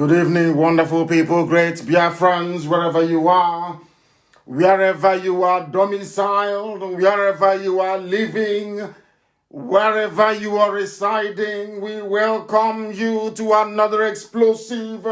Good evening, wonderful people, great Biafrans, wherever you are. wherever you are domiciled, wherever you are living, wherever you are residing, we welcome you to another explosive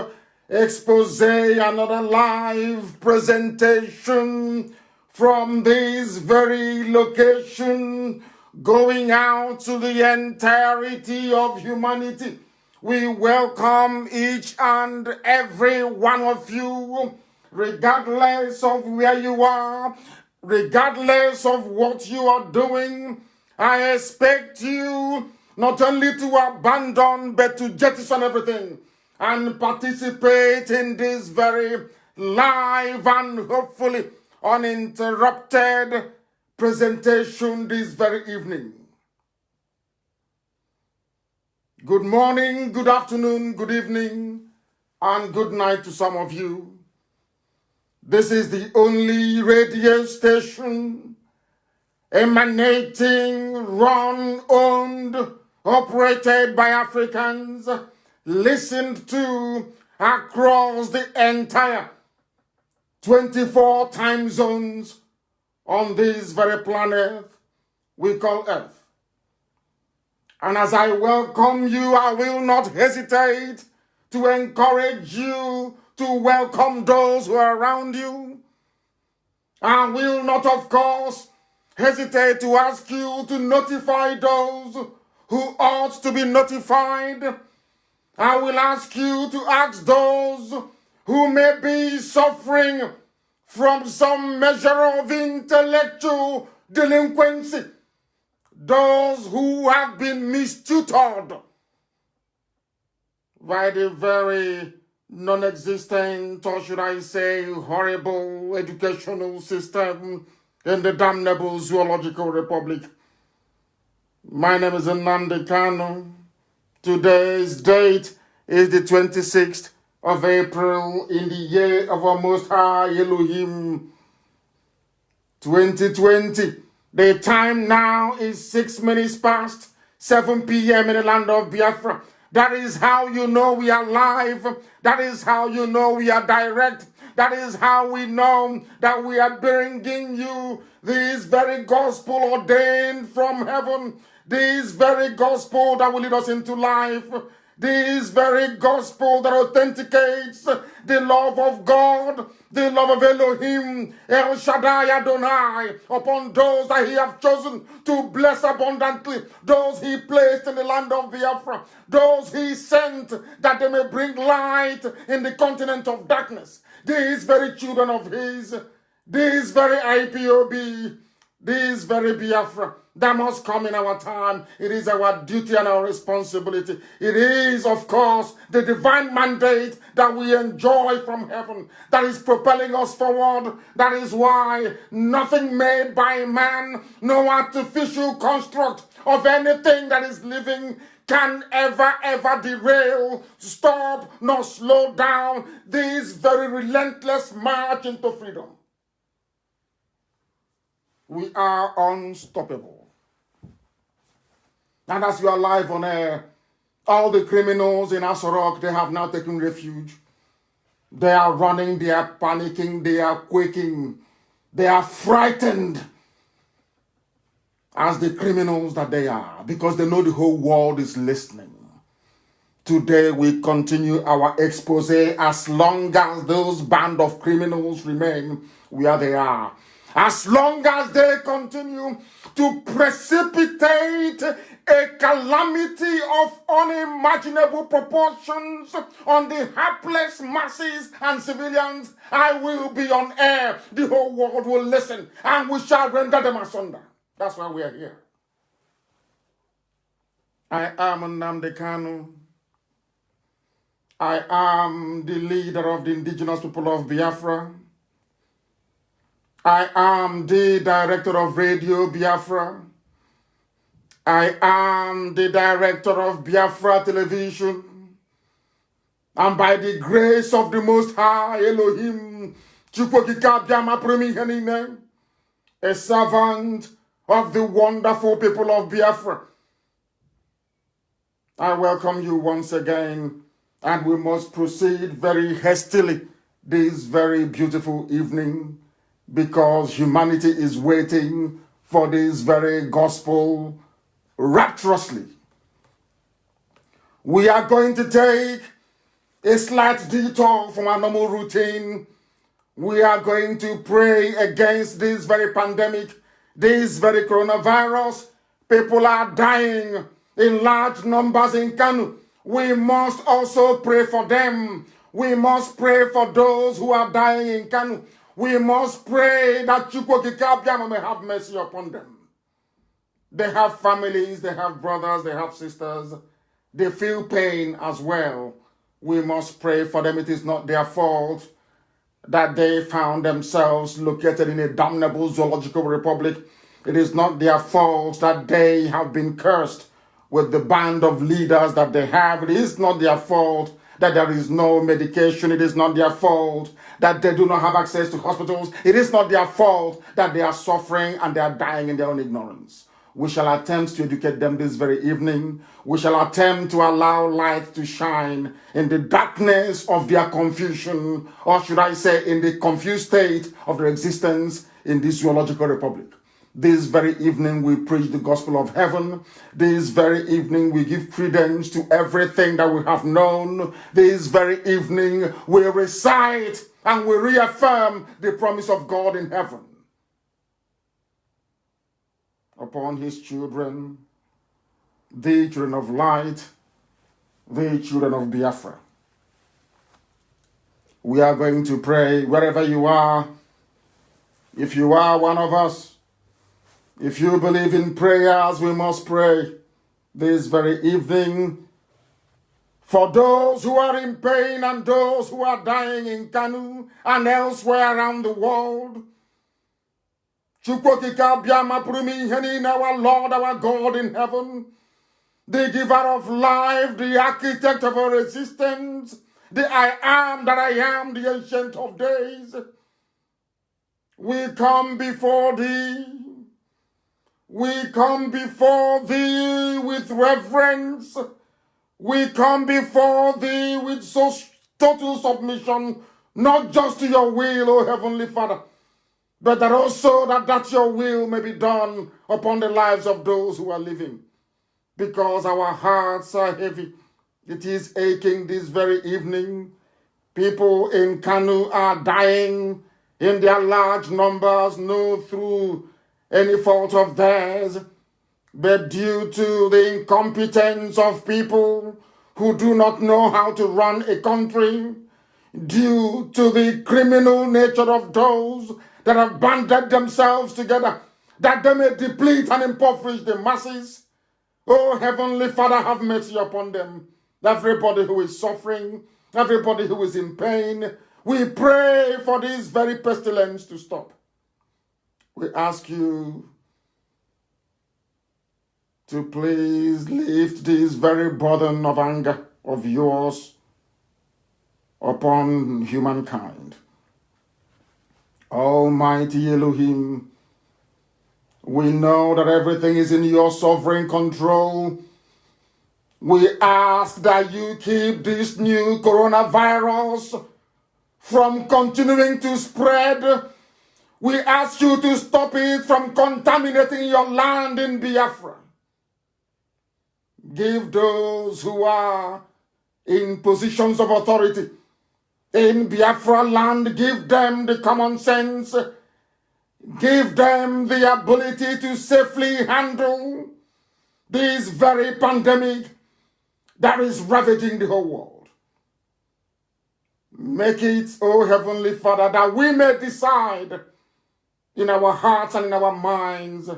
expose, another live presentation from this very location, going out to the entirety of humanity. We welcome each and every one of you, regardless of where you are, regardless of what you are doing. I expect you not only to abandon, but to jettison everything and participate in this very live and hopefully uninterrupted presentation this very evening. Good morning, good afternoon, good evening, and good night to some of you. This is the only radio station emanating, run, owned, operated by Africans, listened to across the entire 24 time zones on this very planet we call Earth. And as I welcome you, I will not hesitate to encourage you to welcome those who are around you. I will not, of course, hesitate to ask you to notify those who ought to be notified. I will ask you to ask those who may be suffering from some measure of intellectual delinquency, those who have been mistutored by the very non-existent, or should I say, horrible educational system in the damnable zoological republic. My name is Nnamdi Kanu. Today's date is the 26th of April in the year of our Most High Elohim 2020. The time now is 6 minutes past 7 p.m. in the land of Biafra. That is how you know we are live. That is how you know we are direct. That is how we know that we are bringing you this very gospel ordained from heaven. This very gospel that will lead us into life. This very gospel that authenticates the love of God, the love of Elohim, El Shaddai Adonai, upon those that he has chosen to bless abundantly, those he placed in the land of Biafra, those he sent that they may bring light in the continent of darkness. These very children of his, this very IPOB, this very Biafra, that must come in our time. It is our duty and our responsibility. It is, of course, the divine mandate that we enjoy from heaven that is propelling us forward. That is why nothing made by man, no artificial construct of anything that is living can ever derail, stop, nor slow down this very relentless march into freedom. We are unstoppable. And as we are live on air, all the criminals in Asorok, they have now taken refuge. They are running, they are panicking, they are quaking, they are frightened as the criminals that they are, because they know the whole world is listening. Today we continue our expose as long as those band of criminals remain where they are. As long as they continue to precipitate a calamity of unimaginable proportions on the helpless masses and civilians, I will be on air. The whole world will listen, and we shall render them asunder. That's why we are here. I am Nnamdi Kanu. I am the leader of the indigenous people of Biafra. I am the director of Radio Biafra. I am the director of Biafra Television. And by the grace of the Most High Elohim, a servant of the wonderful people of Biafra, I welcome you once again, and we must proceed very hastily this very beautiful evening because humanity is waiting for this very gospel rapturously. We are going to take a slight detour from our normal routine. We are going to pray against this very pandemic, this very coronavirus. People are dying in large numbers in Kanu. We must also pray for them. We must pray for those who are dying in Kanu. We must pray that Chukwokikabiama may have mercy upon them. They have families, they have brothers, they have sisters. They feel pain as well. We must pray for them. It is not their fault that they found themselves located in a damnable zoological republic. It is not their fault that they have been cursed with the band of leaders that they have. It is not their fault that there is no medication. It is not their fault that they do not have access to hospitals. It is not their fault that they are suffering and they are dying in their own ignorance. We shall attempt to educate them this very evening. We shall attempt to allow light to shine in the darkness of their confusion, or should I say in the confused state of their existence in this zoological republic. This very evening we preach the gospel of heaven. This very evening we give credence to everything that we have known. This very evening we recite and we reaffirm the promise of God in heaven upon his children, the children of light, the children of Biafra. We are going to pray wherever you are. If you are one of us, if you believe in prayers, we must pray this very evening for those who are in pain and those who are dying in Kanu and elsewhere around the world. Chukwokika Biama Purumi Henin, our Lord, our God in heaven, the giver of life, the architect of our existence, the I am that I am, the ancient of days. We come before thee. We come before thee with reverence. We come before thee with so total submission, not just to your will, O Heavenly Father, but that also that your will may be done upon the lives of those who are living. Because our hearts are heavy. It is aching this very evening. People in Kanu are dying in their large numbers, not through any fault of theirs, but due to the incompetence of people who do not know how to run a country, due to the criminal nature of those that have banded themselves together, that they may deplete and impoverish the masses. Oh, Heavenly Father, have mercy upon them. Everybody who is suffering, everybody who is in pain, we pray for this very pestilence to stop. We ask you to please lift this very burden of anger of yours upon humankind. Almighty Elohim, we know that everything is in your sovereign control. We ask that you keep this new coronavirus from continuing to spread. We ask you to stop it from contaminating your land in Biafra. Give those who are in positions of authority in Biafra land, give them the common sense, give them the ability to safely handle this very pandemic that is ravaging the whole world. Make it, oh Heavenly Father, that we may decide in our hearts and in our minds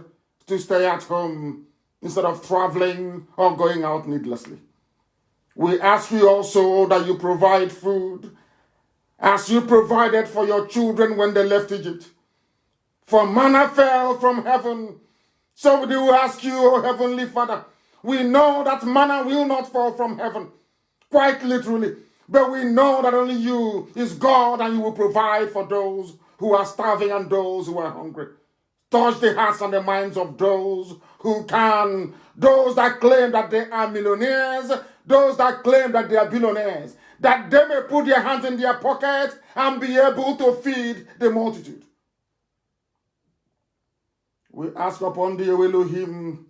to stay at home instead of traveling or going out needlessly. We ask you also that you provide food as you provided for your children when they left Egypt. For manna fell from heaven. So we do ask you, O Heavenly Father, we know that manna will not fall from heaven, quite literally, but we know that only you is God and you will provide for those who are starving and those who are hungry. Touch the hearts and the minds of those who can, those that claim that they are millionaires, those that claim that they are billionaires, that they may put their hands in their pocket and be able to feed the multitude. We ask upon the Elohim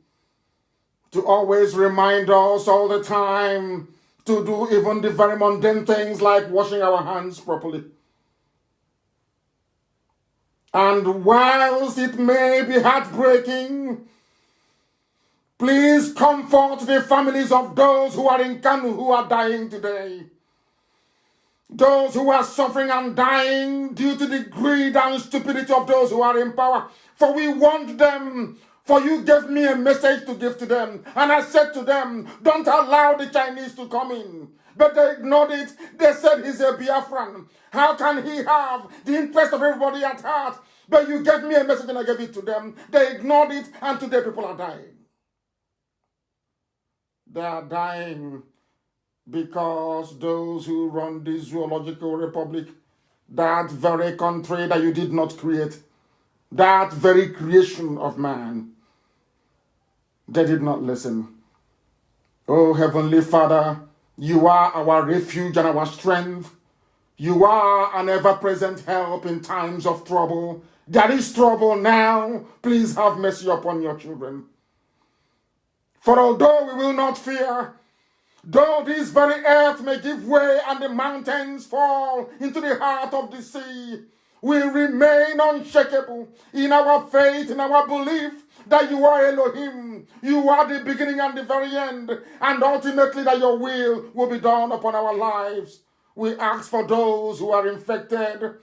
to always remind us all the time to do even the very mundane things like washing our hands properly. And whilst it may be heartbreaking, please comfort the families of those who are in Kanu who are dying today. Those who are suffering and dying due to the greed and stupidity of those who are in power. For we want them. For you gave me a message to give to them. And I said to them, don't allow the Chinese to come in. But they ignored it. They said he's a Biafran. How can he have the interest of everybody at heart? But you gave me a message and I gave it to them. They ignored it and today people are dying. They are dying because those who run the zoological republic, that very country that you did not create, that very creation of man, they did not listen. Oh, Heavenly Father, you are our refuge and our strength. You are an ever-present help in times of trouble. There is trouble now. Please have mercy upon your children. For although we will not fear, though this very earth may give way and the mountains fall into the heart of the sea, we remain unshakable in our faith, in our belief that you are Elohim. You are the beginning and the very end, and ultimately that your will be done upon our lives. We ask for those who are infected.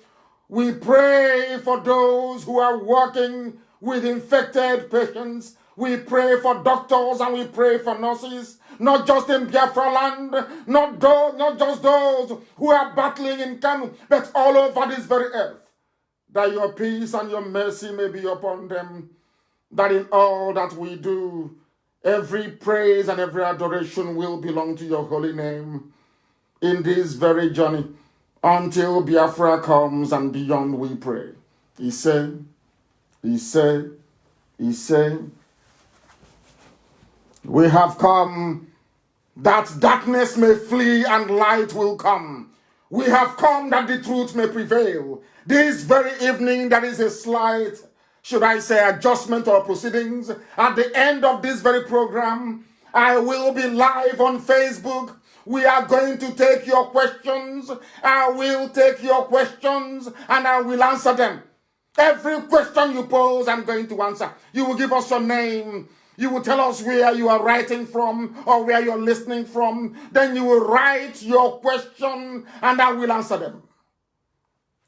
We pray for those who are working with infected patients. We pray for doctors and we pray for nurses, not just in Biafra land, not just those who are battling in Kanu, but all over this very earth, that your peace and your mercy may be upon them, that in all that we do, every praise and every adoration will belong to your holy name in this very journey, until Biafra comes and beyond we pray. He said, we have come that darkness may flee and light will come. We have come that the truth may prevail. This very evening there is a slight, should I say, adjustment or proceedings. At the end of this very program, I will be live on Facebook. We are going to take your questions. I will take your questions and I will answer them. Every question you pose, I'm going to answer. You will give us your name. You will tell us where you are writing from or where you're listening from. Then you will write your question and I will answer them.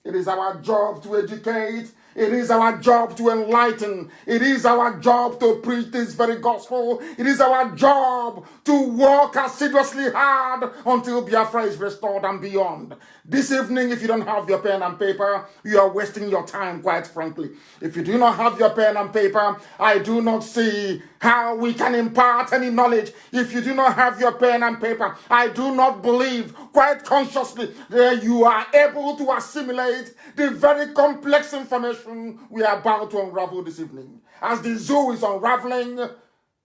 It is our job to educate. It is our job to enlighten. It is our job to preach this very gospel. It is our job to work assiduously hard until Biafra is restored and beyond. This evening, if you don't have your pen and paper, you are wasting your time, quite frankly. If you do not have your pen and paper, I do not see how we can impart any knowledge. If you do not have your pen and paper, I do not believe quite consciously that you are able to assimilate the very complex information we are about to unravel this evening. As the zoo is unraveling,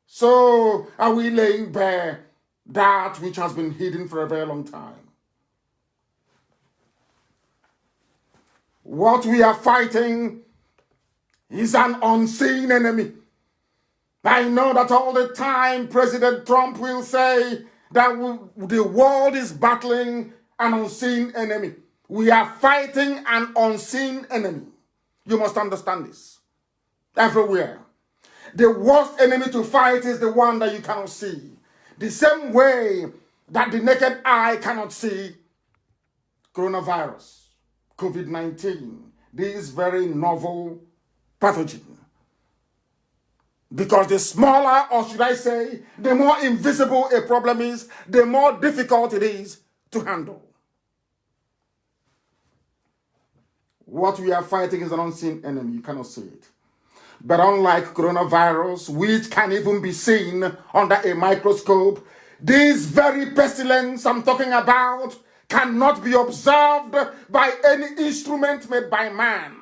so are we laying bare that which has been hidden for a very long time. What we are fighting is an unseen enemy. I know that all the time President Trump will say that the world is battling an unseen enemy. We are fighting an unseen enemy. You must understand this. Everywhere. The worst enemy to fight is the one that you cannot see. The same way that the naked eye cannot see coronavirus, COVID-19, this very novel pathogen. Because the smaller, or should I say, the more invisible a problem is, the more difficult it is to handle. What we are fighting is an unseen enemy. You cannot see it. But unlike coronavirus, which can even be seen under a microscope, this very pestilence I'm talking about cannot be observed by any instrument made by man.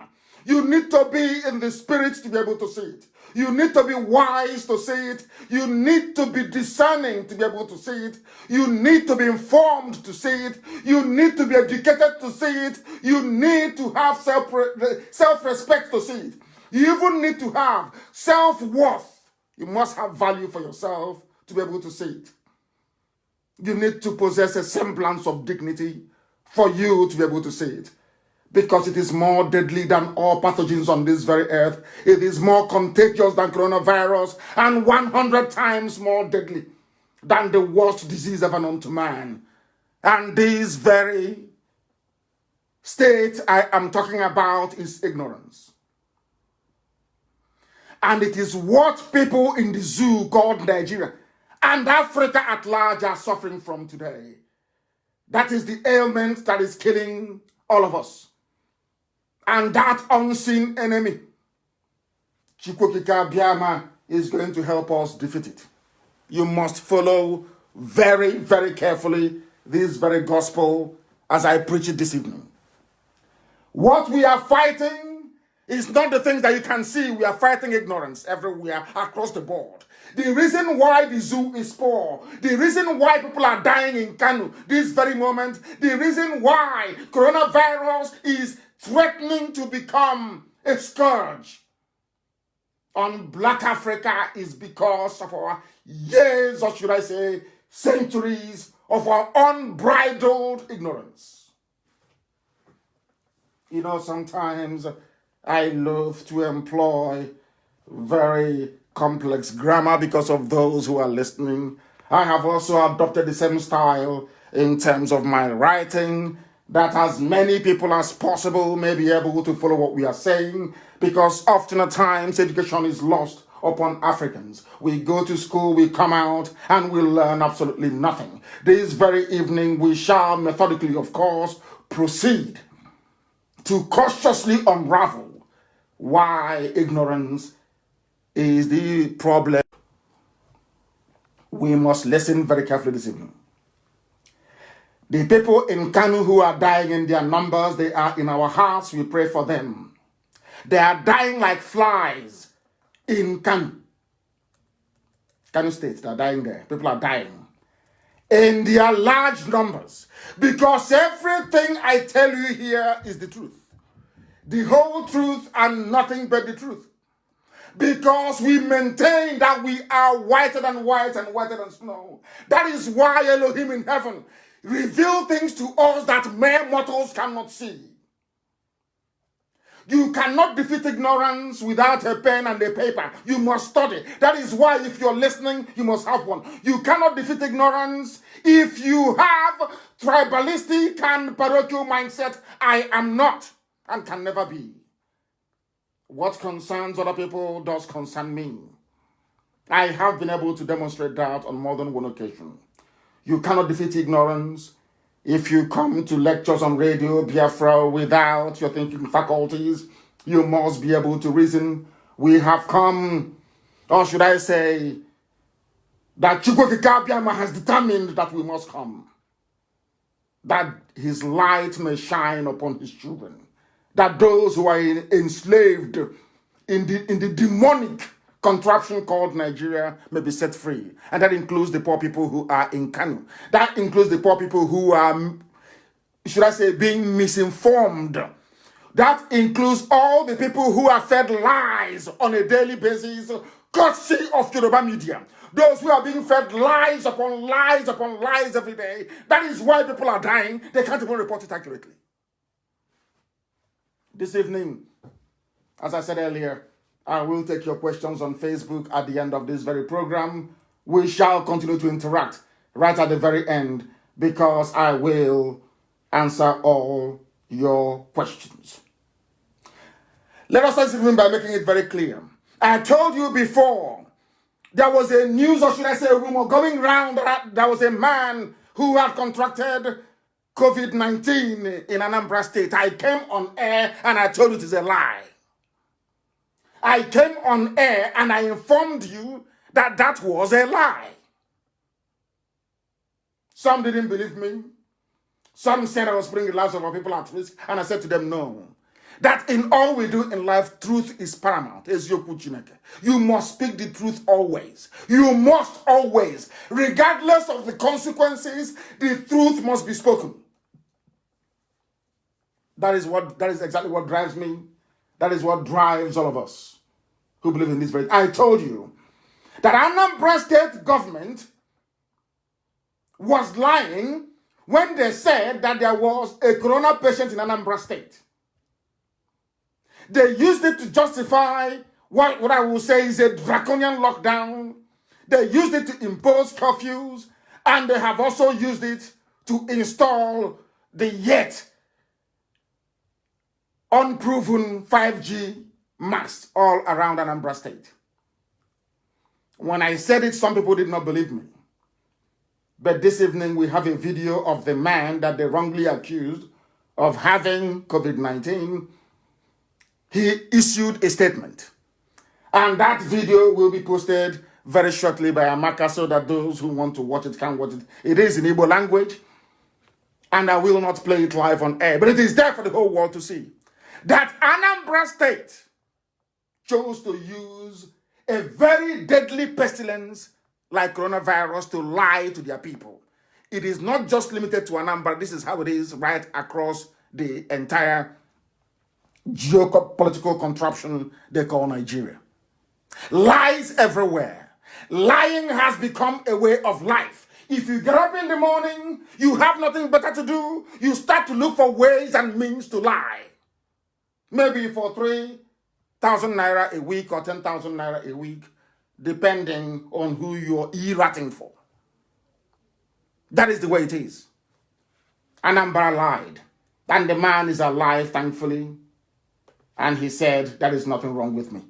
You need to be in the spirit to be able to see it. You need to be wise to see it. You need to be discerning to be able to see it. You need to be informed to see it. You need to be educated to see it. You need to have self-respect to see it. You even need to have self-worth. You must have value for yourself to be able to say it. You need to possess a semblance of dignity for you to be able to say it. Because it is more deadly than all pathogens on this very earth. It is more contagious than coronavirus and 100 times more deadly than the worst disease ever known to man. And this very state I am talking about is ignorance. And it is what people in the zoo called Nigeria and Africa at large are suffering from today. That is the ailment that is killing all of us. And that unseen enemy, Chukwokika Biama, is going to help us defeat it. You must follow very, very carefully this very gospel as I preach it this evening. What we are fighting is not the things that you can see. We are fighting ignorance everywhere across the board. The reason why the zoo is poor, the reason why people are dying in Kanu this very moment, the reason why coronavirus is threatening to become a scourge on Black Africa is because of our years, or should I say, centuries of our unbridled ignorance. You know, sometimes I love to employ very complex grammar because of those who are listening. I have also adopted the same style in terms of my writing, that as many people as possible may be able to follow what we are saying, because often at times education is lost upon Africans. We go to school, we come out, and we learn absolutely nothing. This very evening we shall methodically, of course, proceed to cautiously unravel why ignorance is the problem. We must listen very carefully this evening. The people in Kanu who are dying in their numbers, they are in our hearts. We pray for them. They are dying like flies in Kanu. Kanu State, they are dying there. People are dying in their large numbers. Because everything I tell you here is the truth. The whole truth and nothing but the truth. Because we maintain that we are whiter than white and whiter than snow. That is why Elohim in heaven reveal things to us that mere mortals cannot see. You cannot defeat ignorance without a pen and a paper. You must study. That is why if you're listening, you must have one. You cannot defeat ignorance if you have tribalistic and parochial mindset. I am not and can never be. What concerns other people does concern me. I have been able to demonstrate that on more than one occasion. You cannot defeat ignorance if you come to lectures on Radio Biafra without your thinking faculties. You must be able to reason. We have come, or should I say, that Chukwokika Biama has determined that we must come. That his light may shine upon his children. That those who are enslaved in the demonic contraption called Nigeria may be set free. And that includes the poor people who are in Kanu. That includes the poor people who are, should I say, being misinformed. That includes all the people who are fed lies on a daily basis, courtesy of Yoruba media. Those who are being fed lies upon lies upon lies every day. That is why people are dying. They can't even report it accurately. This evening, as I said earlier, I will take your questions on Facebook at the end of this very program. We shall continue to interact right at the very end because I will answer all your questions. Let us start this evening by making it very clear. I told you before, there was a news, or should I say a rumor, going around that there was a man who had contracted COVID-19 in Anambra State. I came on air and I told you it is a lie. I came on air and I informed you that that was a lie. Some didn't believe me. Some said I was putting the lives of our people at risk. And I said to them, no. That in all we do in life, truth is paramount. You must speak the truth always. You must always. Regardless of the consequences, the truth must be spoken. That is exactly what drives me. That is what drives all of us who believe in this very. I told you that Anambra State government was lying when they said that there was a corona patient in Anambra State. They used it to justify what I will say is a draconian lockdown. They used it to impose curfews, and they have also used it to install the yet unproven 5G masts all around Anambra State. When I said it, some people did not believe me. But this evening, we have a video of the man that they wrongly accused of having COVID-19. He issued a statement. And that video will be posted very shortly by Amaka so that those who want to watch it can watch it. It is in Igbo language. And I will not play it live on air. But it is there for the whole world to see. That Anambra State chose to use a very deadly pestilence like coronavirus to lie to their people. It is not just limited to Anambra. This is how it is right across the entire geopolitical contraption they call Nigeria. Lies everywhere. Lying has become a way of life. If you get up in the morning, you have nothing better to do, you start to look for ways and means to lie. Maybe for 3,000 naira a week or 10,000 naira a week, depending on who you're e-ratting for. That is the way it is. Anambra lied. And the man is alive, thankfully. And he said, there is nothing wrong with me.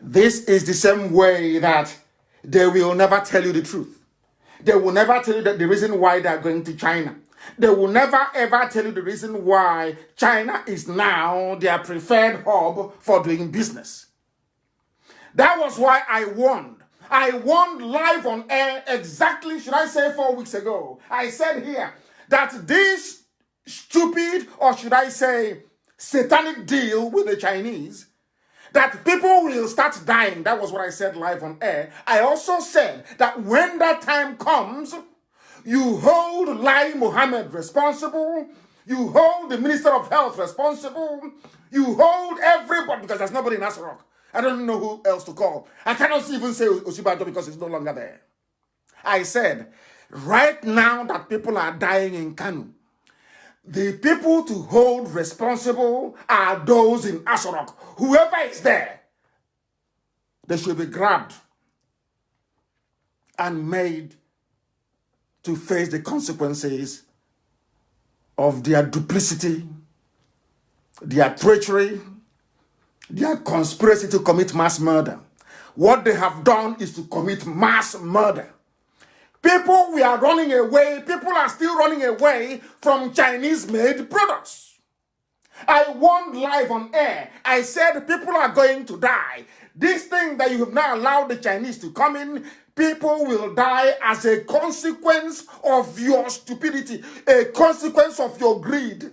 This is the same way that they will never tell you the truth. They will never tell you that the reason why they are going to China. They will never ever tell you the reason why China is now their preferred hub for doing business. That was why I warned. I warned live on air exactly, should I say 4 weeks ago. I said here that this stupid, or should I say satanic deal with the Chinese, that people will start dying. That was what I said live on air. I also said that when that time comes, you hold Lai Mohammed responsible, you hold the Minister of Health responsible, you hold everybody, because there's nobody in Asarok. I don't know who else to call. I cannot even say Oshibajo because he's no longer there. I said, right now that people are dying in Kanu, the people to hold responsible are those in Asarok. Whoever is there, they should be grabbed and made to face the consequences of their duplicity, their treachery, their conspiracy to commit mass murder. What they have done is to commit mass murder. People we are running away, people are still running away from Chinese-made products. I warned live on air. I said people are going to die. This thing that you have now allowed the Chinese to come in, people will die as a consequence of your stupidity, a consequence of your greed.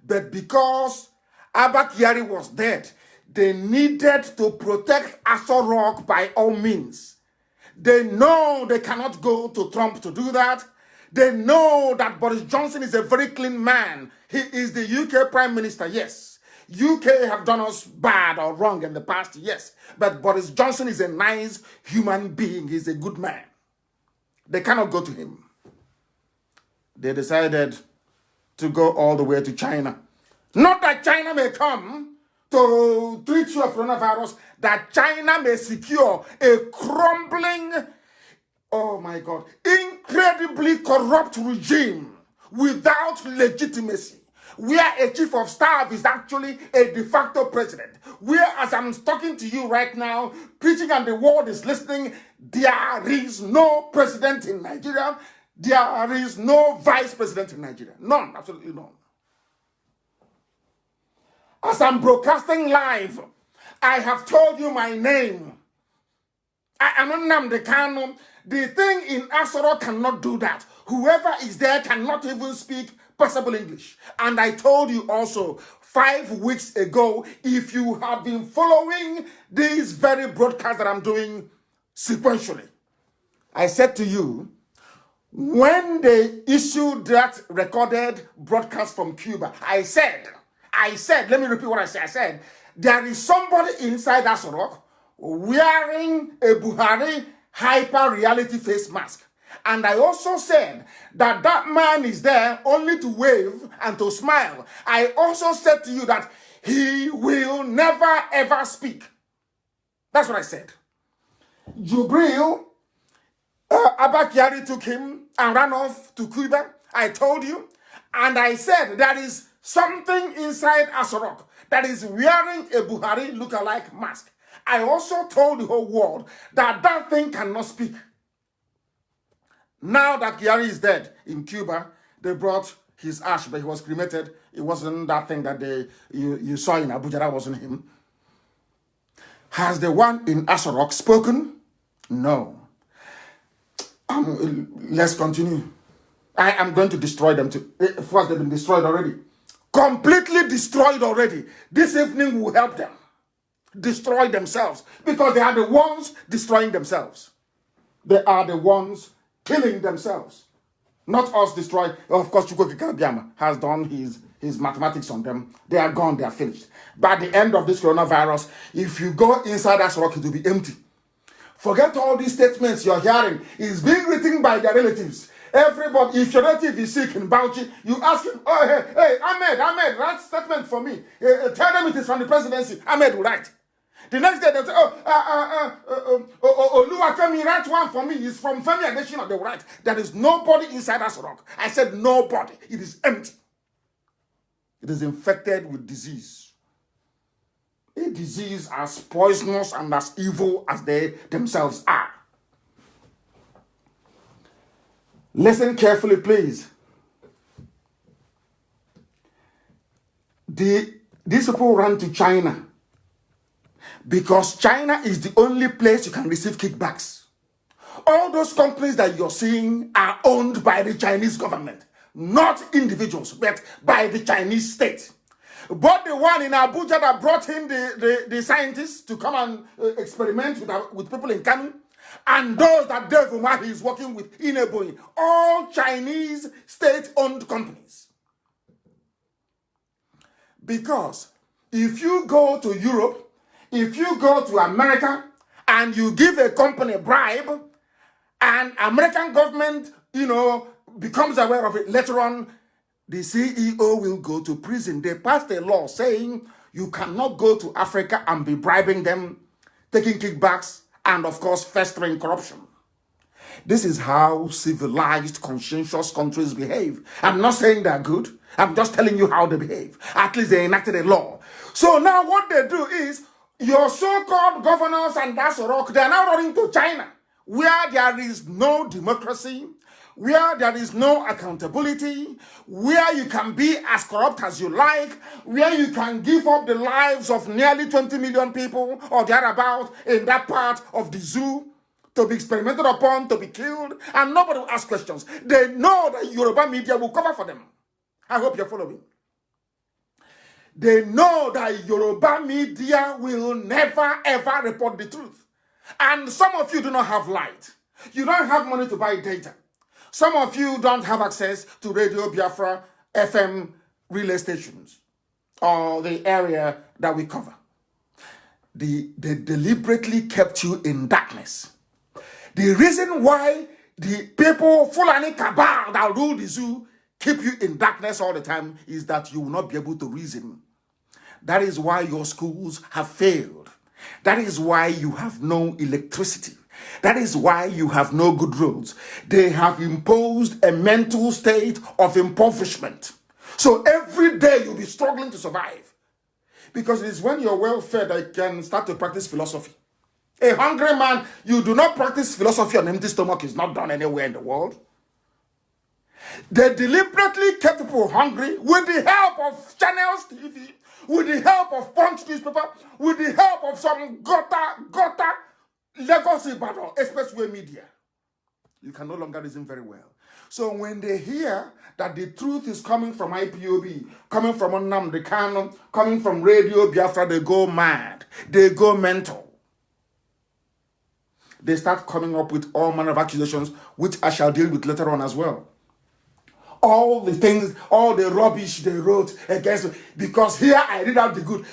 But because Abba Kyari was dead, they needed to protect Aso Rock by all means. They know they cannot go to Trump to do that. They know that Boris Johnson is a very clean man. He is the UK Prime Minister, yes. UK have done us bad or wrong in the past, yes. But Boris Johnson is a nice human being. He's a good man. They cannot go to him. They decided to go all the way to China. Not that China may come to treat you of coronavirus, that China may secure a crumbling, oh my God, incredibly corrupt regime without legitimacy, where a chief of staff is actually a de facto president, where, as I'm talking to you right now, preaching and the world is listening, there is no president in Nigeria, there is no vice president in Nigeria. None, absolutely none. As I'm broadcasting live, I have told you my name. I am Nnamdi Kanu. The thing in Asoro cannot do that. Whoever is there cannot even speak possible English. And I told you also 5 weeks ago, if you have been following these very broadcasts that I'm doing sequentially, I said to you, when they issued that recorded broadcast from Cuba, I said, I said, let me repeat what I said. I said, there is somebody inside Aso Rock wearing a Buhari hyper-reality face mask. And I also said that that man is there only to wave and to smile. I also said to you that he will never ever speak. That's what I said. Jubril, Abba Kyari took him and ran off to Cuba. I told you. And I said there is something inside Aso Rock that is wearing a Buhari look-alike mask. I also told the whole world that that thing cannot speak. Now that Kyari is dead in Cuba, they brought his ash, but he was cremated. It wasn't that thing that you saw in Abuja. That wasn't him. Has the one in Aso Rock spoken? No. Let's continue. I am going to destroy them too. First, they've been destroyed already. Completely destroyed already. This evening will help them destroy themselves because they are the ones destroying themselves. They are the ones killing themselves. Not us destroy. Of course, Chukwuka Kabiama has done his mathematics on them. They are gone. They are finished. By the end of this coronavirus, if you go inside that rock, it will be empty. Forget all these statements you're hearing. It's being written by their relatives. Everybody, if your relative is sick in Bauchi, you ask him, oh, hey, Ahmed, write statement for me. Tell them it is from the presidency. Ahmed will write. The next day, they'll say, Oluwakemi, write one for me. It's from Femi Adesina. They will write. There is nobody inside Aso Rock. I said nobody. It is empty. It is infected with disease. A disease as poisonous and as evil as they themselves are. Listen carefully, please. These people ran to China because China is the only place you can receive kickbacks. All those companies that you're seeing are owned by the Chinese government, not individuals, but by the Chinese state. But the one in Abuja that brought in the scientists to come and experiment with people in Kanu, and those that Dave Umahi is working with in Ebonyi, all Chinese state-owned companies. Because if you go to Europe, if you go to America, and you give a company a bribe, and American government, becomes aware of it, later on, the CEO will go to prison. They passed a law saying you cannot go to Africa and be bribing them, taking kickbacks, and of course, festering corruption. This is how civilized, conscientious countries behave. I'm not saying they're good. I'm just telling you how they behave. At least they enacted a law. So now what they do is, your so-called governors and Aso Rock, they're now running to China, where there is no democracy, where there is no accountability, where you can be as corrupt as you like, where you can give up the lives of nearly 20 million people or thereabout in that part of the zoo to be experimented upon, to be killed, and nobody will ask questions. They know that Yoruba media will cover for them. I hope you're following. They know that Yoruba media will never ever report the truth. And some of you do not have light. You don't have money to buy data. Some of you don't have access to Radio Biafra FM relay stations or the area that we cover. They deliberately kept you in darkness. The reason why the people, Fulani cabal that rule the zoo, keep you in darkness all the time is that you will not be able to reason. That is why your schools have failed. That is why you have no electricity. That is why you have no good roads. They have imposed a mental state of impoverishment. So every day you'll be struggling to survive. Because it is when you're well fed that you can start to practice philosophy. A hungry man, you do not practice philosophy on empty stomach. It's not done anywhere in the world. They deliberately kept people hungry with the help of Channels TV, with the help of Punch newspaper, with the help of some gutter Lagos Ibadan expressway media. You can no longer reason very well. So when they hear that the truth is coming from IPOB, coming from Nnamdi Kanu, coming from Radio Biafra, they go mad. They go mental. They start coming up with all manner of accusations, which I shall deal with later on as well. all the things, all the rubbish they wrote against me. Because here I read out the good.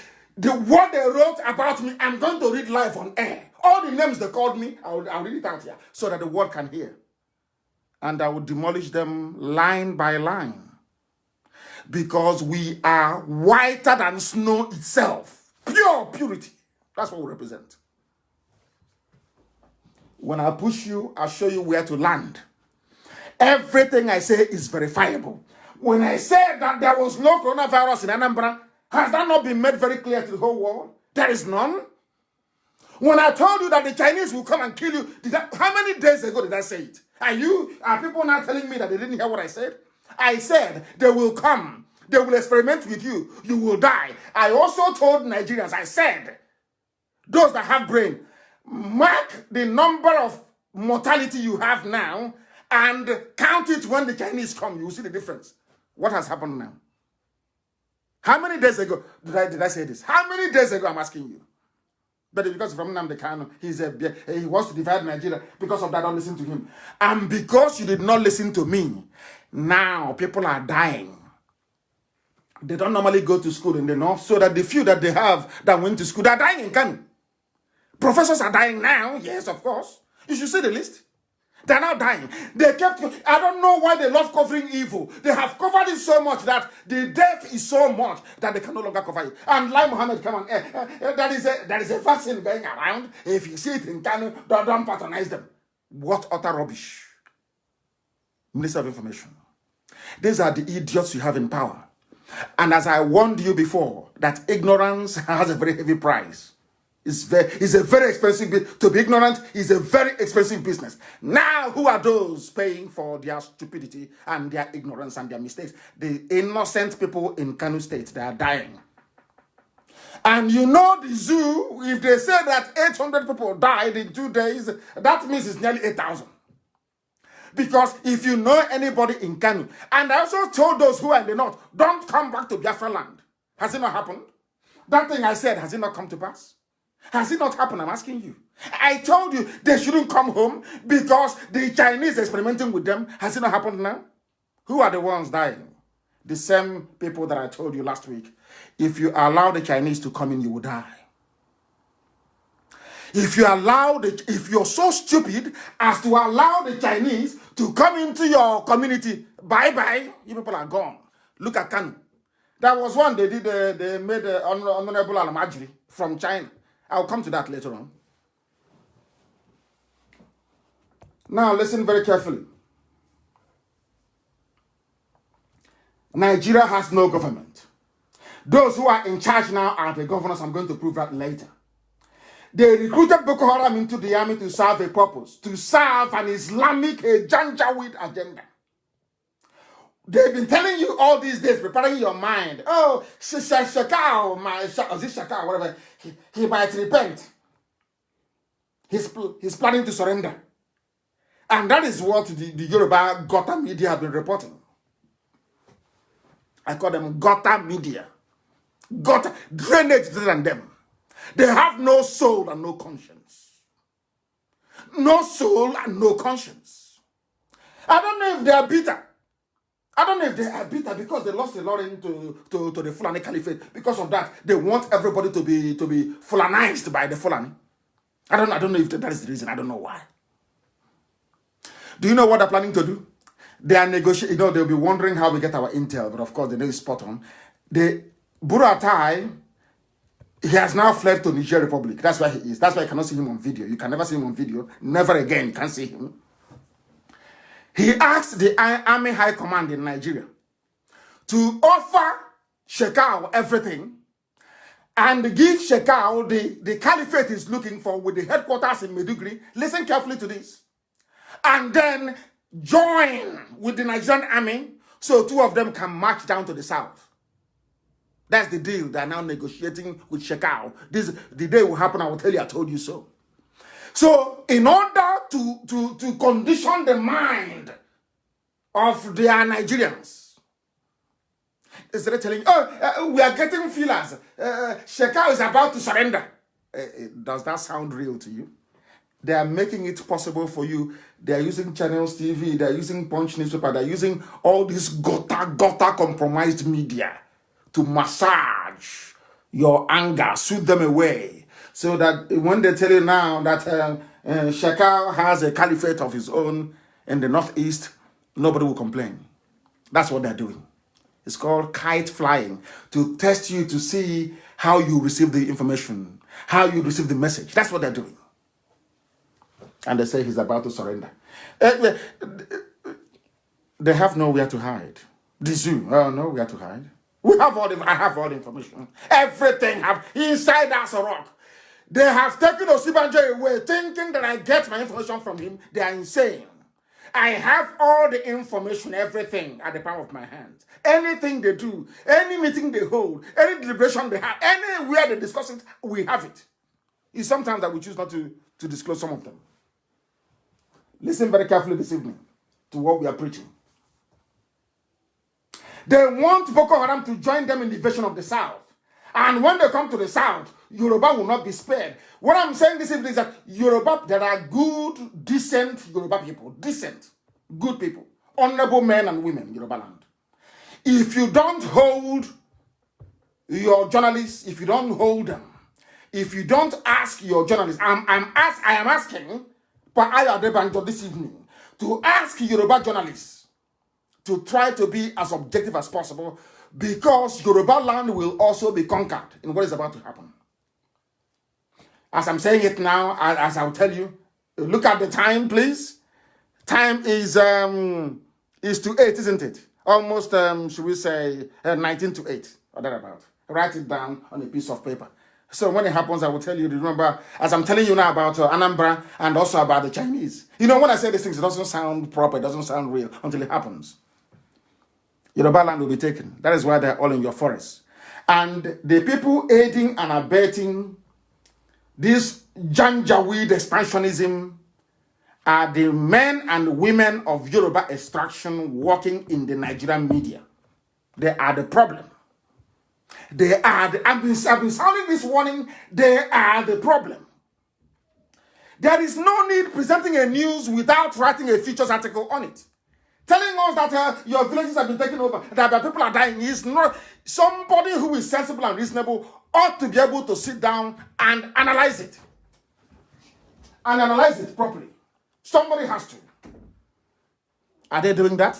What they wrote about me, I'm going to read live on air. All the names they called me, I'll read it out here so that the world can hear. And I will demolish them line by line. Because we are whiter than snow itself. Pure purity. That's what we represent. When I push you, I'll show you where to land. Everything I say is verifiable. When I said that there was no coronavirus in Anambra, has that not been made very clear to the whole world? There is none. When I told you that the Chinese will come and kill you, how many days ago did I say it? Are people now telling me that they didn't hear what I said? I said they will come. They will experiment with you. You will die. I also told Nigerians, I said, those that have brain, mark the number of mortality you have now and count it when the Chinese come. You will see the difference. What has happened now? How many days ago did I say this? How many days ago I'm asking you? But because from Nnamdi Kanu, he wants to divide Nigeria. Because of that, don't listen to him. And because you did not listen to me, now people are dying. They don't normally go to school in the north, so that the few that they have that went to school, they're dying in Kanu. Professors are dying now, yes, of course. You should see the list. They're now dying. I don't know why they love covering evil. They have covered it so much that the death is so much that they can no longer cover it. And like Muhammad, come on, there is a vaccine going around. If you see it in Kanu, don't patronize them. What utter rubbish. Minister of Information. These are the idiots you have in power. And as I warned you before, that ignorance has a very heavy price. It's a very expensive, to be ignorant is a very expensive business. Now, who are those paying for their stupidity and their ignorance and their mistakes? The innocent people in Kanu State, they are dying. And you know the zoo, if they say that 800 people died in 2 days, that means it's nearly 8,000. Because if you know anybody in Kanu, and I also told those who are in the north, don't come back to Biafra land. Has it not happened? That thing I said, has it not come to pass? Has it not happened? I'm asking you. I told you they shouldn't come home because the Chinese are experimenting with them. Has it not happened now? Who are the ones dying? The same people that I told you last week. If you allow the Chinese to come in, you will die. If you're so stupid as to allow the Chinese to come into your community, bye-bye, you people are gone. Look at Kanu. That was one they made Honorable Al-Majri from China. I'll come to that later on. Now, listen very carefully. Nigeria has no government. Those who are in charge now are the governors. I'm going to prove that later. They recruited Boko Haram into the army to serve a purpose, to serve an Islamic Janjaweed agenda. They've been telling you all these days, preparing your mind. Oh, Shakao, whatever. He might repent. He's planning to surrender. And that is what the Yoruba Gota media have been reporting. I call them Gota media. Gota, drainage than them. They have no soul and no conscience. No soul and no conscience. I don't know if they are bitter. I don't know if they are bitter because they lost the Lorraine to the Fulani Caliphate. Because of that, they want everybody to be Fulanized by the Fulani. I don't know if that is the reason. I don't know why. Do you know what they're planning to do? They are negotiating. You know, they'll be wondering how we get our intel, but of course, they know it's spot on. The Buratai, he has now fled to Niger Republic. That's where he is. That's why you cannot see him on video. You can never see him on video. Never again. You can't see him. He asked the Army High Command in Nigeria to offer Shekau everything and give Shekau the caliphate is looking for with the headquarters in Maiduguri. Listen carefully to this. And then join with the Nigerian army so two of them can march down to the south. That's the deal. They are now negotiating with Shekau. The day will happen. I will tell you, I told you so. So, in order to condition the mind of their Nigerians, instead of telling, we are getting feelers. Shekau is about to surrender. Does that sound real to you? They are making it possible for you. They are using Channels TV. They are using Punch newspaper. They are using all this gutter compromised media to massage your anger, soothe them away. So that when they tell you now that Shekau has a caliphate of his own in the northeast, nobody will complain. That's what they're doing. It's called kite flying, to test you to see how you receive the information, how you receive the message. That's what they're doing. And they say he's about to surrender. They have nowhere to hide. The zoo, nowhere to hide. I have all the information. Everything inside us a rock. They have taken Osibanjo away, thinking that I get my information from him. They are insane. I have all the information, everything at the palm of my hands. Anything they do, any meeting they hold, any deliberation they have, anywhere they discuss it, we have it. It's sometimes that we choose not to disclose some of them. Listen very carefully this evening to what we are preaching. They want Boko Haram to join them in the invasion of the South. And when they come to the South, Yoruba will not be spared. What I'm saying this evening is that Yoruba, there are good, decent Yoruba people. Decent, good people. Honorable men and women in Yoruba land. If you don't hold your journalists, if you don't hold them, if you don't ask your journalists, I am asking Pa'aya Adebanjo this evening to ask Yoruba journalists to try to be as objective as possible, because Yoruba land will also be conquered in what is about to happen. As I'm saying it now, as I'll tell you, look at the time, please. Time is to 8, isn't it? Almost, should we say, 19 to 8, or thereabout. Write it down on a piece of paper. So when it happens, I will tell you, remember, as I'm telling you now about Anambra and also about the Chinese. You know, when I say these things, it doesn't sound proper, it doesn't sound real until it happens. Yoruba land will be taken. That is why they're all in your forests. And the people aiding and abetting this Janjaweed expansionism are the men and women of Yoruba extraction working in the Nigerian media. They are the problem. They are I've been sounding this warning. They are the problem. There is no need presenting a news without writing a features article on it. Telling us that your villages have been taken over, that people are dying, is not. Somebody who is sensible and reasonable ought to be able to sit down and analyze it. And analyze it properly. Somebody has to. Are they doing that?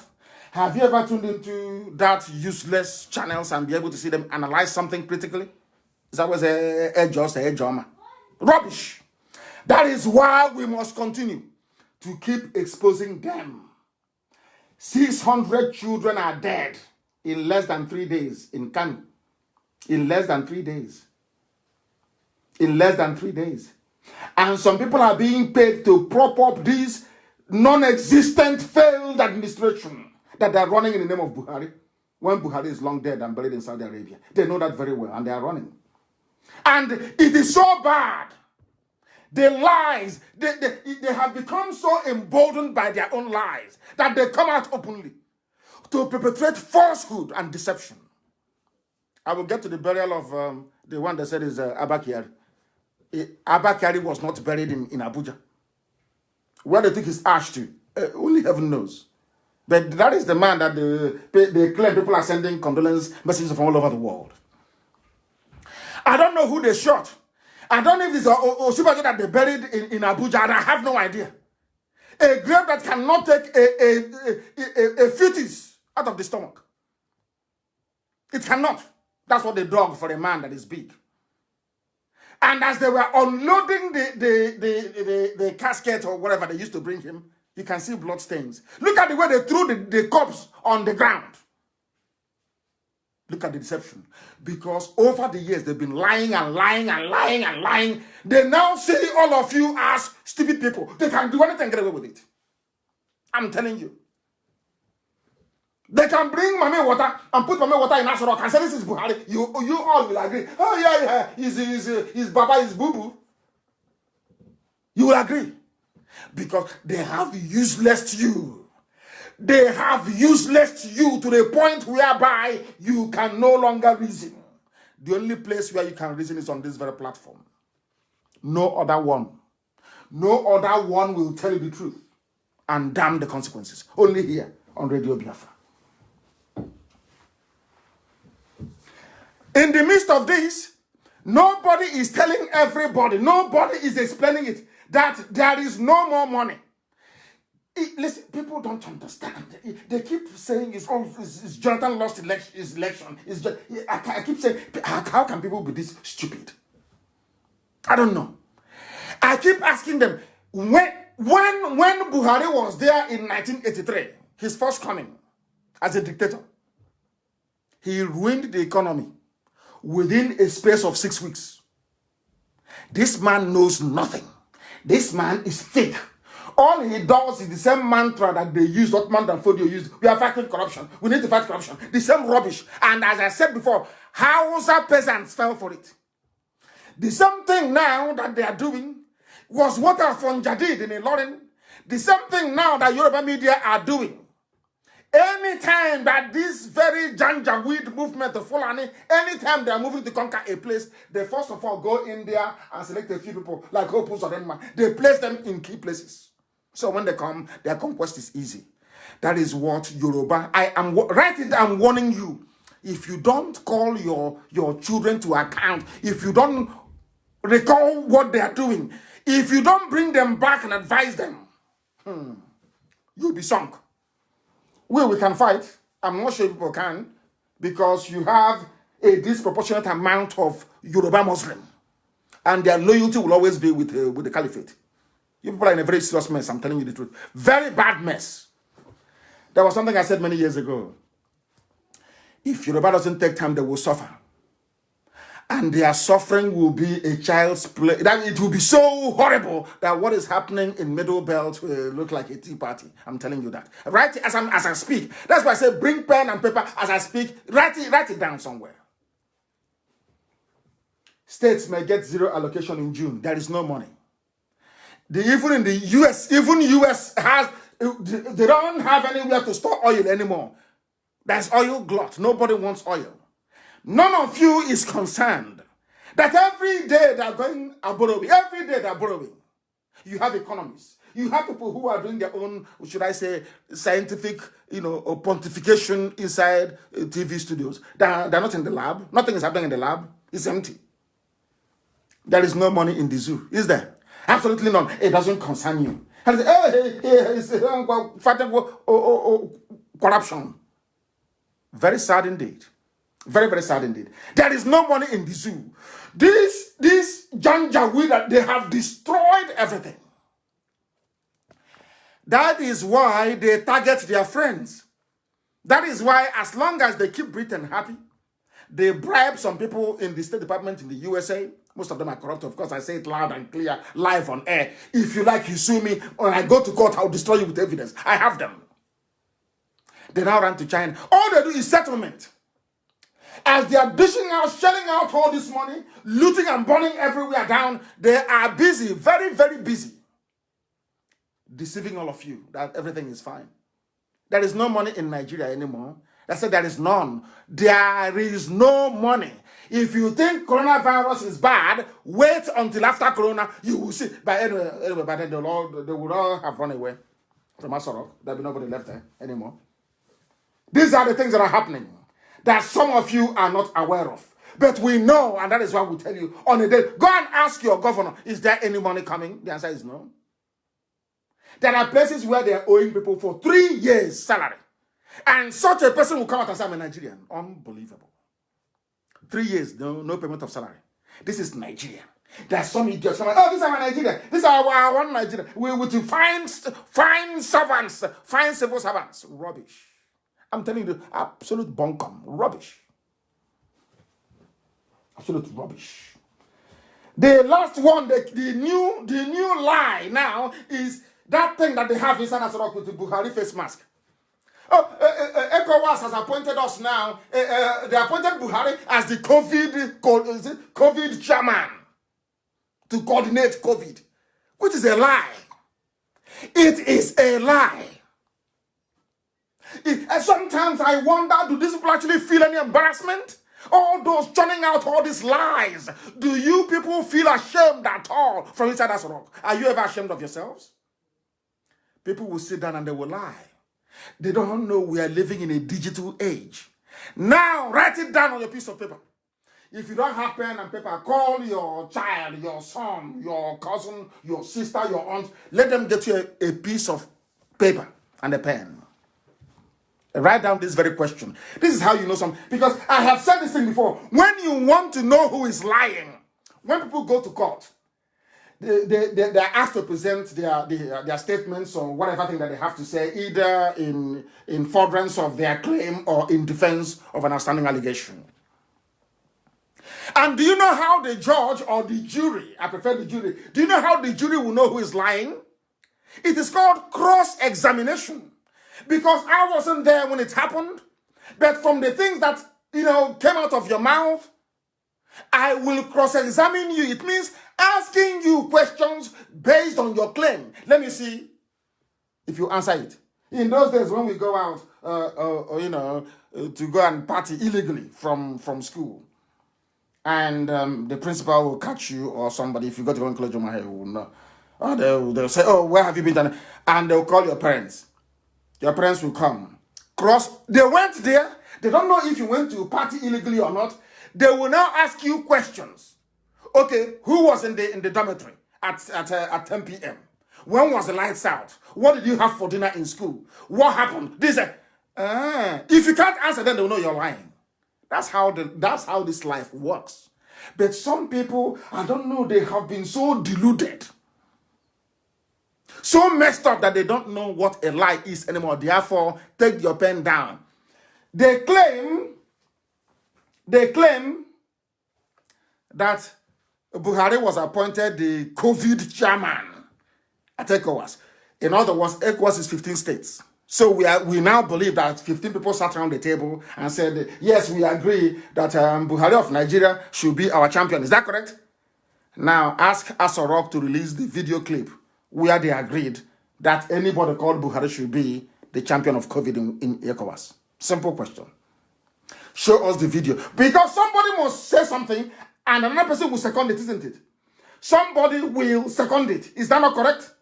Have you ever tuned into that useless channels and be able to see them analyze something critically? That was a drama. Rubbish. That is why we must continue to keep exposing them. 600 children are dead in less than 3 days in Kanu. In less than 3 days. In less than 3 days. And some people are being paid to prop up this non-existent failed administration that they are running in the name of Buhari, when Buhari is long dead and buried in Saudi Arabia. They know that very well, and they are running. And it is so bad. The lies, they have become so emboldened by their own lies that they come out openly to perpetrate falsehood and deception. I will get to the burial of the one that said is Abba Kyari. Abba Kyari was not buried in Abuja. Where they took his ash to, only heaven knows. But that is the man that they claim people are sending condolence messages from all over the world. I don't know who they shot. I don't know if it's Osibajo that they buried in Abuja, and I have no idea. A grave that cannot take a fetus out of the stomach. It cannot. That's what they dug for a man that is big. And as they were unloading the casket or whatever they used to bring him, you can see blood stains. Look at the way they threw the corpse on the ground. Look at the deception. Because over the years, they've been lying and lying and lying and lying. They now see all of you as stupid people. They can do anything and get away with it. I'm telling you. They can bring Mame water and put Mame water in Ashrok and say this is Buhari. You all will agree. Oh, yeah. His Baba is Boo-Boo. You will agree. Because they have useless you. They have useless you to the point whereby you can no longer reason. The only place where you can reason is on this very platform. No other one. No other one will tell you the truth and damn the consequences. Only here on Radio Biafra. In the midst of this, nobody is telling everybody, nobody is explaining it, that there is no more money. Listen, people don't understand. They keep saying it's Jonathan lost his election. I keep saying, how can people be this stupid? I don't know. I keep asking them, when Buhari was there in 1983, his first coming as a dictator, he ruined the economy within a space of 6 weeks. This man knows nothing. This man is fake. All he does is the same mantra that they used, Ottoman Danfodio used. We are fighting corruption. We need to fight corruption. The same rubbish. And as I said before, Hausa peasants fell for it. The same thing now that they are doing was what Afonja did in Ilorin. The same thing now that Yoruba media are doing. Anytime that this very Janjaweed movement of Fulani, anytime they are moving to conquer a place, they first of all go in there and select a few people like Opus or Denmark. They place them in key places. So when they come, their conquest is easy. That is what Yoruba, I'm warning you. If you don't call your children to account, if you don't recall what they are doing, if you don't bring them back and advise them, you'll be sunk. We can fight. I'm not sure people can, because you have a disproportionate amount of Yoruba Muslim, and their loyalty will always be with the caliphate. You people are in a very serious mess, I'm telling you the truth. Very bad mess. There was something I said many years ago. If Yoruba doesn't take time, they will suffer. And their suffering will be a child's play. That it will be so horrible that what is happening in Middle Belt will look like a tea party. I'm telling you that. Write it as I speak. That's why I say bring pen and paper as I speak. Write it down somewhere. States may get zero allocation in June. There is no money. Even in the US, US they don't have anywhere to store oil anymore. There's oil glut. Nobody wants oil. None of you is concerned that every day they're going and borrowing. Every day they're borrowing. You have economists. You have people who are doing their own, should I say, scientific, or pontification inside TV studios. They're not in the lab. Nothing is happening in the lab. It's empty. There is no money in the zoo, is there? Absolutely none. It doesn't concern you. And it's fighting corruption. Very sad indeed. Very, very sad indeed. There is no money in the zoo. This Janjaweed, they have destroyed everything. That is why they target their friends. That is why, as long as they keep Britain happy, they bribe some people in the State Department in the USA. Most of them are corrupt. Of course, I say it loud and clear, live on air. If you like, you sue me. When I go to court, I'll destroy you with evidence. I have them. They now run to China. All they do is settlement. As they are dishing out, shelling out all this money, looting and burning everywhere down, they are busy, very, very busy, deceiving all of you that everything is fine. There is no money in Nigeria anymore. I said there is none. There is no money. If you think coronavirus is bad, wait until after corona, you will see. But anyway, by then they would all have run away from Asoro. There'll be nobody left there anymore. These are the things that are happening that some of you are not aware of. But we know, and that is why we tell you on a day, go and ask your governor, is there any money coming? The answer is no. There are places where they are owing people for 3 years' salary. And such a person will come out and say, I'm a Nigerian. Unbelievable. 3 years, no payment of salary. This is Nigeria. There are some idiots coming, this is our Nigeria. This is our one Nigeria. We will find servants, find civil servants. Rubbish. I'm telling you, absolute bunkum. Rubbish. Absolute rubbish. The last one, the new lie now is that thing that they have inside Asoro with the Buhari face mask. ECOWAS has appointed us now. They appointed Buhari as the COVID chairman to coordinate COVID, which is a lie. It is a lie. And sometimes I wonder, do these people actually feel any embarrassment? All those churning out all these lies. Do you people feel ashamed at all from inside that rock? Are you ever ashamed of yourselves? People will sit down and they will lie. They don't know we are living in a digital age. Now, write it down on a piece of paper. If you don't have pen and paper, call your child, your son, your cousin, your sister, your aunt. Let them get you a piece of paper and a pen. Write down this very question. This is how you know something. Because I have said this thing before. When you want to know who is lying, when people go to court, they're asked to present their statements or whatever thing that they have to say, either in furtherance of their claim or in defense of an outstanding allegation. And do you know how the judge or the jury, I prefer the jury, do you know how the jury will know who is lying? It is called cross-examination. Because I wasn't there when it happened, but from the things that, came out of your mouth, I will cross-examine you. It means asking you questions based on your claim. Let me see if you answer it. In those days when we go out, to go and party illegally from school, and the principal will catch you or somebody, if you go to go and close your hair, will know. Or they'll say, oh, where have you been? And they'll call your parents. Your parents will come. They went there. They don't know if you went to party illegally or not. They will now ask you questions. Okay, who was in the dormitory at 10 p.m.? When was the lights out? What did you have for dinner in school? What happened? If you can't answer, then they'll know you're lying. That's how this life works. But some people, I don't know, they have been so deluded, so messed up that they don't know what a lie is anymore. Therefore, take your pen down. They claim that Buhari was appointed the COVID chairman at ECOWAS. In other words, ECOWAS is 15 states. So we now believe that 15 people sat around the table and said, yes, we agree that Buhari of Nigeria should be our champion. Is that correct? Now, ask Asorok to release the video clip where they agreed that anybody called Buhari should be the champion of COVID in ECOWAS. Simple question. Show us the video. Because somebody must say something and another person will second it, isn't it? Somebody will second it. Is that not correct?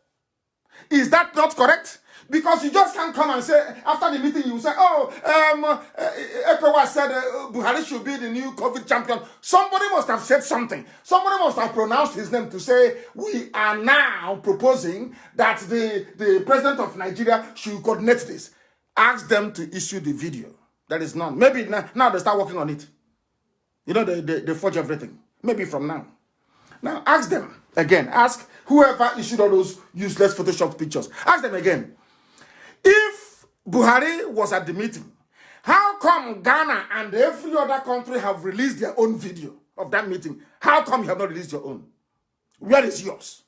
Is that not correct? Because you just can't come and say, after the meeting, you say, ECOWAS said Buhari should be the new COVID champion. Somebody must have said something. Somebody must have pronounced his name to say, we are now proposing that the president of Nigeria should coordinate this. Ask them to issue the video. There is none. Maybe now they start working on it. They forge everything. Maybe from now. Now, ask them again. Ask whoever issued all those useless Photoshop pictures. Ask them again. If Buhari was at the meeting, how come Ghana and every other country have released their own video of that meeting? How come you have not released your own? Where is yours?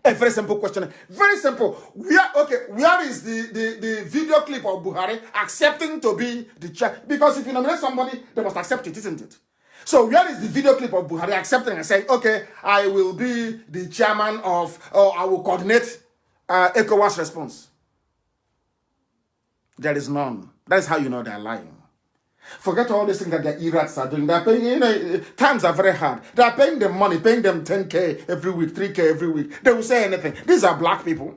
A very simple question. Very simple. Where is the video clip of Buhari accepting to be the chair? Because if you nominate somebody, they must accept it, isn't it? So where is the video clip of Buhari accepting and saying, okay, I will be the chairman of, or I will coordinate ECOWAS response? There is none. That is how you know they're lying. Forget all these things that the Iraqs are doing. They're paying, times are very hard. They're paying them money, paying them 10K every week, 3K every week. They will say anything. These are black people.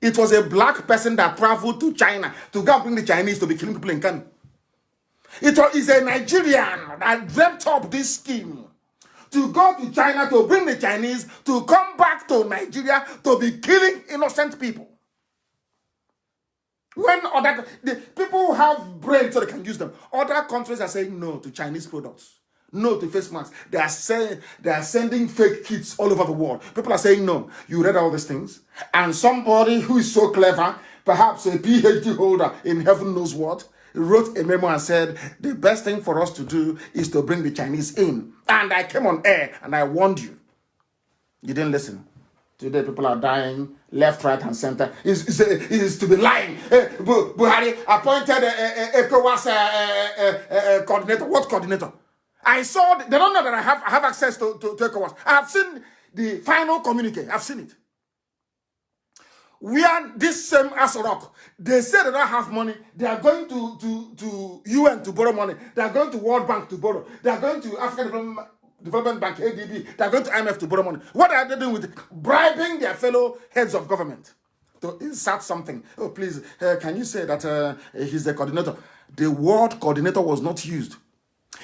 It was a black person that traveled to China to go and bring the Chinese to be killing people in Kano. It is a Nigerian that dreamt up this scheme to go to China to bring the Chinese to come back to Nigeria to be killing innocent people. When the people have brains so they can use them. Other countries are saying no to Chinese products, no to face masks. They are sending fake kits all over the world. People are saying no. You read all these things, and somebody who is so clever, perhaps a PhD holder in heaven knows what, wrote a memo and said the best thing for us to do is to bring the Chinese in. And I came on air and I warned you. You didn't listen. Today people are dying left, right, and center. Is to be lying. Buhari appointed ECOWAS coordinator. What coordinator? I saw. They don't know that I have access to ECOWAS. I have seen the final communique. I've seen it. where this same Asorok, they say they don't have money. They are going to UN to borrow money. They are going to World Bank to borrow. They are going to African Development Bank, ADB. They are going to IMF to borrow money. What are they doing with it? Bribing their fellow heads of government to insert something. Oh, please, can you say that he's the coordinator? The word coordinator was not used.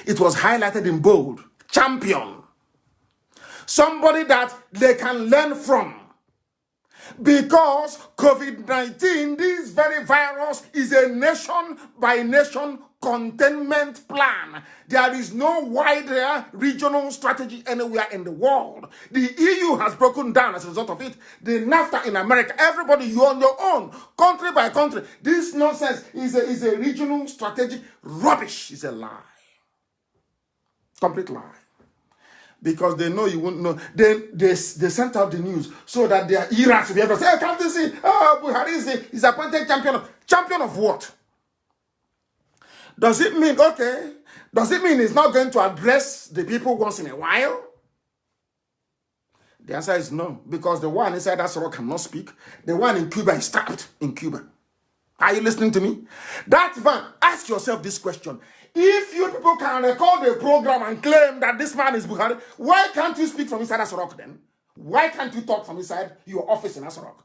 It was highlighted in bold. Champion. Somebody that they can learn from. Because COVID-19, this very virus, is a nation-by-nation containment plan. There is no wider regional strategy anywhere in the world. The EU has broken down as a result of it. The NAFTA in America, everybody, you on your own, country by country. This nonsense is a regional strategy. Rubbish. Is a lie. Complete lie. Because they know you won't know. They sent out the news so that their ears will be able to say, hey, can't you see? Oh, Buhari is appointed champion. Champion of what? Does it mean, okay, does it mean he's not going to address the people once in a while? The answer is no. Because the one inside that sorrow cannot speak. The one in Cuba is stabbed in Cuba. Are you listening to me? That man, ask yourself this question. If you people can record a program and claim that this man is Buhari, why can't you speak from inside Asorok then? Why can't you talk from inside your office in Asorok?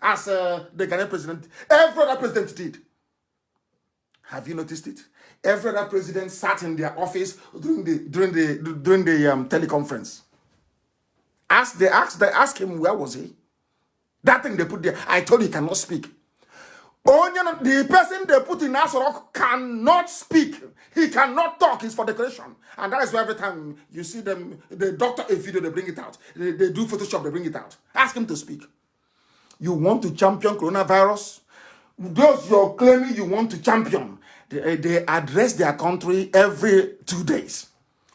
As the Ghanaian president, every other president did. Have you noticed it? Every other president sat in their office during the teleconference. They asked him where was he. That thing they put there, I told you he cannot speak. The person they put in Asorok cannot speak. He cannot talk. He's for decoration. And that is why every time you see them, they doctor a video, they bring it out. They do Photoshop, they bring it out. Ask him to speak. You want to champion coronavirus? Those you're claiming you want to champion, they address their country every 2 days.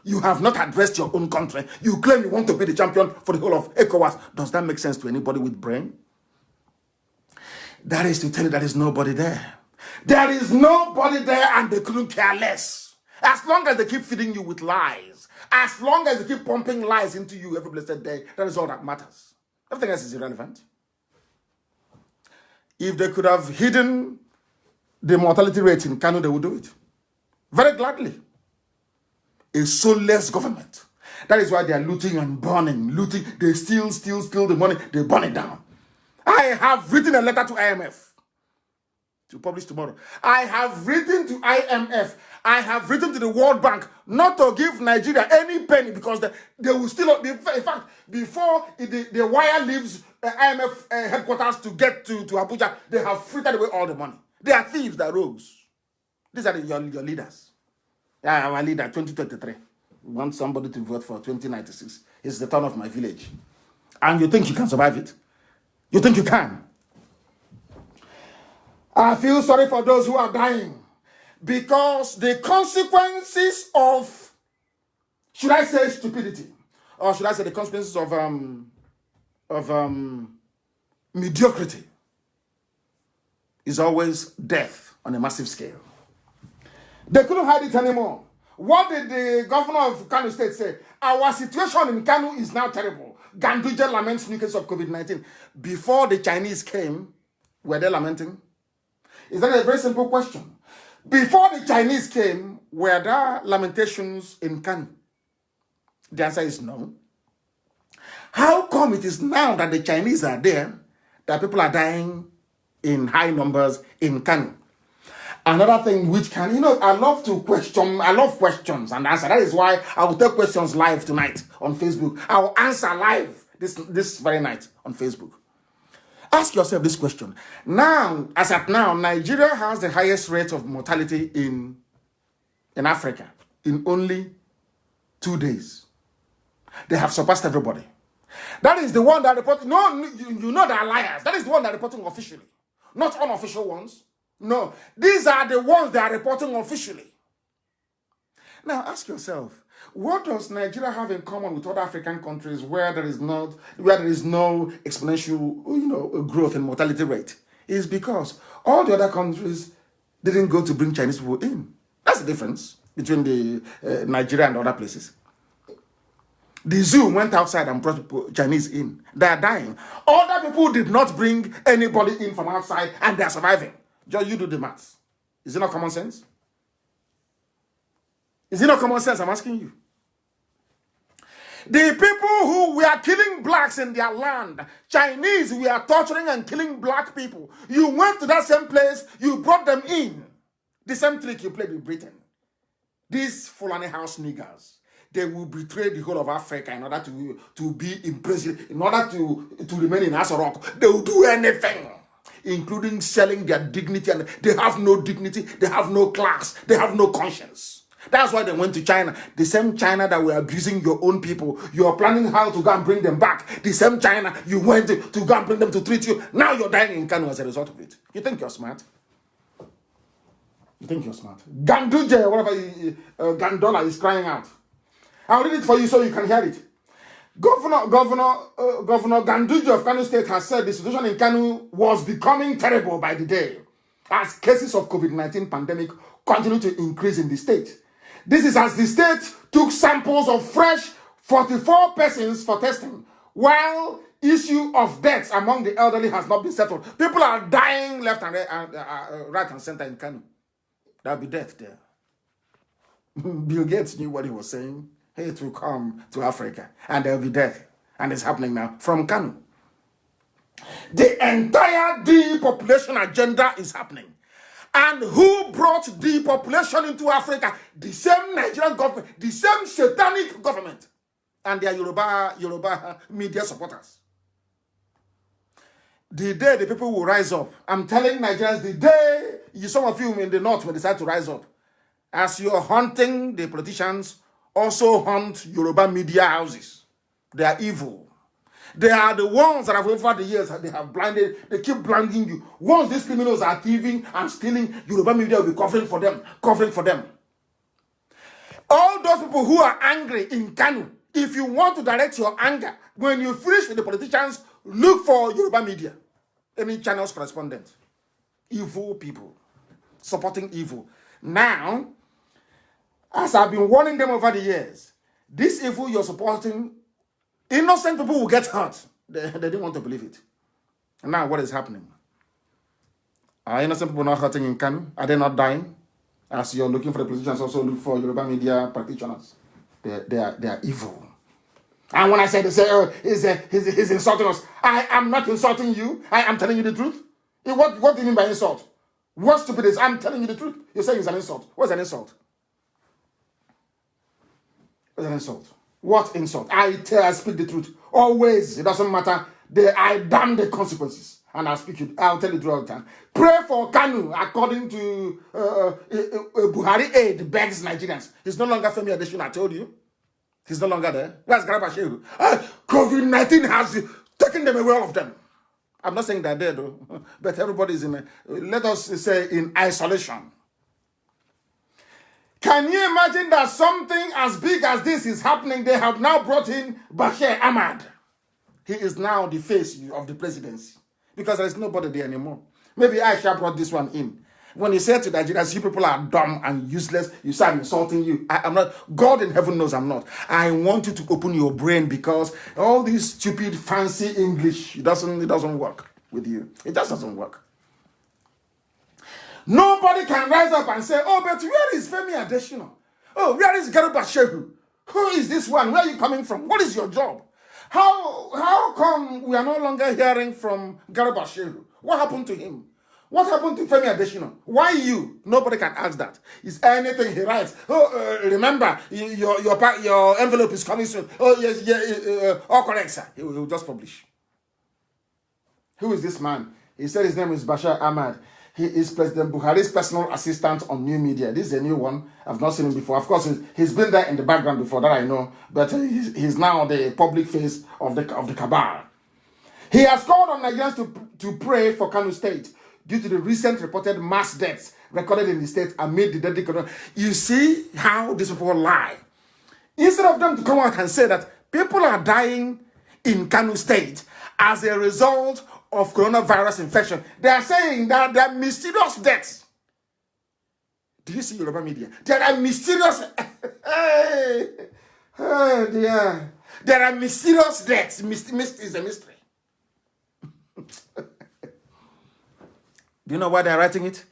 You have not addressed your own country. You claim you want to be the champion for the whole of ECOWAS. Does that make sense to anybody with brain? That is to tell you that there is nobody there. There is nobody there and they couldn't care less. As long as they keep feeding you with lies, as long as they keep pumping lies into you every blessed day, that is all that matters. Everything else is irrelevant. If they could have hidden the mortality rate in Kanu, they would do it. Very gladly. A soulless government. That is why they are looting and burning. Looting, they steal the money, they burn it down. I have written a letter to IMF to publish tomorrow. I have written to IMF. I have written to the World Bank not to give Nigeria any penny because they will still be. In fact, before the wire leaves IMF headquarters to get to Abuja, they have frittered away all the money. They are thieves, they are rogues. These are your leaders. Our leader, 2023. We want somebody to vote for 2096. It's the turn of my village. And you think you can survive it? You think you can? I feel sorry for those who are dying because the consequences of, should I say stupidity, or should I say the consequences of mediocrity is always death on a massive scale. They couldn't hide it anymore. What did the governor of Kano State say? Our situation in Kano is now terrible. Ganduje laments new case of COVID-19. Before the Chinese came, were they lamenting? Is that a very simple question? Before the Chinese came, were there lamentations in Kano? The answer is no. How come it is now that the Chinese are there that people are dying in high numbers in Kano? Another thing which can, I love questions and answer. That is why I will take questions live tonight on Facebook. I will answer live this very night on Facebook. Ask yourself this question. Now, as at now, Nigeria has the highest rate of mortality in Africa in only 2 days. They have surpassed everybody. That is the one that reported. No, you know they are liars. That is the one that are reporting officially, not unofficial ones. No, these are the ones that are reporting officially. Now ask yourself, what does Nigeria have in common with other African countries where there is no exponential, growth in mortality rate? Is because all the other countries didn't go to bring Chinese people in. That's the difference between the Nigeria and other places. The zoo went outside and brought people, Chinese in. They are dying. Other people did not bring anybody in from outside and they are surviving. Just you do the maths. Is it not common sense? Is it not common sense? I'm asking you. The people who were killing blacks in their land, Chinese, we are torturing and killing black people. You went to that same place, you brought them in. The same trick you played with Britain. These Fulani house niggers, they will betray the whole of Africa in order to be imprisoned, in order to remain in Asorok. They will do anything, including selling their dignity, and they have no dignity, they have no class, they have no conscience. That's why they went to China. The same China that were abusing your own people. You are planning how to go and bring them back. The same China you went to go and bring them to treat you. Now you're dying in Kanu as a result of it. You think you're smart? You think you're smart? Ganduje, whatever Gandola is crying out. I'll read it for you so you can hear it. Governor Ganduje of Kanu State has said the situation in Kanu was becoming terrible by the day as cases of COVID-19 pandemic continue to increase in the state. This is as the state took samples of fresh 44 persons for testing, while issue of deaths among the elderly has not been settled. People are dying left and right and center in Kanu. There'll be death there. Bill Gates knew what he was saying. It will come to Africa and there'll be death. And it's happening now from Kanu. The entire depopulation agenda is happening. And who brought depopulation into Africa? The same Nigerian government, the same satanic government, and their Yoruba media supporters. The day the people will rise up, I'm telling Nigerians, the day some of you in the north will decide to rise up, as you're hunting the politicians, also hunt Yoruba media houses. They are evil. They are the ones that have over the years, they have blinded, they keep blinding you. Once these criminals are thieving and stealing, Yoruba media will be covering for them. All those people who are angry in Kanu, if you want to direct your anger, when you finish with the politicians, look for Yoruba media. Any channels correspondent. Evil people. Supporting evil. Now, as I've been warning them over the years, this evil you're supporting, innocent people will get hurt. They didn't want to believe it. And now what is happening? Are innocent people not hurting in Kanu? Are they not dying? As you're looking for the politicians, also look for Yoruba media practitioners. They are evil. And when I say, they say, oh, he's insulting us. I am not insulting you. I am telling you the truth. What do you mean by insult? What stupid is? I'm telling you the truth. You're saying it's an insult. What's an insult? What's an insult? What insult? I speak the truth. Always. It doesn't matter. I damn the consequences. And I'll tell you the truth all the time. Pray for Kanu according to Buhari aid begs Nigerians. He's no longer Femi Adesina, I told you. He's no longer there. Where's Garba Shehu? COVID-19 has taken them away, all of them. I'm not saying they're dead, though. But everybody's let us say, in isolation. Can you imagine that something as big as this is happening? They have now brought in Bashir Ahmad. He is now the face of the presidency. Because there is nobody there anymore. Maybe Aisha brought this one in. When he said to Nigerians, you people are dumb and useless, you say I'm insulting you. I'm not. God in heaven knows I'm not. I want you to open your brain because all this stupid, fancy English, it doesn't work with you. It just doesn't work. Nobody can rise up and say, oh, but where is Femi Adesina? Oh, where is Garba Shehu? Who is this one? Where are you coming from? What is your job? How come we are no longer hearing from Garba Shehu? What happened to him? What happened to Femi Adesina? Why you? Nobody can ask that. Is anything he writes? Oh, remember, your envelope is coming soon. Oh, yes, all correct, sir. He will just publish. Who is this man? He said his name is Bashir Ahmad. He is President Buhari's personal assistant on new media. This is a new one. I've not seen him before. Of course, he's been there in the background before, that I know. But he's now the public face of the cabal. He has called on Nigerians to pray for Kanu State due to the recent reported mass deaths recorded in the state amid the deadly corona. You see how these people lie. Instead of them to come out and say that people are dying in Kanu State as a result of coronavirus infection, they are saying that there are mysterious deaths. Do you see Yoruba media? There are mysterious... Hey, dear. There are mysterious deaths. Mist is a mystery. Do you know why they're writing it?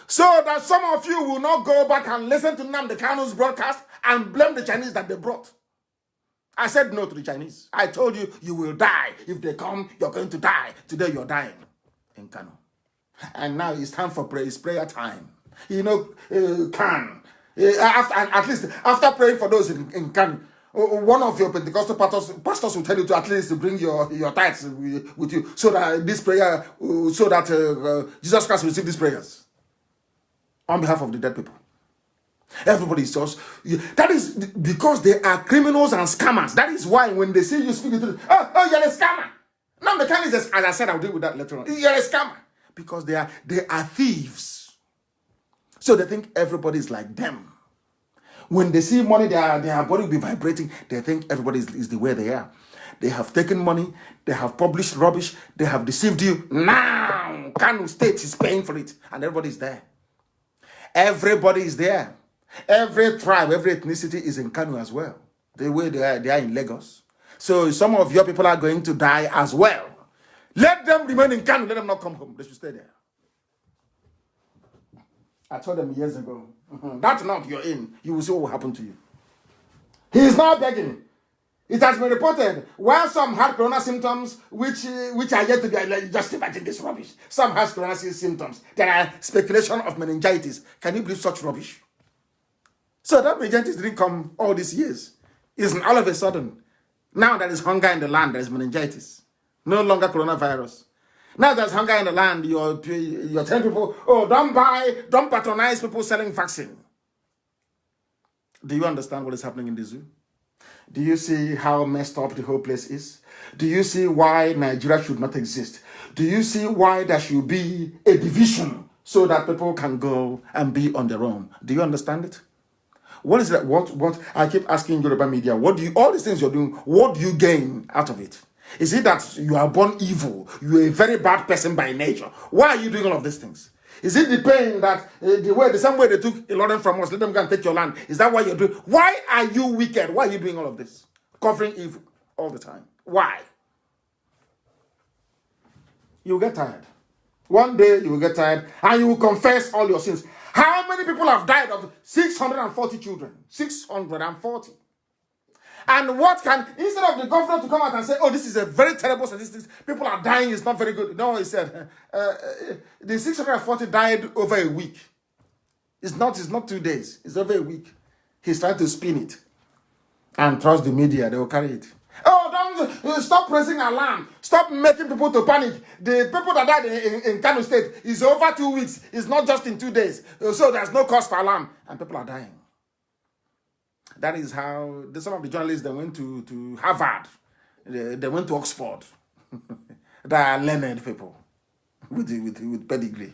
So that some of you will not go back and listen to Nnamdi Kanu's broadcast and blame the Chinese that they brought. I said no to the Chinese. I told you, you will die. If they come, you're going to die. Today you're dying in Kanu. And now it's time for prayer. It's prayer time. You know, at least after praying for those in Kanu, one of your Pentecostal pastors will tell you to at least bring your tithes with you, so that this prayer, so that Jesus Christ will receive these prayers on behalf of the dead people. Everybody is just, that is because they are criminals and scammers. That is why when they see you speaking to them, oh, you're a scammer. Now the kind is, as I said, I'll deal with that later on. You're a scammer. Because they are thieves. So they think everybody is like them. When they see money, their body will be vibrating. They think everybody is the way they are. They have taken money. They have published rubbish. They have deceived you. Now, Kanu State is paying for it. And everybody is there. Everybody is there. Every tribe, every ethnicity is in Kanu as well. The way they are in Lagos. So some of your people are going to die as well. Let them remain in Kanu. Let them not come home. They should stay there. I told them years ago, that month you're in, you will see what will happen to you. He is now begging. It has been reported while some had corona symptoms, which are yet to be, like, just imagine this rubbish. Some has corona symptoms. There are speculation of meningitis. Can you believe such rubbish? So that meningitis didn't come all these years. It's all of a sudden. Now there is hunger in the land, there is meningitis. No longer coronavirus. Now there's hunger in the land. You're telling people, oh, don't patronize people selling vaccine. Do you understand what is happening in the zoo? Do you see how messed up the whole place is? Do you see why Nigeria should not exist? Do you see why there should be a division so that people can go and be on their own? Do you understand it? What is that? What I keep asking Yoruba media, what do you, all these things you're doing, what do you gain out of it? Is it that you are born evil? You're a very bad person by nature. Why are you doing all of these things? Is it the pain that the same way they took a lot from us, let them go and take your land? Is that why you're doing? Why are you wicked? Why are you doing all of this? Covering evil all the time. Why? You'll get tired. One day you will get tired and you will confess all your sins. How many people have died of 640 children? 640. And what can, instead of the governor to come out and say, oh, this is a very terrible statistics, people are dying, it's not very good. No, he said, the 640 died over a week. It's not 2 days, it's over a week. He's trying to spin it. And trust the media, they will carry it. Oh, don't stop praising alarm. Stop making people to panic. The people that died in Kano State is over 2 weeks. It's not just in 2 days. So there's no cause for alarm. And people are dying. That is how some of the journalists, they went to Harvard. They went to Oxford. They are learned people with pedigree.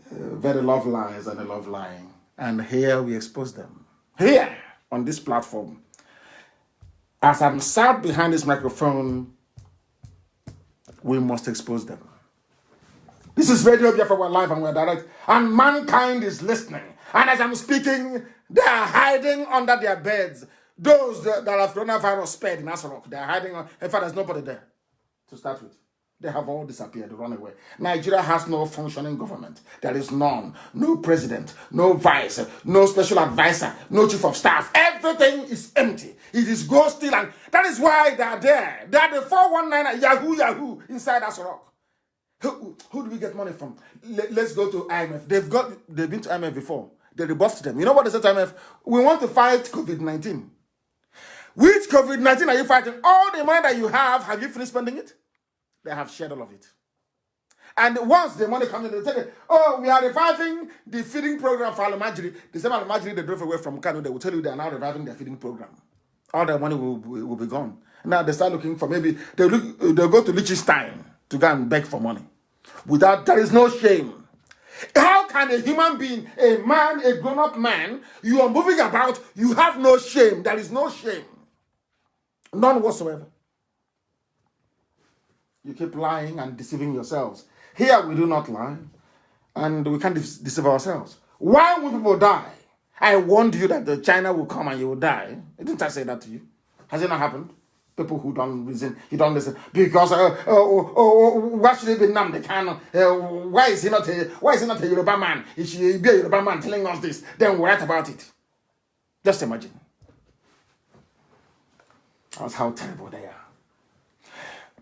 Very love lies and a love lying. And here we expose them. Here, on this platform. As I'm sat behind this microphone, we must expose them. This is Radio Biafra, we're live and we're direct. And mankind is listening. And as I'm speaking, they are hiding under their beds. Those that have coronavirus spread in Asarok, they are hiding. In fact, there's nobody there to start with. They have all disappeared, run away. Nigeria has no functioning government. There is none. No president, no vice, no special advisor, no chief of staff. Everything is empty. It is ghost and that is why they are there. They are the 419 Yahoo inside Asarok. Who do we get money from? Let's go to IMF. They've been to IMF before. They rebuffed them. You know what they said to IMF? We want to fight COVID-19. Which COVID-19 are you fighting? All the money that you have you finished spending it? They have shared all of it. And once the money comes in, they tell you, oh, we are reviving the feeding program for Al-Majri. The same Al-Majri they drove away from Kano, they will tell you they are now reviving their feeding program. All their money will be gone. Now they start looking for, maybe they'll go to Liechtenstein to go and beg for money. There is no shame. How can a human being, a man, a grown-up man, you are moving about, you have no shame. There is no shame. None whatsoever. You keep lying and deceiving yourselves. Here we do not lie. And we can't deceive ourselves. Why will people die? I warned you that China will come and you will die. Didn't I say that to you? Has it not happened? People who don't listen, because why should it be Nnamdi Kanu? Why is he not a Yoruba man? He should be a Yoruba man telling us this. Then we write about it. Just imagine. That's how terrible they are.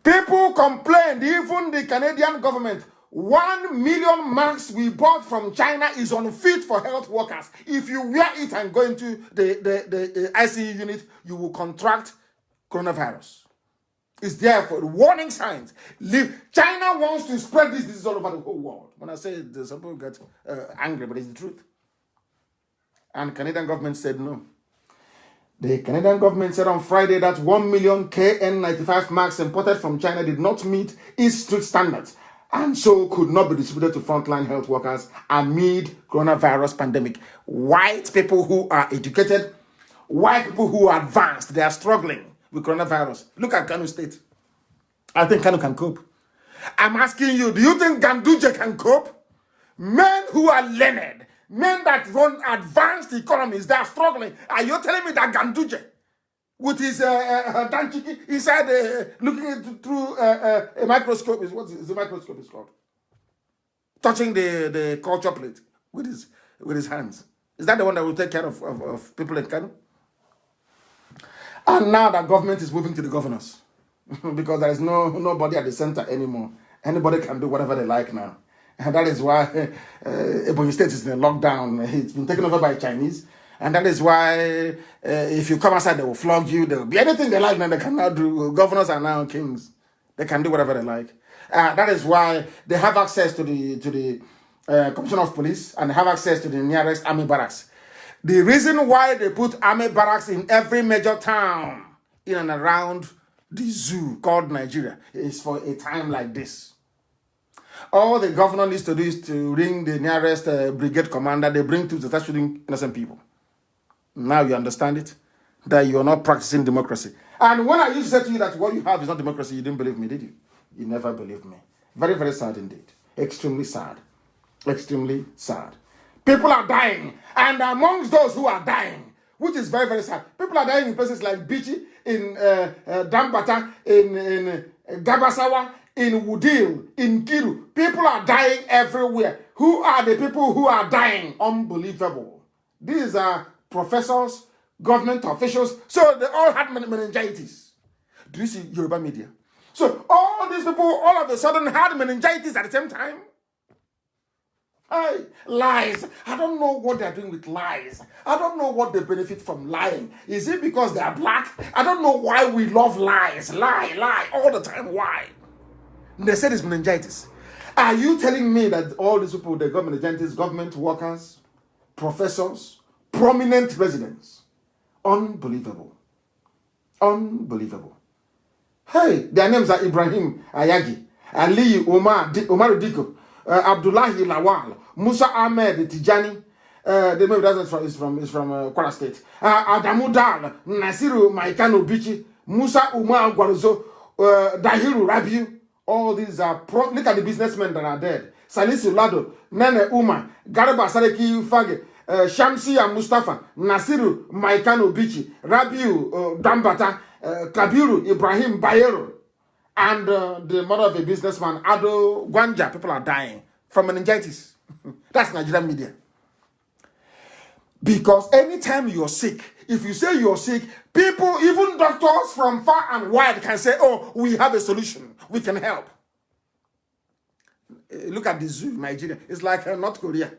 People complained, even the Canadian government. 1 million masks we bought from China is unfit for health workers. If you wear it and go into the ICU unit, you will contract coronavirus. It's there for warning signs. China wants to spread this disease all over the whole world. When I say it, some people get angry, but it's the truth. And Canadian government said no. The Canadian government said on Friday that 1 million KN95 masks imported from China did not meet its strict standards and so could not be distributed to frontline health workers amid coronavirus pandemic. White people who are educated, white people who are advanced, they are struggling with coronavirus. Look at Kanu State. I think Kanu can cope. I'm asking you, do you think Ganduje can cope? Men who are learned, men that run advanced economies, they are struggling. Are you telling me that Ganduje, with his danchiki inside, looking through a microscope, is what is the microscope is called? Touching the culture plate with his hands. Is that the one that will take care of people in Kanu? And now that government is moving to the governors because there is nobody at the center anymore. Anybody can do whatever they like now. And that is why Ebonyi State is in a lockdown. It's been taken over by Chinese. And that is why if you come outside, they will flog you. There will be anything they like now they cannot do. Governors are now kings. They can do whatever they like. That is why they have access to the Commissioner of Police and have access to the nearest army barracks. The reason why they put army barracks in every major town in and around the zoo called Nigeria is for a time like this. All the governor needs to do is to ring the nearest brigade commander. They bring to start shooting innocent people. Now you understand it? That you are not practicing democracy. And when I used to say to you that what you have is not democracy, you didn't believe me, did you? You never believed me. Very, very sad indeed. Extremely sad. Extremely sad. People are dying. And amongst those who are dying, which is very, very sad, people are dying in places like Bichi, in Dambata, in Gabasawa, in Wudil, in Kiru. People are dying everywhere. Who are the people who are dying? Unbelievable. These are professors, government officials. So they all had meningitis. Do you see Yoruba media? So all these people all of a sudden had meningitis at the same time. Hey, lies. I don't know what they're doing with lies. I don't know what they benefit from lying. Is it because they are black? I don't know why we love lies. Lie all the time. Why? They said it's meningitis. Are you telling me that all these people, they got meningitis, government workers, professors, prominent residents? Unbelievable. Unbelievable. Hey, their names are Ibrahim Ayagi, Ali Omar Diko, Abdullahi Lawal, Musa Ahmed Tijani. The maybe is from Kwara State. Adamu Dal, Nasiru Maikano Bichi, Musa Umar Gwaruzo, Dahiru Rabiu. All these are look at the businessmen that are dead. Salisu Lado, Nene Uma, Garba Sareki Fage, Shamsi and Mustafa, Nasiru Maikano Bichi, Rabiu Dambata, Kabiru Ibrahim Bayero, and the mother of a businessman, Ado Gwanja. People are dying from meningitis. That's Nigerian media. Because anytime you're sick, if you say you're sick, people, even doctors from far and wide can say, oh, we have a solution. We can help. Look at the zoo in Nigeria. It's like North Korea.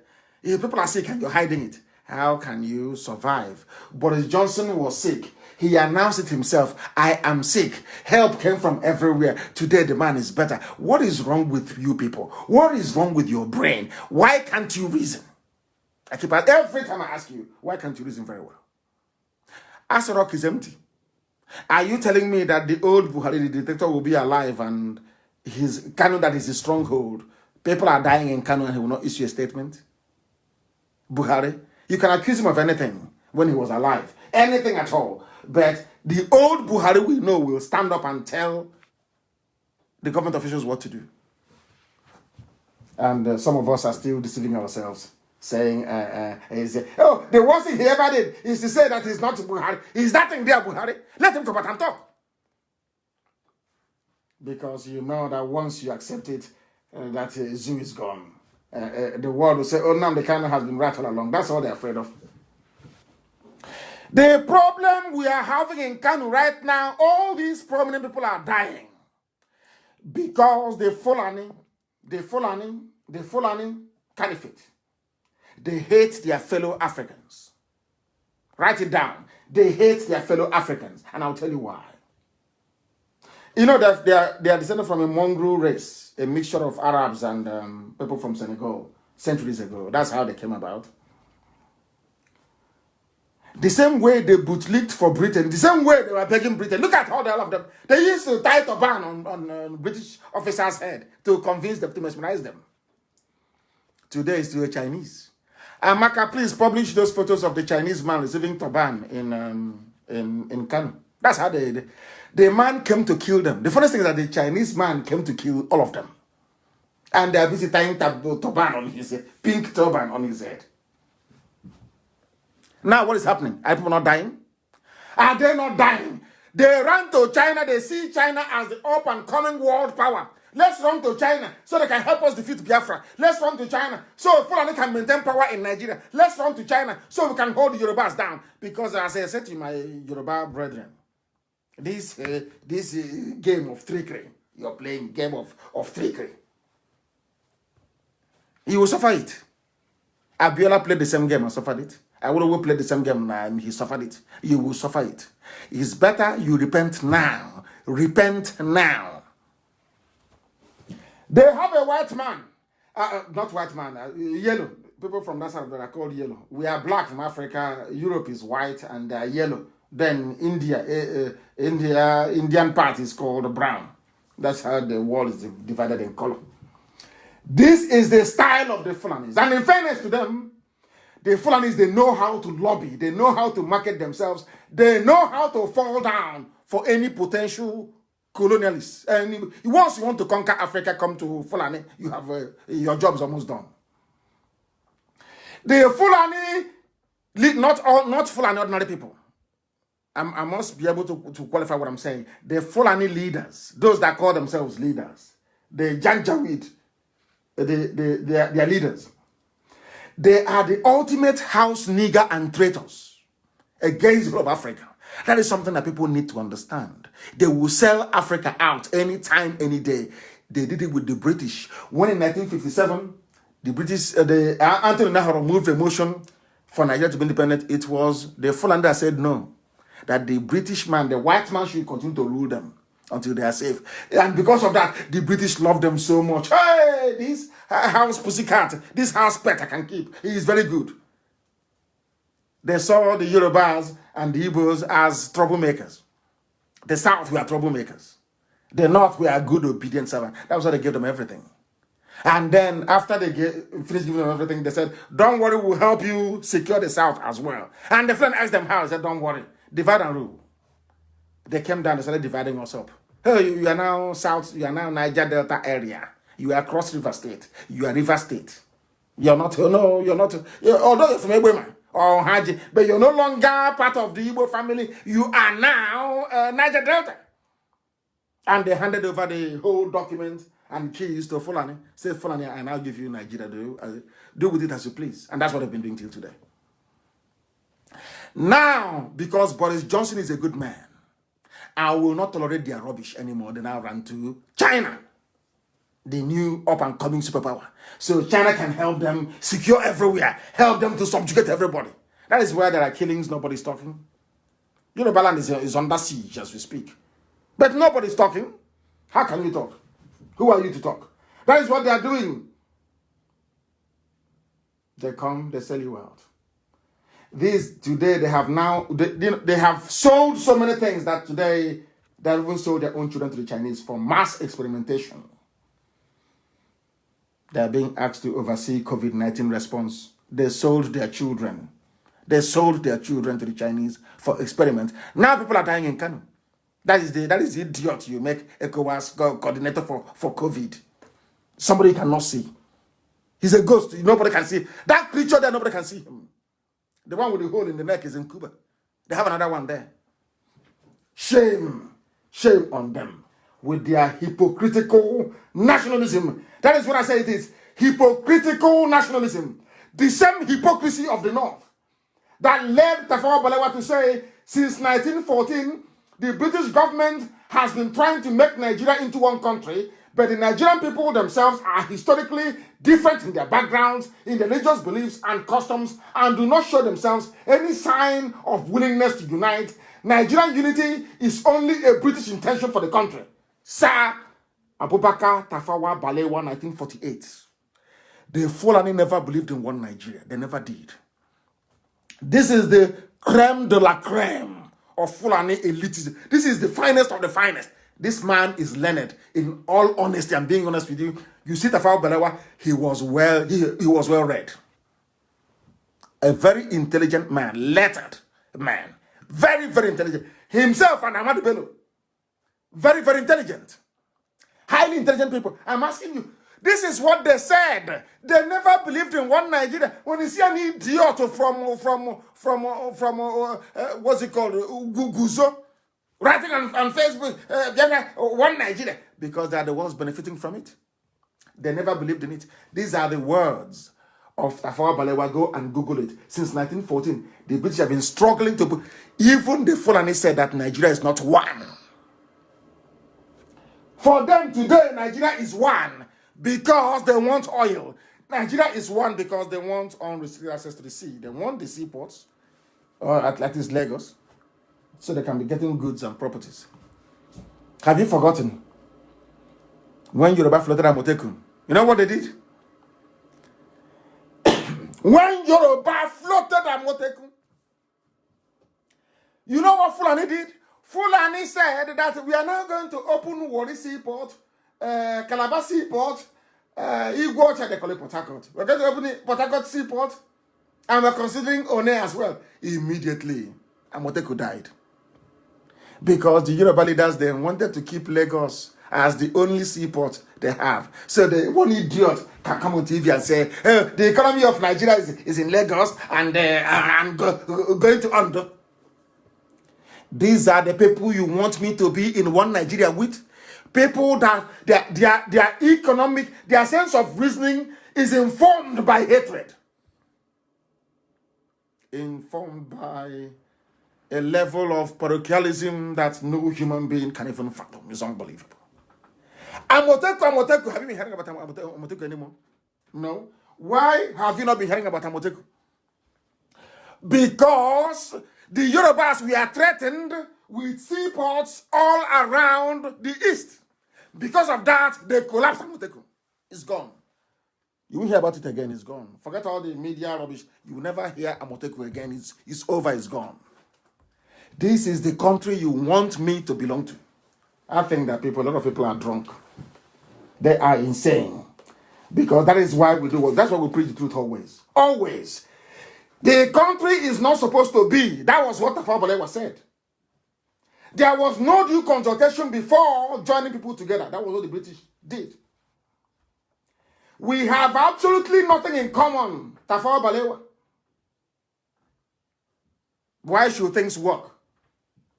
If people are sick and you're hiding it, how can you survive? Boris Johnson was sick. He announced it himself. I am sick. Help came from everywhere. Today the man is better. What is wrong with you people? What is wrong with your brain? Why can't you reason? Every time I ask you, why can't you reason very well? Asarok is empty. Are you telling me that the old Buhari, the dictator, will be alive and his Kanu, that is his stronghold? People are dying in Kanu and he will not issue a statement? Buhari, you can accuse him of anything when he was alive. Anything at all. But the old Buhari we know will stand up and tell the government officials what to do. And some of us are still deceiving ourselves. saying, oh, the worst thing he ever did is to say that he's not Buhari. Is that thing there, Buhari? Let him come back and talk. Because you know that once you accept it, that zoo is gone. The world will say, oh, Nnamdi Kanu has been rattled along. That's all they're afraid of. The problem we are having in Kanu right now, all these prominent people are dying because the Fulani Caliphate, they hate their fellow Africans. Write it down. They hate their fellow Africans, and I'll tell you why. You know that they are descended from a mongrel race, a mixture of Arabs and people from Senegal centuries ago. That's how they came about. The same way they bootlicked for Britain, the same way they were begging Britain. Look at all of them. They used to tie turban on British officers' head to convince them, to mesmerize them. Today it's to the Chinese. Amaka, please publish those photos of the Chinese man receiving turban in Kanu. That's how the man came to kill them. The funniest thing is that the Chinese man came to kill all of them. And they are busy tying turban on his head, pink turban on his head. Now what is happening? Are people not dying? Are they not dying? They run to China. They see China as the up and coming world power. Let's run to China so they can help us defeat Biafra. Let's run to China so Fulani can maintain power in Nigeria. Let's run to China so we can hold the Yorubas down. Because as I said to my Yoruba brethren, this game of trickery, you're playing game of trickery. You will suffer it. Abiola played the same game and suffered it. I will play the same game and he suffered it. You will suffer it. It's better you repent now. Repent now. They have a white man. Not white man. Yellow. People from that side are called yellow. We are black from Africa. Europe is white and they are yellow. Then Indian part is called brown. That's how the world is divided in color. This is the style of the Fulanis. And in fairness to them, the Fulanis, they know how to lobby. They know how to market themselves. They know how to fall down for any potential colonialists. And once you want to conquer Africa, come to Fulani, you have your job is almost done. The Fulani, not Fulani ordinary people. I must be able to qualify what I'm saying. The Fulani leaders, those that call themselves leaders, the Janjaweed, they are leaders. They are the ultimate house nigger and traitors against the whole of Africa. That is something that people need to understand. They will sell Africa out anytime, any day. They did it with the British. When in 1957, the British, Anthony Nahoro moved a motion for Nigeria to be independent, it was the Fulani that said no. That the British man, the white man, should continue to rule them until they are safe. And because of that, the British love them so much. Hey, this house pussycat, this house pet I can keep. He is very good. They saw the Yorubas and the Igbos as troublemakers. The South were troublemakers. The North were good, obedient servants. That was why they gave them everything. And then after they finished giving them everything, they said, don't worry, we'll help you secure the South as well. And the friend asked them how. They said, don't worry, divide and rule. They came down, they started dividing us up. Hey, you are now South, you are now Niger Delta area. You are Cross River State. You are River State. You're not, although you're from Ebema or Haji, but you're no longer part of the Igbo family. You are now Niger Delta. And they handed over the whole document and keys to Fulani. Said, Fulani, I now give you Nigeria. Do with it as you please. And that's what they've been doing till today. Now, because Boris Johnson is a good man, I will not tolerate their rubbish anymore. They now run to China, the new up-and-coming superpower. So China can help them secure everywhere, help them to subjugate everybody. That is where there are killings, nobody's talking. Yoruba land is under siege as we speak. But nobody's talking. How can you talk? Who are you to talk? That is what they are doing. They come, they sell you out. Today they have now, they have sold so many things that today they even sold their own children to the Chinese for mass experimentation. They are being asked to oversee COVID-19 response. They sold their children. They sold their children to the Chinese for experiment. Now people are dying in Kanu. That is the idiot you make ECOWAS coordinator for COVID. Somebody you cannot see. He's a ghost. Nobody can see. That creature there, nobody can see him. The one with the hole in the neck is in Cuba. They have another one there. Shame. Shame on them with their hypocritical nationalism. That is what I say it is. Hypocritical nationalism. The same hypocrisy of the North that led Tafawa Balewa to say, since 1914, the British government has been trying to make Nigeria into one country, but the Nigerian people themselves are historically different in their backgrounds, in their religious beliefs and customs, and do not show themselves any sign of willingness to unite. Nigerian unity is only a British intention for the country. Sir Abubakar Tafawa Balewa, 1948. The Fulani never believed in one Nigeria. They never did. This is the creme de la creme of Fulani elitism. This is the finest of the finest. This man is learned. In all honesty, I'm being honest with you. You see Tafawa Balewa, he was well read. A very intelligent man, lettered man. Very, very intelligent. Himself and Ahmadu Bello. Very, very intelligent. Highly intelligent people. I'm asking you, this is what they said. They never believed in one Nigeria. When you see an idiot from what's it called, Guzo, writing on Facebook, one Nigeria, because they are the ones benefiting from it. They never believed in it. These are the words of Tafawa Balewa. Go and Google it. Since 1914, the British have been struggling to. Even the Fulani said that Nigeria is not one. For them today, Nigeria is one because they want oil. Nigeria is one because they want unrestricted access to the sea. They want the seaports, or at least Lagos, so they can be getting goods and properties. Have you forgotten when Yoruba floated Amotekun? You know what they did? When Yoruba floated Amotekun, you know what Fulani did? Fulani said that we are now going to open Warri Seaport, Calabar Seaport, Igbo, they call it Port Harcourt. We're going to open Port Harcourt Seaport, and we're considering One as well. Immediately, Amotekun died. Because the Yoruba leaders then wanted to keep Lagos as the only seaport they have. So the one idiot can come on TV and say, the economy of Nigeria is in Lagos and going to under. These are the people you want me to be in one Nigeria with? People that their economic, their sense of reasoning is informed by hatred. Informed by a level of parochialism that no human being can even fathom. It's unbelievable. Amotekun, have you been hearing about Amotekun anymore? No. Why have you not been hearing about Amotekun? Because the Yorubas were threatened with seaports all around the east. Because of that, they collapsed Amotekun. It's gone. You won't hear about it again. It's gone. Forget all the media rubbish. You will never hear Amotekun again. It's over. It's gone. This is the country you want me to belong to. I think that a lot of people are drunk. They are insane. Because that is why we do. That's why we preach the truth always. Always. The country is not supposed to be. That was what Tafawa Balewa said. There was no due consultation before joining people together. That was what the British did. We have absolutely nothing in common, Tafawa Balewa. Why should things work?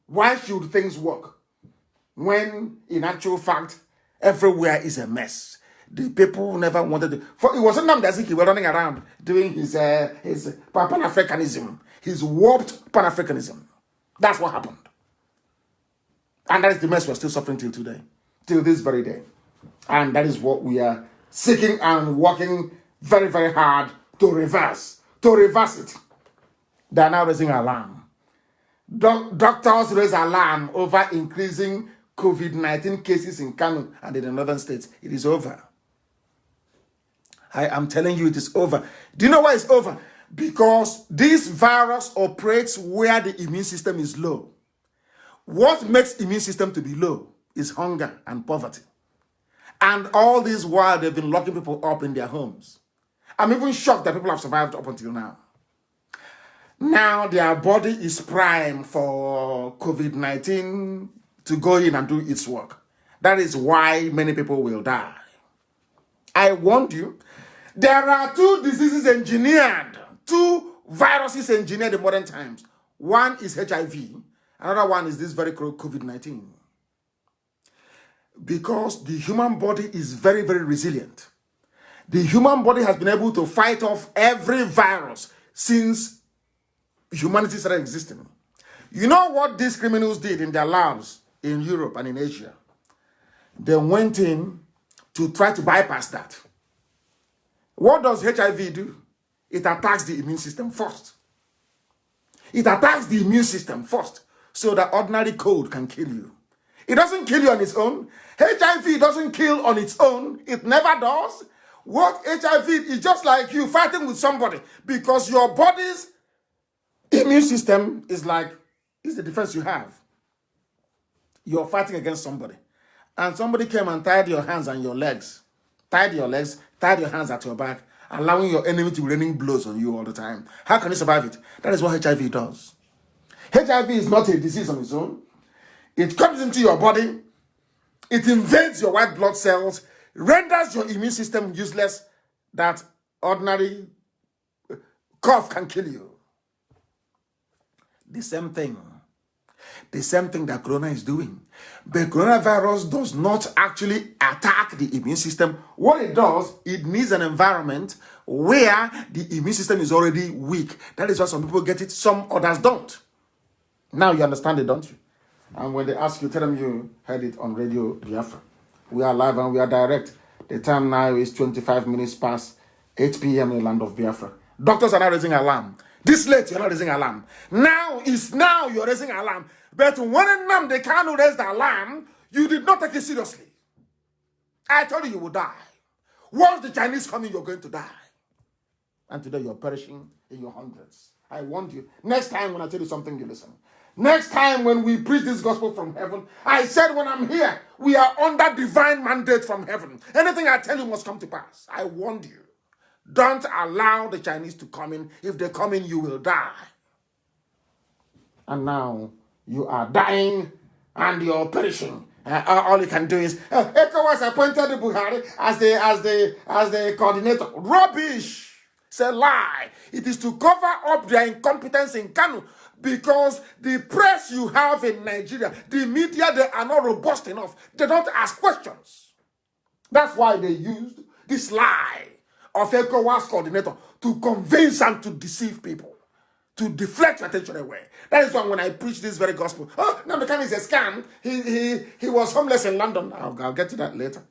Why should things work? When, in actual fact, everywhere is a mess. The people never wanted to. It wasn't Nnamdi Kanu running around doing his Pan-Africanism, his warped Pan-Africanism. That's what happened. And that is the mess we're still suffering till today, till this very day. And that is what we are seeking and working very, very hard to reverse it. They are now raising alarm. Doctors raise alarm over increasing COVID-19 cases in Kanu and in the northern states. It is over. I am telling you, it is over. Do you know why it's over? Because this virus operates where the immune system is low. What makes immune system to be low is hunger and poverty. And all this while they've been locking people up in their homes. I'm even shocked that people have survived up until now. Now their body is prime for COVID-19 to go in and do its work. That is why many people will die. I warned you. There are two diseases engineered, two viruses engineered in modern times. One is HIV, another one is this very COVID-19. Because the human body is very, very resilient. The human body has been able to fight off every virus since humanity started existing. You know what these criminals did in their labs in Europe and in Asia? They went in to try to bypass that. What does HIV do? It attacks the immune system first. It attacks the immune system first so that ordinary cold can kill you. It doesn't kill you on its own. HIV doesn't kill on its own. It never does. What HIV is just like you fighting with somebody because your body's immune system is the defense you have. You're fighting against somebody. And somebody came and tied your hands and your legs. Tied your hands at your back, allowing your enemy to be raining blows on you all the time. How can you survive it? That is what HIV does. HIV is not a disease on its own. It comes into your body. It invades your white blood cells, renders your immune system useless, that ordinary cough can kill you. The same thing that corona is doing. The coronavirus does not actually attack the immune system. What it does, it needs an environment where the immune system is already weak. That is why some people get it, some others don't. Now you understand it, don't you? And when they ask you, tell them you heard it on Radio Biafra. We are live and we are direct. The time now is 25 minutes past 8 p.m. in the land of Biafra. Doctors are not raising alarm. This late, you're not raising alarm. Now you're raising alarm. But when Nnamdi Kanu raised the alarm, you did not take it seriously. I told you would die. Once the Chinese come in, you're going to die. And today you're perishing in your hundreds. I warned you. Next time when I tell you something, you listen. Next time when we preach this gospel from heaven, I said when I'm here, we are under divine mandate from heaven. Anything I tell you must come to pass. I warned you. Don't allow the Chinese to come in. If they come in, you will die. And now you are dying and you're perishing. All you can do is ECOWAS appointed Buhari as the coordinator. Rubbish. It's a lie. It is to cover up their incompetence in Kanu, because the press you have in Nigeria, the media, they are not robust enough. They don't ask questions. That's why they used this lie of ECOWAS coordinator to convince and to deceive people, to deflect attention away. That is why when I preach this very gospel, Nnamdi Kanu is a scam. He was homeless in London. I'll get to that later.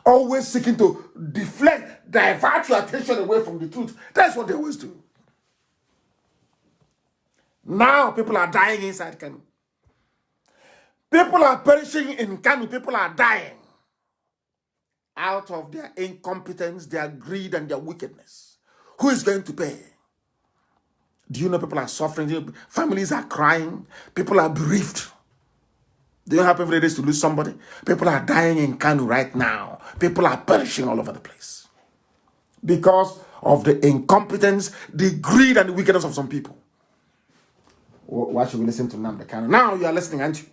Always seeking to deflect, divert your attention away from the truth. That's what they always do. Now people are dying inside Kanu. People are perishing in Kanu. People are dying out of their incompetence, their greed, and their wickedness. Who is going to pay? Do you know people are suffering? Families are crying. People are bereaved. Do you have every day to lose somebody? People are dying in Kanu right now. People are perishing all over the place because of the incompetence, the greed, and the wickedness of some people. Why should we listen to Nnamdi Kanu? Now you are listening, aren't you?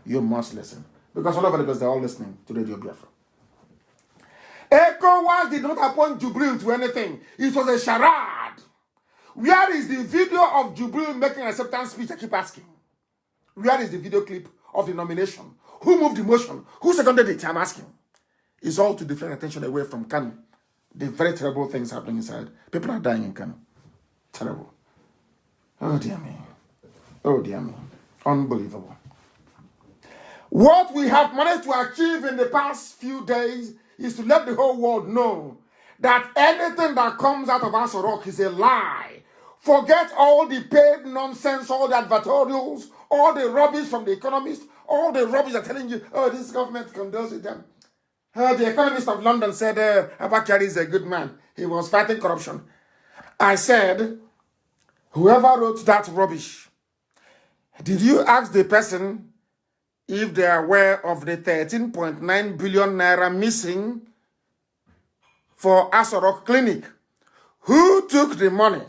You must listen. Because all over the place, they're all listening to Radio Biafra. ECOWAS did not appoint Jubril to anything. It was a charade. Where is the video of Jubril making an acceptance speech? I keep asking. Where is the video clip of the nomination? Who moved the motion? Who seconded it? I'm asking. It's all to deflect attention away from Kanu. The very terrible things happening inside. People are dying in Kanu. Terrible. Oh, dear me. Oh, dear me. Unbelievable. What we have managed to achieve in the past few days is to let the whole world know that anything that comes out of Aso Rock is a lie. Forget all the paid nonsense, all the advertorials, all the rubbish from the economists, all the rubbish are telling you, oh, this government condones with them. The Economist of London said Abakari is a good man. He was fighting corruption. I said, whoever wrote that rubbish, did you ask the person if they are aware of the 13.9 billion naira missing for Aso Rock Clinic? Who took the money?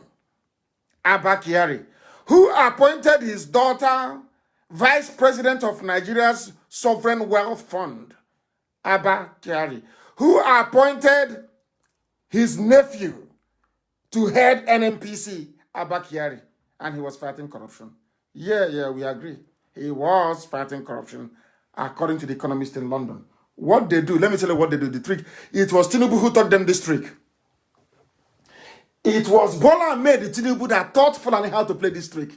Abba Kyari. Who appointed his daughter vice president of Nigeria's sovereign wealth fund? Abba Kyari. Who appointed his nephew to head NMPC, Abba Kyari, and he was fighting corruption. Yeah, we agree. He was fighting corruption, according to the Economist in London. What they do, let me tell you what they do. The trick, it was Tinubu who taught them this trick. It was Bola Ahmed Tinubu that taught Fulani how to play this trick.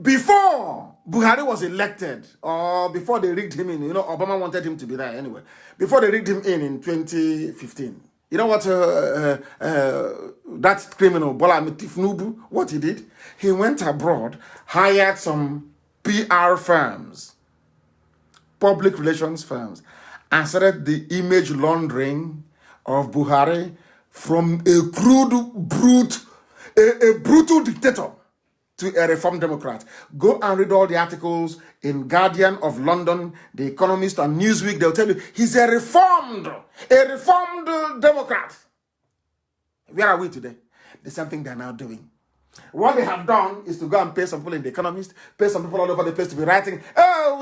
Before Buhari was elected, or before they rigged him in, Obama wanted him to be there anyway. Before they rigged him in 2015, you know what that criminal, Bola Ahmed Tinubu, what he did? He went abroad, hired some PR firms, public relations firms, and started the image laundering of Buhari from a crude, a brutal dictator to a reformed Democrat. Go and read all the articles in Guardian of London, The Economist, and Newsweek. They'll tell you he's a reformed Democrat. Where are we today? The same thing they're now doing. What they have done is to go and pay some people in The Economist, pay some people all over the place to be writing, oh,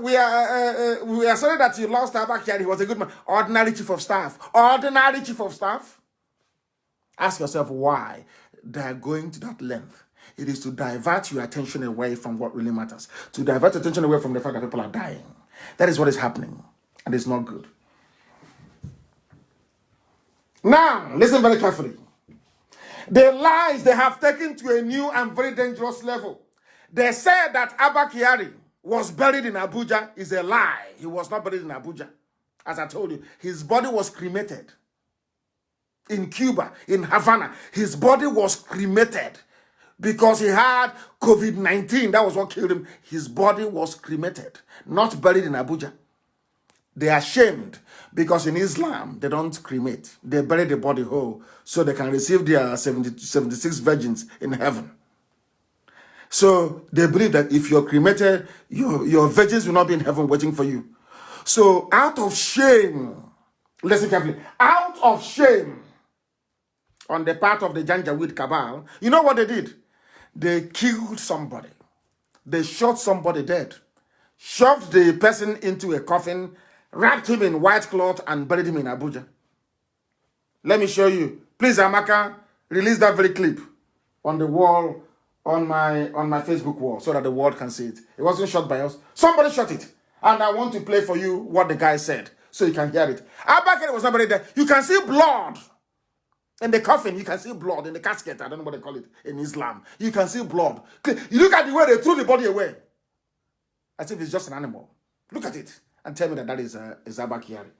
we are sorry that you lost Abba Kyari. He was a good man. Ordinary chief of staff. Ordinary chief of staff. Ask yourself why they're going to that length. It is to divert your attention away from what really matters. To divert attention away from the fact that people are dying. That is what is happening. And it's not good. Now, listen very carefully. The lies they have taken to a new and very dangerous level. They said that Abba Kyari was buried in Abuja is a lie. He was not buried in Abuja. As I told you, his body was cremated. In Cuba, in Havana, his body was cremated because he had COVID-19. That was what killed him. His body was cremated, not buried in Abuja. They are ashamed because in Islam, they don't cremate. They bury the body whole so they can receive their 76 virgins in heaven. So they believe that if you're cremated, your virgins will not be in heaven waiting for you. So out of shame, listen carefully, out of shame on the part of the Janjaweed cabal, you know what they did? They killed somebody. They shot somebody dead, shoved the person into a coffin, wrapped him in white cloth, and buried him in Abuja. Let me show you. Please, Amaka, release that very clip on the wall, on my Facebook wall, so that the world can see it. It wasn't shot by us. Somebody shot it. And I want to play for you what the guy said, so you can hear it. Abba was not buried there. You can see blood. In the coffin, you can see blood. In the casket, I don't know what they call it in Islam. You can see blood. You look at the way they threw the body away, as if it's just an animal. Look at it and tell me that that is Abba Kyari.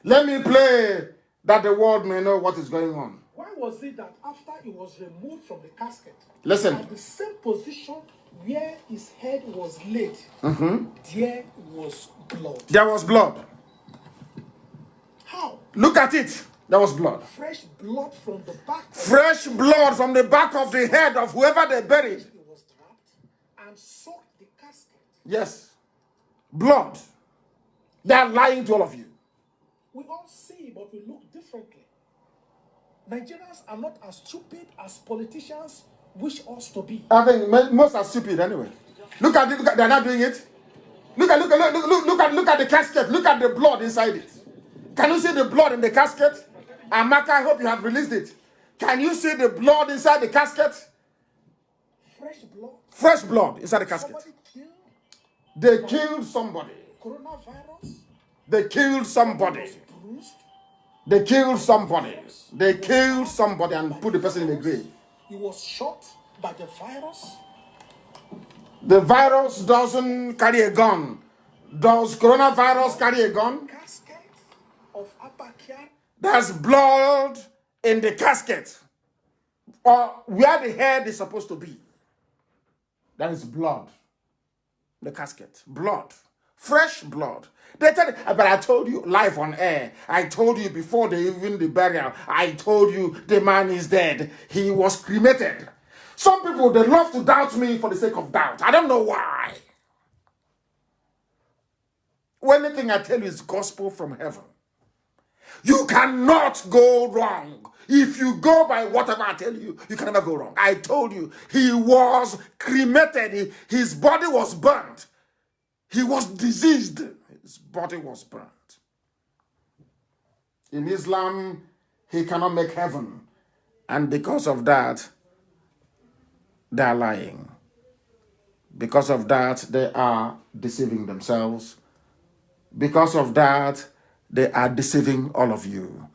Let me play that the world may know what is going on. Why was it that after he was removed from the casket, listen, at the same position where his head was laid, there was blood? There was blood. How? Look at it. There was blood. Fresh blood from the back. Fresh blood from the back of the head of whoever they buried. It was trapped and soaked the casket. Yes. Blood. They are lying to all of you. We all see, but we look differently. Nigerians are not as stupid as politicians wish us to be. I think most are stupid anyway. Look at it. They're not doing it. Look at the casket. Look at the blood inside it. Can you see the blood in the casket? Amaka, I hope you have released it. Can you see the blood inside the casket? Fresh blood. Fresh blood inside the casket. Somebody killed. They killed somebody. Coronavirus. They killed somebody. Was bruised. They killed somebody. They killed somebody and put the person in the grave. He was shot by the virus. The virus doesn't carry a gun. Does coronavirus carry a gun? Casket of Abba Kyari. There's blood in the casket, or where the head is supposed to be. There is blood. The casket, blood, fresh blood. They tell you, but I told you live on air. I told you before the burial. I told you the man is dead. He was cremated. Some people, they love to doubt me for the sake of doubt. I don't know why. Anything I tell you is gospel from heaven. You cannot go wrong. If you go by whatever I tell you, you can never go wrong. I told you, he was cremated. His body was burnt. He was diseased. His body was burnt. In Islam, He cannot make heaven. And because of that, they are lying. Because of that, they are deceiving themselves. Because of that, they are deceiving all of you.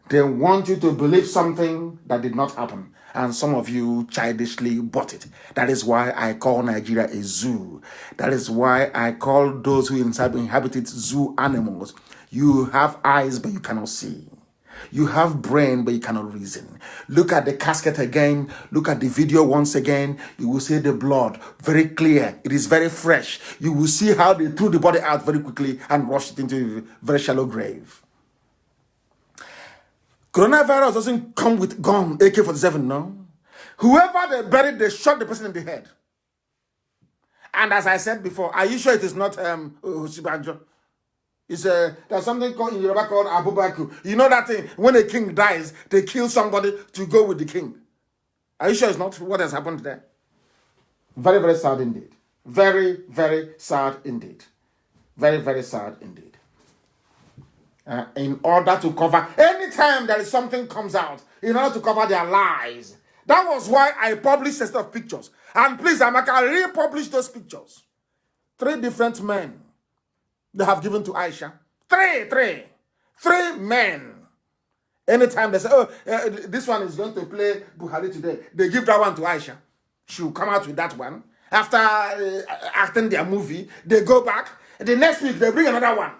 They want you to believe something that did not happen. And some of you childishly bought it. That is why I call Nigeria a zoo. That is why I call those who inhabit it zoo animals. You have eyes, but you cannot see. You have brain, but you cannot reason. Look at the casket again. Look at the video once again. You will see the blood very clear. It is very fresh. You will see how they threw the body out very quickly and rushed it into a very shallow grave. Coronavirus doesn't come with gun, AK-47, no. Whoever they buried, they shot the person in the head. And as I said before, are you sure it is not Hoshibanjo? There's something called in Yoruba called Abubaku. You know that thing, when a king dies, they kill somebody to go with the king. Are you sure it's not what has happened there? Very, very sad indeed. Very, very sad indeed. Very, very sad indeed. In order to cover, anytime there is something comes out, in order to cover their lies. That was why I published a set of pictures. And please, Amaka, republish those pictures. 3 different men they have given to Aisha. 3 men. Anytime they say, this one is going to play Buhari today, they give that one to Aisha. She will come out with that one. After acting their movie, they go back. The next week, they bring another one.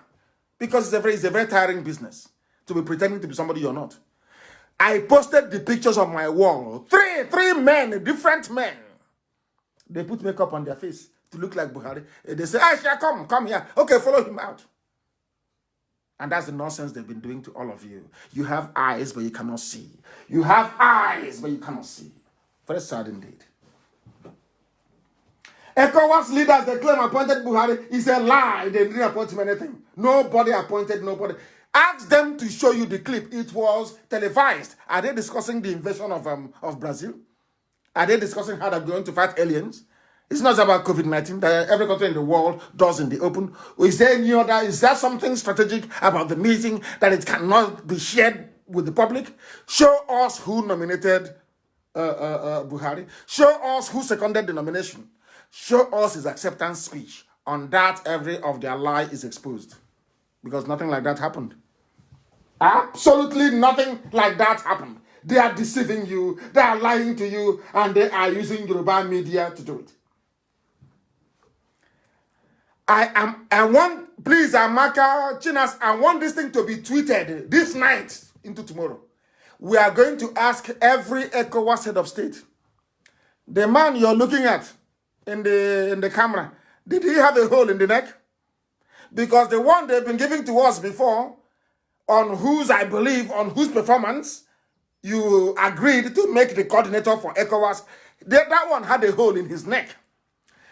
Because it's a very tiring business to be pretending to be somebody you're not. I posted the pictures on my wall. 3 men, different men. They put makeup on their face to look like Buhari. They say, Aisha, come here. Okay, follow him out. And that's the nonsense they've been doing to all of you. You have eyes, but you cannot see. You have eyes, but you cannot see. Very sad indeed. ECOWAS leaders, they claim appointed Buhari is a lie. They didn't appoint him anything. Nobody appointed nobody. Ask them to show you the clip. It was televised. Are they discussing the invasion of Brazil? Are they discussing how they're going to fight aliens? It's not about COVID-19 that every country in the world does in the open. Is there something strategic about the meeting that it cannot be shared with the public? Show us who nominated Buhari. Show us who seconded the nomination. Show us his acceptance speech. On that, every of their lie is exposed. Because nothing like that happened. Absolutely nothing like that happened. They are deceiving you, they are lying to you, and they are using Yoruba media to do it. I want, please, Amaka, Chinas, I want this thing to be tweeted this night into tomorrow. We are going to ask every ECOWAS head of state. The man you're looking at in the camera, did he have a hole in the neck? Because the one they've been giving to us before, on whose performance you agreed to make the coordinator for ECOWAS, that one had a hole in his neck.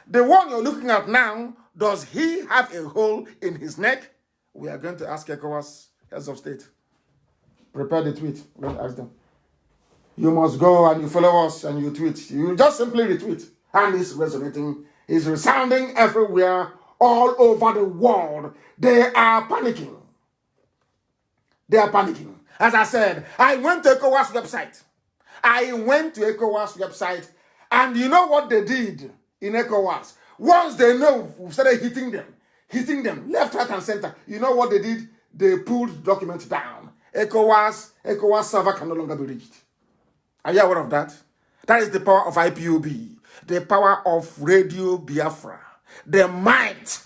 The one you're looking at now, does he have a hole in his neck? We are going to ask ECOWAS heads of state. Prepare the tweet. Don't ask them. You must go and you follow us and you tweet. You just simply retweet. And it's resonating. It's resounding everywhere, all over the world. They are panicking. They are panicking. As I said, I went to ECOWAS website. And you know what they did in ECOWAS? Once they know we started hitting them, left, right, and center, you know what they did? They pulled the document down. ECOWAS server can no longer be reached. Are you aware of that? That is the power of IPOB, the power of Radio Biafra, the might,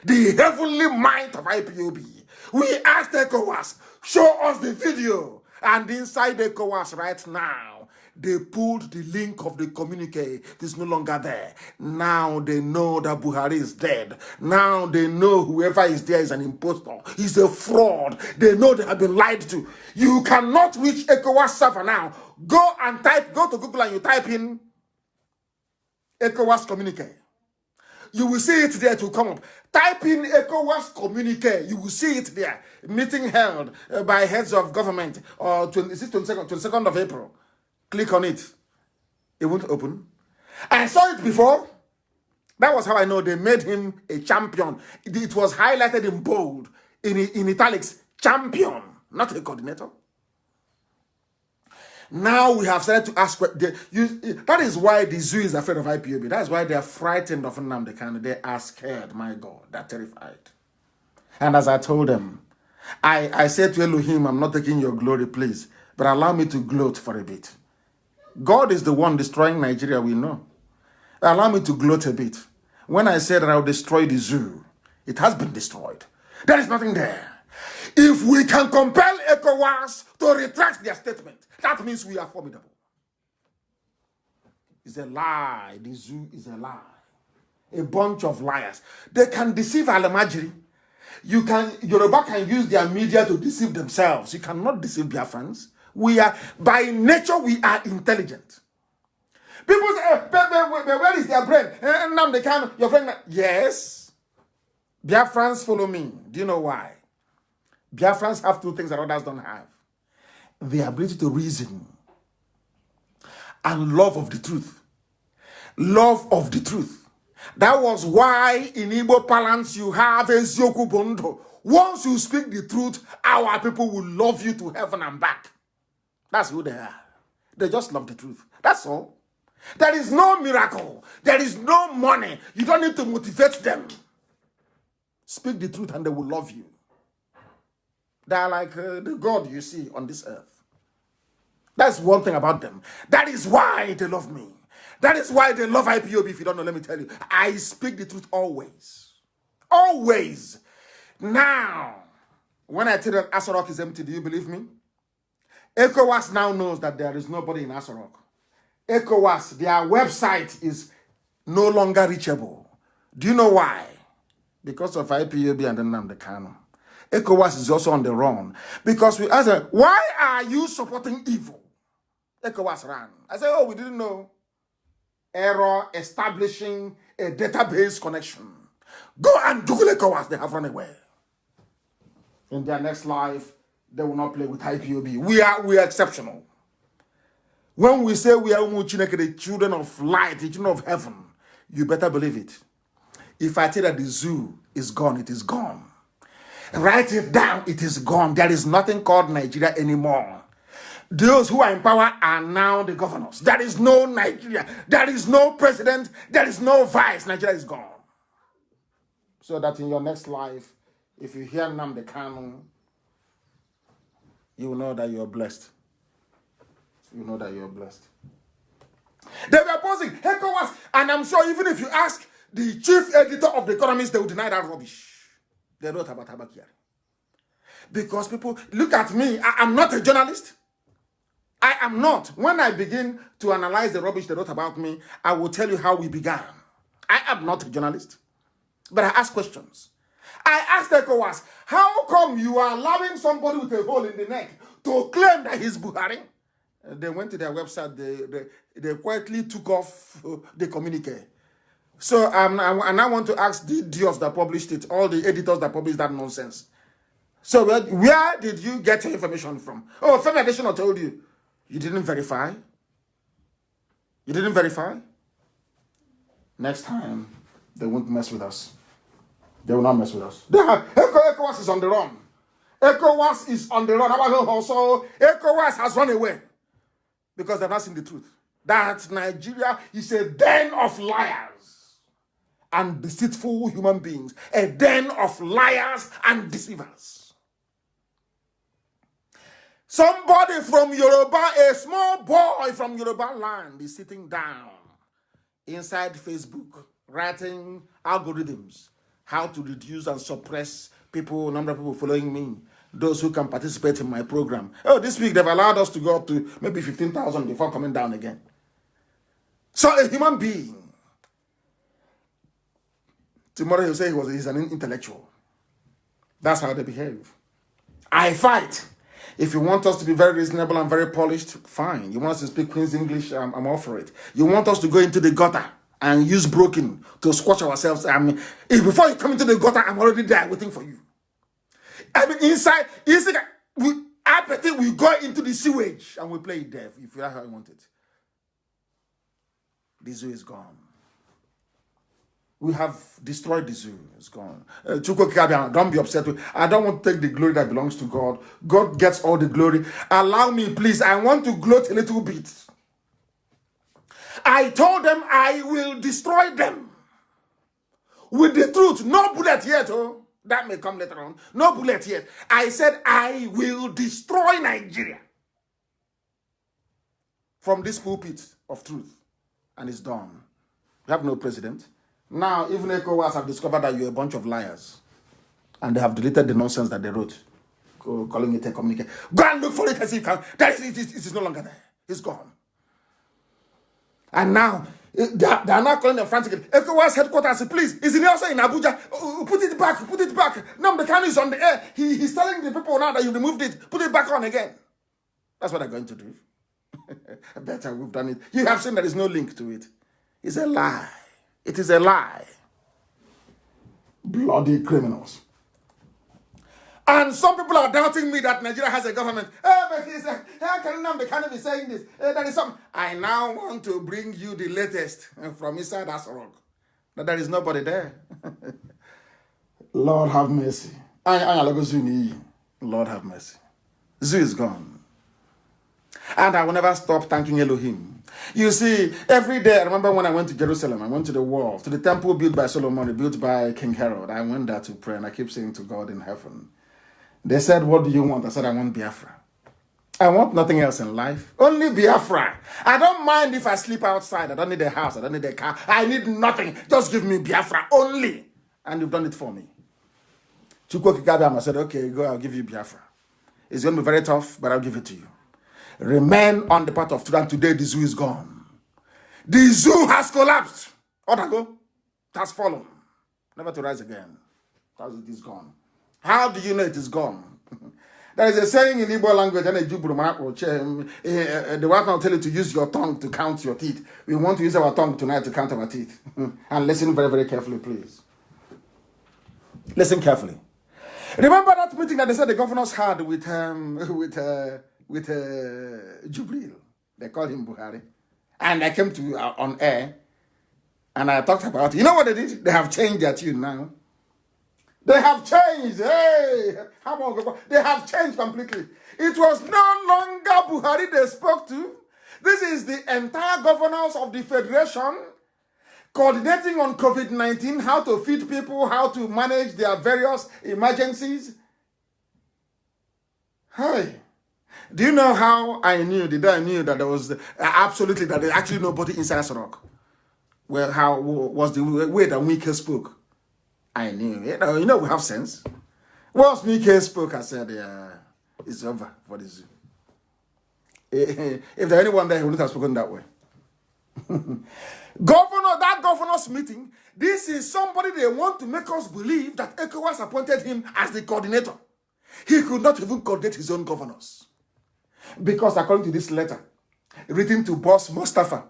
the heavenly might of IPOB. We asked ECOWAS, show us the video. And inside ECOWAS right now, they pulled the link of the communique. It is no longer there. Now they know that Buhari is dead. Now they know whoever is there is an impostor. He's a fraud. They know they have been lied to. You cannot reach ECOWAS server now. Go to Google and you type in ECOWAS communique. You will see it there to come up. Type in ECOWAS communique. You will see it there. Meeting held by heads of government or 22nd of April. Click on it. It won't open. I saw it before. That was how I know they made him a champion. It was highlighted in bold, in italics, champion, not a coordinator. Now we have started to ask. That is why the zoo is afraid of IPOB. That's why they are frightened of Nnamdi Kanu. They are scared. My God, they're terrified. And as I told them, I said to Elohim, I'm not taking your glory, please, but allow me to gloat for a bit. God is the one destroying Nigeria, we know. Allow me to gloat a bit. When I said that I will destroy the zoo, it has been destroyed. There is nothing there. If we can compel ECOWAS to retract their statement, that means we are formidable. It's a lie. The zoo is a lie. A bunch of liars. They can deceive Alamajiri. Yoruba can use their media to deceive themselves. You cannot deceive Biafrans. By nature, we are intelligent. People say, where is their brain? Nnamdi Kanu, your friend. Yes. Biafrans follow me. Do you know why? Biafrans have two things that others don't have. The ability to reason and love of the truth. Love of the truth. That was why in Igbo parlance you have Ezioku Bondo. Once you speak the truth, our people will love you to heaven and back. That's who they are. They just love the truth. That's all. There is no miracle. There is no money. You don't need to motivate them. Speak the truth and they will love you. They are like the God you see on this earth. That's one thing about them. That is why they love me. That is why they love IPOB. If you don't know, let me tell you. I speak the truth always. Always. Now, when I tell you that Asorok is empty, do you believe me? ECOWAS now knows that there is nobody in Asorok. ECOWAS, their website is no longer reachable. Do you know why? Because of IPOB and Nnamdi Kanu. ECOWAS is also on the run. Because we asked them, why are you supporting evil? ECOWAS ran. I said, oh, we didn't know. Error establishing a database connection. Go and Google ECOWAS. They have run away. In their next life, they will not play with IPOB. We are exceptional. When we say we are the children of light, the children of heaven, you better believe it. If I tell that the zoo is gone, it is gone. Write it down, it is gone. There is nothing called Nigeria anymore. Those who are in power are now the governors. There is no Nigeria. There is no president. There is no vice. Nigeria is gone. So that in your next life, if you hear Nnamdi Kanu, you will know that you are blessed. You know that you are blessed. They were opposing ECOWAS, and I'm sure even if you ask the chief editor of The Economist, they will deny that rubbish. They wrote about Abakiari. Because people, look at me, I am not a journalist. I am not. When I begin to analyze the rubbish they wrote about me, I will tell you how we began. I am not a journalist. But I ask questions. I asked ECOWAS, how come you are allowing somebody with a hole in the neck to claim that he's Buhari? They went to their website, they quietly took off the communique. So and I want to ask the idiots that published it, all the editors that published that nonsense. So where did you get your information from? Oh, Femi Adesina told you. You didn't verify? You didn't verify? Next time, they won't mess with us. They will not mess with us. ECOWAS is on the run. ECOWAS is on the run. Also, ECOWAS has run away. Because they've not seen the truth. That Nigeria is a den of liars and deceitful human beings. A den of liars and deceivers. Somebody from Yoruba, a small boy from Yoruba land is sitting down inside Facebook writing algorithms, how to reduce and suppress people, number of people following me, those who can participate in my program. Oh, this week they've allowed us to go up to maybe 15,000 before coming down again. So a human being, tomorrow he'll say he's an intellectual. That's how they behave. I fight. If you want us to be very reasonable and very polished, fine. You want us to speak Queen's English, I'm all for it. You want us to go into the gutter and use broken to squash ourselves. I mean, if before you come into the gutter, I'm already there waiting for you. I mean, inside we go into the sewage and we play it deaf if that's how you want it. The zoo is gone. We have destroyed the zoo. It's gone. Don't be upset. I don't want to take the glory that belongs to God. God gets all the glory. Allow me, please. I want to gloat a little bit. I told them I will destroy them with the truth. No bullet yet. Oh, that may come later on. No bullet yet. I said I will destroy Nigeria from this pulpit of truth. And it's done. We have no president. Now, even ECOWAS have discovered that you're a bunch of liars. And they have deleted the nonsense that they wrote, calling it a communique. Go and look for it as if you can. It is no longer there. It's gone. And now, they are now calling them frantically. ECOWAS headquarters, please, is it also in Abuja? Put it back, put it back. Nnamdi Kanu is on the air. He's telling the people now that you removed it. Put it back on again. That's what they're going to do. Better we've done it. You have seen there is no link to it. It's a lie. It is a lie. Bloody criminals. And some people are doubting me that Nigeria has a government. But how can Nnamdi Kanu be saying this? That is something. I now want to bring you the latest from inside that rock. That there is nobody there. Lord have mercy. Lord have mercy. Zoo is gone. And I will never stop thanking Elohim. You see, every day, I remember when I went to Jerusalem, I went to the wall, to the temple built by Solomon, built by King Herod. I went there to pray, and I keep saying to God in heaven, they said, what do you want? I said, I want Biafra. I want nothing else in life, only Biafra. I don't mind if I sleep outside. I don't need a house. I don't need a car. I need nothing. Just give me Biafra only. And you've done it for me. I said, okay, go, I'll give you Biafra. It's going to be very tough, but I'll give it to you. Remain on the path of truth, and today the zoo is gone. The zoo has collapsed. Otago, it has fallen, never to rise again. It is gone. How do you know it is gone? There is a saying in Igbo language, the wife will tell you to use your tongue to count your teeth. We want to use our tongue tonight to count our teeth. And listen very, very carefully, please. Listen carefully. Remember that meeting that they said the governors had with Jubril. They called him Buhari. And I came to on air and I talked about it. You know what they did? They have changed their tune now. They have changed. Hey, they have changed completely. It was no longer Buhari they spoke to. This is the entire governors of the Federation coordinating on COVID-19, how to feed people, how to manage their various emergencies. Hey. Do you know how I knew? The day I knew that there was absolutely that there actually nobody inside Sorok. Well, how was the way that Mike spoke? I knew. You know, we have sense. Once Mike spoke, I said, it's over for the zoo. If there's anyone there who wouldn't have spoken that way. That governor's meeting, this is somebody they want to make us believe that ECOWAS appointed him as the coordinator. He could not even coordinate his own governors. Because according to this letter, written to Boss Mustafa,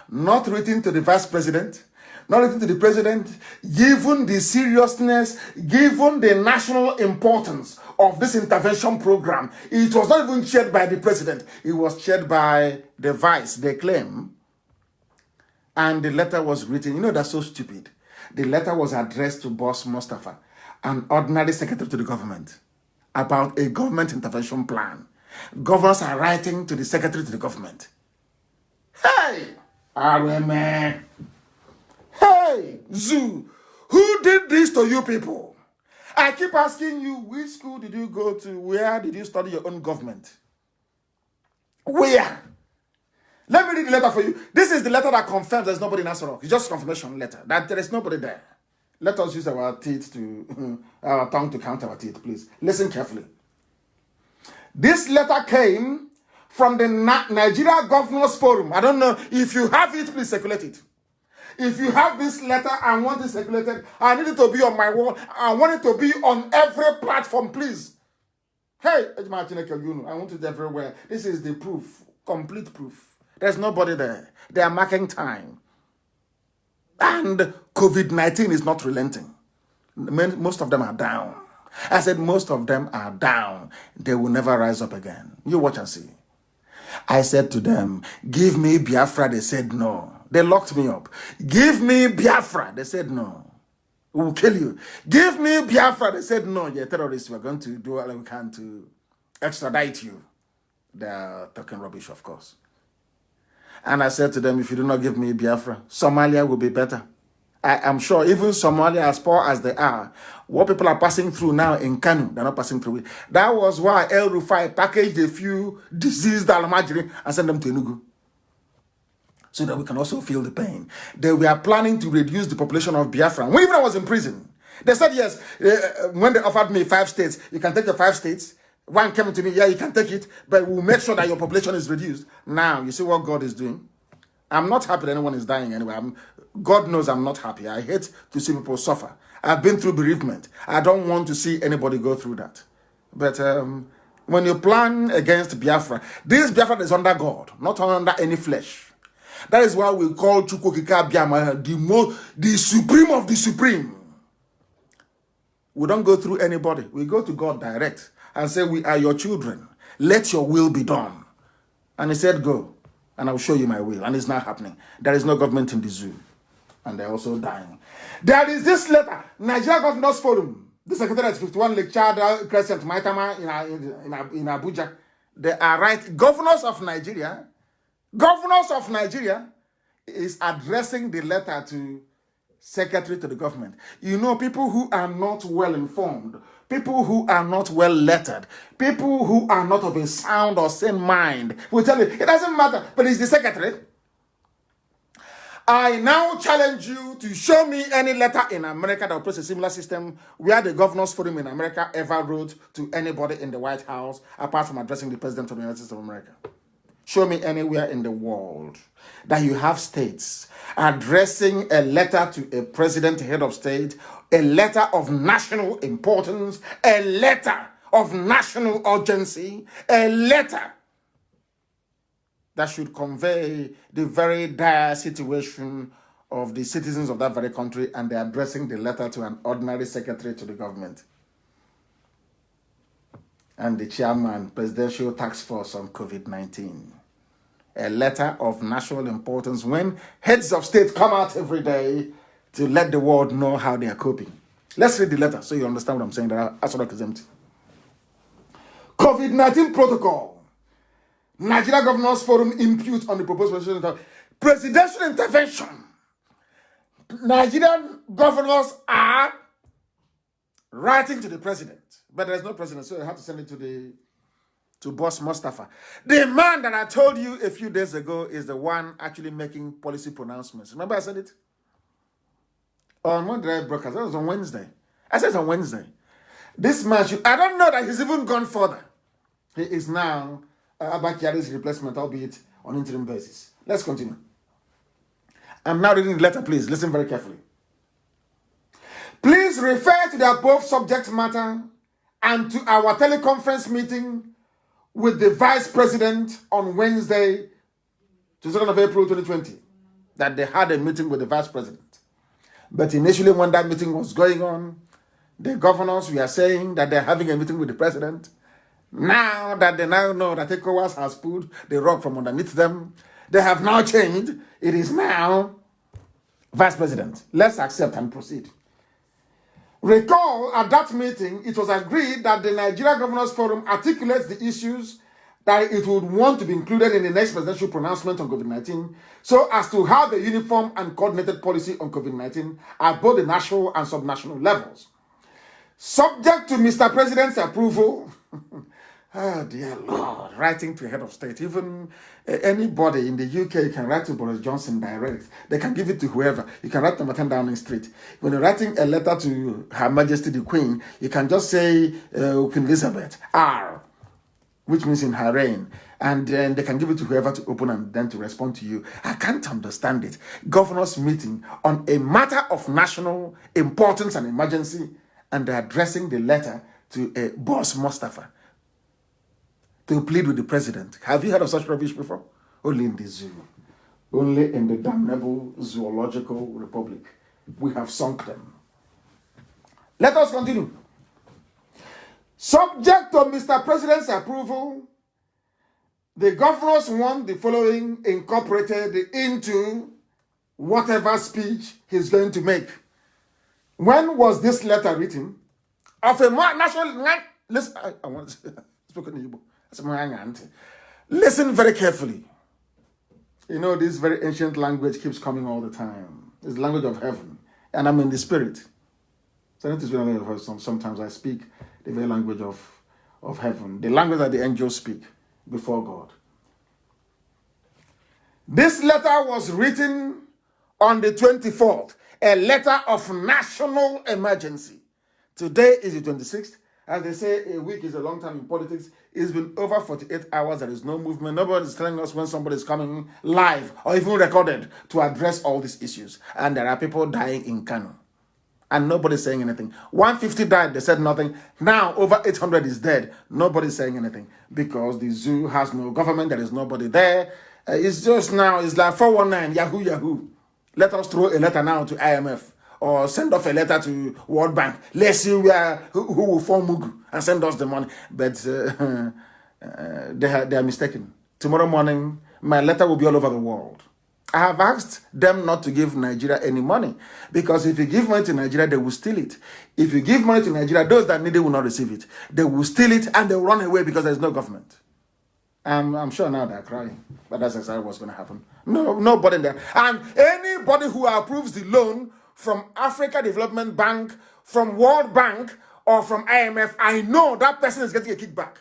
not written to the vice president, not written to the president, given the seriousness, given the national importance of this intervention program, it was not even chaired by the president. It was chaired by the vice, they claim. And the letter was written, you know, that's so stupid. The letter was addressed to Boss Mustafa, an ordinary secretary to the government, about a government intervention plan. Governors are writing to the secretary to the government. Hey, RMA. Hey, Zoo, who did this to you people? I keep asking you, which school did you go to? Where did you study your own government? Where? Let me read the letter for you. This is the letter that confirms there's nobody in Asarok. It's just a confirmation letter that there is nobody there. Let us use our teeth to, our tongue to count our teeth, please. Listen carefully. This letter came from the Nigeria Governors Forum. I don't know if you have it, please circulate it. If you have this letter and want it circulated, I need it to be on my wall. I want it to be on every platform, please. Hey, I want it everywhere. This is the proof, complete proof. There's nobody there. They are marking time. And COVID-19 is not relenting. Most of them are down. I said most of them are down. They will never rise up again. You watch and see. I said to them, give me Biafra. They said no. They locked me up. Give me Biafra. They said no. We will kill you. Give me Biafra. They said no. You're terrorists. We're going to do all we can to extradite you. They're talking rubbish, of course. And I said to them, if you do not give me Biafra, Somalia will be better. I am sure even Somalia, as poor as they are, what people are passing through now in Kanu, they're not passing through it. That was why El Rufai packaged a few diseased Almajiri and sent them to Enugu, so that we can also feel the pain. They were planning to reduce the population of Biafra. When even I was in prison, they said yes. When they offered me 5 states, you can take the 5 states. One came to me, yeah, you can take it, but we'll make sure that your population is reduced. Now, you see what God is doing? I'm not happy that anyone is dying anyway. God knows I'm not happy. I hate to see people suffer. I've been through bereavement. I don't want to see anybody go through that. But when you plan against Biafra, this Biafra is under God, not under any flesh. That is why we call Chukwukika Biama the supreme of the supreme. We don't go through anybody. We go to God direct and say, we are your children. Let your will be done. And he said, go, and I will show you my will. And it's not happening. There is no government in the zoo. And they're also dying. There is this letter, Nigeria Governors Forum. The secretary at 51 Lake Chad Crescent, Maitama in Abuja. They are right. Governors of Nigeria is addressing the letter to secretary to the government. You know, people who are not well informed, people who are not well lettered, people who are not of a sound or sane mind will tell you, it doesn't matter, but it's the secretary. I now challenge you to show me any letter in America that operates a similar system where the Governors Forum in America ever wrote to anybody in the White House apart from addressing the President of the United States of America. Show me anywhere in the world that you have states addressing a letter to a president, head of state, a letter of national importance, a letter of national urgency, a letter that should convey the very dire situation of the citizens of that very country, and they're addressing the letter to an ordinary secretary to the government and the chairman, Presidential Task Force on COVID-19. A letter of national importance when heads of state come out every day to let the world know how they are coping. Let's read the letter so you understand what I'm saying. That Asura is empty. COVID-19 protocol. Nigeria Governors Forum imputes on the proposed presidential intervention. Nigerian governors are writing to the president, but there's no president, so they have to send it to Boss Mustafa. The man that I told you a few days ago is the one actually making policy pronouncements. Remember I said it? On what did I broadcast? That was on Wednesday. I said it's on Wednesday. This man I don't know that he's even gone further. He is now Abba Kyari's replacement, albeit on interim basis. Let's continue. I'm now reading the letter, please. Listen very carefully. Please refer to the above subject matter and to our teleconference meeting with the Vice President on Wednesday, 22nd of April 2020, that they had a meeting with the Vice President. But initially when that meeting was going on, the governors were saying that they're having a meeting with the President. Now that they now know that ECOWAS has pulled the rug from underneath them, they have now changed. It is now Vice President. Let's accept and proceed. Recall, at that meeting, it was agreed that the Nigeria Governors Forum articulates the issues that it would want to be included in the next presidential pronouncement on COVID-19, so as to have a uniform and coordinated policy on COVID-19 at both the national and subnational levels. Subject to Mr. President's approval, oh dear Lord, writing to head of state, even anybody in the UK can write to Boris Johnson direct. They can give it to whoever. You can write to Martin Downing Street. When you're writing a letter to Her Majesty the Queen, you can just say Queen Elizabeth R, which means in her reign, and then they can give it to whoever to open and then to respond to you. I can't understand it. Governors meeting on a matter of national importance and emergency, and they're addressing the letter to a Boss Mustafa to plead with the president. Have you heard of such rubbish before? Only in the zoo. Only in the damnable zoological republic. We have sunk them. Let us continue. Subject to Mr. President's approval, the governors want the following incorporated into whatever speech he's going to make. When was this letter written? Of a national... Listen, I want to speak in Igbo. Listen very carefully. You know, this very ancient language keeps coming all the time. It's the language of heaven. And I'm in the spirit. So I need to speak language of heaven. Sometimes I speak the very language of heaven. The language that the angels speak before God. This letter was written on the 24th. A letter of national emergency. Today is the 26th. As they say, a week is a long time in politics. It's been over 48 hours. There is no movement. Nobody's telling us when somebody is coming live or even recorded to address all these issues. And there are people dying in Kanu. And nobody's saying anything. 150 died. They said nothing. Now, over 800 is dead. Nobody's saying anything. Because the zoo has no government. There is nobody there. It's just now, it's like 419, Yahoo, Yahoo. Let us throw a letter now to IMF or send off a letter to World Bank. Let's see who will form Mugu and send us the money. But they are mistaken. Tomorrow morning, my letter will be all over the world. I have asked them not to give Nigeria any money because if you give money to Nigeria, they will steal it. If you give money to Nigeria, those that need it will not receive it. They will steal it and they will run away because there is no government. I'm sure now they're crying, but that's exactly what's going to happen. Nobody there. And anybody who approves the loan from Africa Development Bank, from World Bank, or from IMF, I know that person is getting a kickback.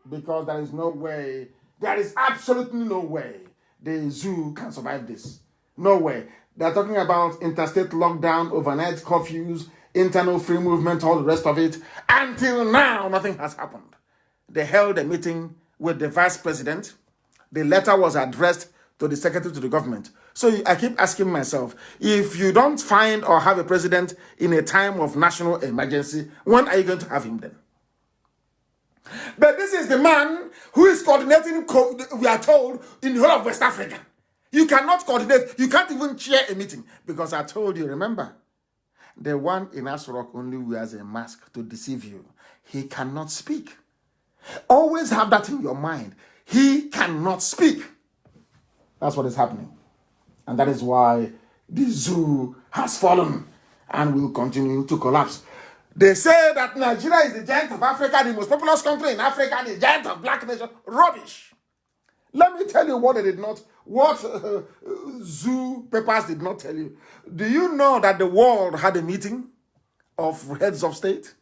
Because there is no way, there is absolutely no way the zoo can survive this. No way. They're talking about interstate lockdown, overnight curfews, internal free movement, all the rest of it. Until now, nothing has happened. They held a meeting with the vice president. The letter was addressed to the secretary to the government. So I keep asking myself, if you don't find or have a president in a time of national emergency, when are you going to have him then? But this is the man who is coordinating, we are told, in the whole of West Africa. You cannot coordinate. You can't even chair a meeting. Because I told you, remember, the one in Asrock only wears a mask to deceive you. He cannot speak. Always have that in your mind. He cannot speak. That's what is happening. And that is why the zoo has fallen and will continue to collapse. They say that Nigeria is the giant of Africa, the most populous country in Africa, the giant of black nation. Rubbish. Let me tell you what they did not, what zoo papers did not tell you. Do you know that the world had a meeting of heads of state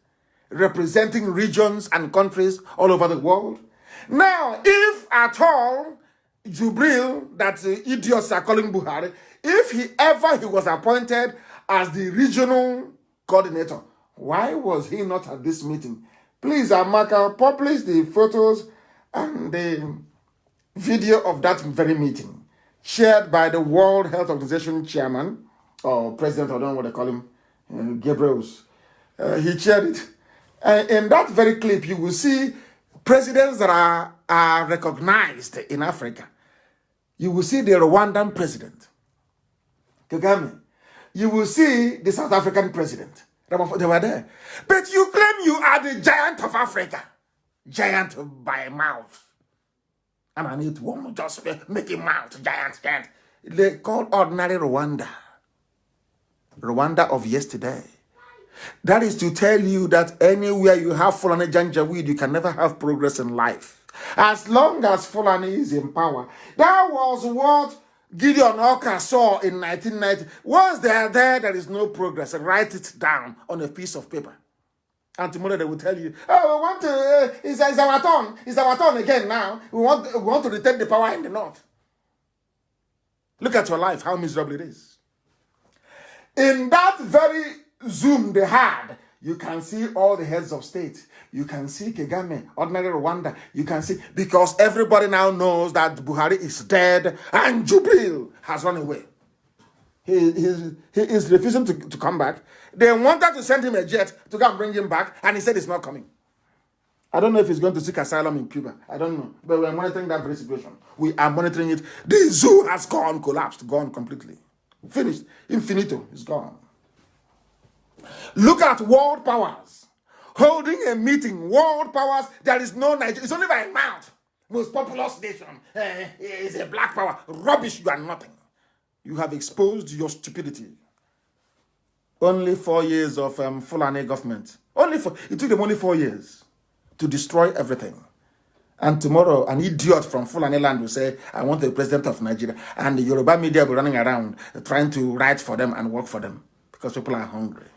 representing regions and countries all over the world? Now, if at all, Jubril, that idiots are calling Buhari, if he was appointed as the regional coordinator, why was he not at this meeting? Please, Amaka, publish the photos and the video of that very meeting, shared by the World Health Organization chairman, or president, I don't know what they call him, Gabriels. He shared it. In that very clip, you will see presidents that are recognized in Africa. You will see the Rwandan president, Kagame. You will see the South African president. They were there. But you claim you are the giant of Africa. Giant by mouth. And I need one just make him mouth, giant. They call ordinary Rwanda. Rwanda of yesterday. That is to tell you that anywhere you have Fulani Janjaweed, you can never have progress in life. As long as Fulani is in power. That was what Gideon Oka saw in 1990. Once they are there, there is no progress. Write it down on a piece of paper. And tomorrow they will tell you, oh, we want to, it's our turn. It's our turn again now. We want to retain the power in the north. Look at your life, how miserable it is. In that very Zoom they had, you can see all the heads of state. You can see Kagame, ordinary Rwanda. You can see, because everybody now knows that Buhari is dead and Jubril has run away. He is refusing to come back. They wanted to send him a jet to go and bring him back, and he said he's not coming. I don't know if he's going to seek asylum in Cuba. I don't know. But we're monitoring that very situation. We are monitoring it. The zoo has collapsed, gone completely. Finished. Infinito is gone. Look at world powers holding a meeting. World powers, there is no Nigeria. It's only by mouth. Most populous nation is a black power. Rubbish, you are nothing. You have exposed your stupidity. Only 4 years of Fulani government. It took them only 4 years to destroy everything. And tomorrow, an idiot from Fulani land will say, I want the president of Nigeria. And the Yoruba media will be running around trying to write for them and work for them because people are hungry.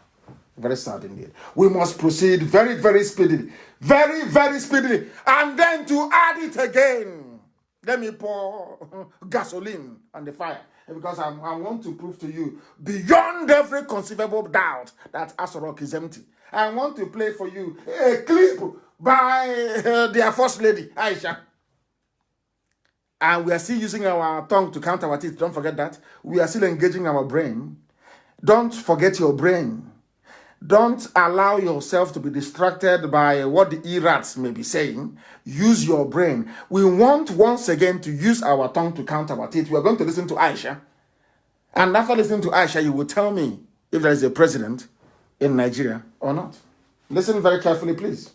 Very sad indeed. We must proceed very, very speedily. Very, very speedily. And then to add it again, let me pour gasoline on the fire. Because I want to prove to you, beyond every conceivable doubt, that Aso Rock is empty. I want to play for you a clip by their first lady, Aisha. And we are still using our tongue to count our teeth. Don't forget that. We are still engaging our brain. Don't forget your brain. Don't allow yourself to be distracted by what the E-rats may be saying. Use your brain. We want once again to use our tongue to count our teeth. We are going to listen to Aisha. And after listening to Aisha, you will tell me if there is a president in Nigeria or not. Listen very carefully, please.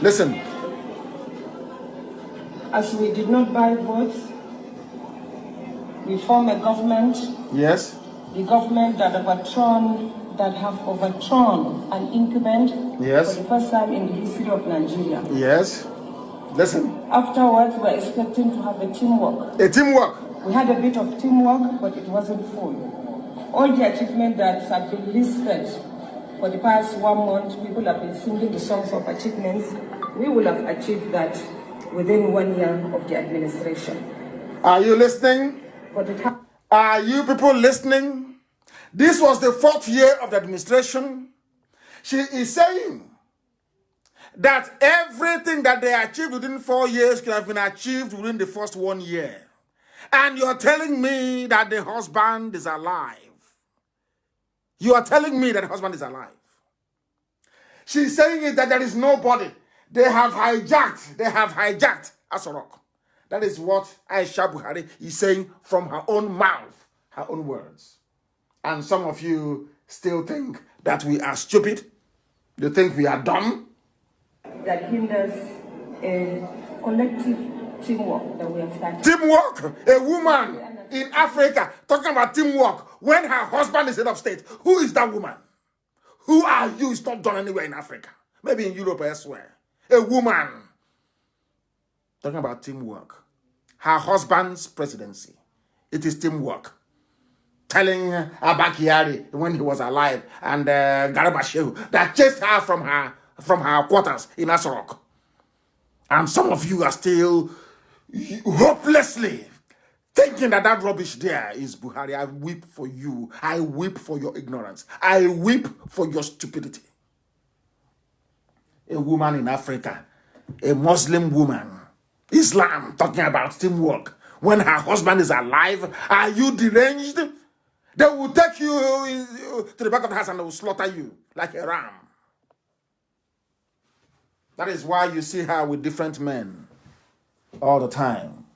Listen. As we did not buy votes, we form a government. Yes. The government that have overthrown an incumbent. Yes. For the first time in the history of Nigeria. Yes. Listen. Afterwards, we're expecting to have a teamwork. A teamwork. We had a bit of teamwork, but it wasn't full. All the achievements that have been listed for the past 1 month, people have been singing the songs of achievements. We will have achieved that within 1 year of the administration. Are you listening? Are you people listening? This was the 4th year of the administration. She is saying that everything that they achieved within 4 years could have been achieved within the first 1 year. And you're telling me that the husband is alive. You are telling me that the husband is alive. She's saying it that there is nobody. They have hijacked Aso Rock. That is what Aisha Buhari is saying from her own mouth, her own words. And some of you still think that we are stupid. You think we are dumb. That hinders a collective teamwork that we have started. Teamwork? A woman in Africa talking about teamwork when her husband is head of state. Who is that woman? Who are you? It's not done anywhere in Africa. Maybe in Europe or elsewhere. A woman talking about teamwork. Her husband's presidency. It is teamwork. Telling Abba Kyari when he was alive and Garba Shehu that chased her from her quarters in Aso Rock. And some of you are still hopelessly thinking that rubbish there is Buhari. I weep for you. I weep for your ignorance. I weep for your stupidity. A woman in Africa, a Muslim woman, Islam, talking about teamwork when her husband is alive. Are you deranged? They will take you to the back of the house and they will slaughter you like a ram. That is why you see her with different men all the time.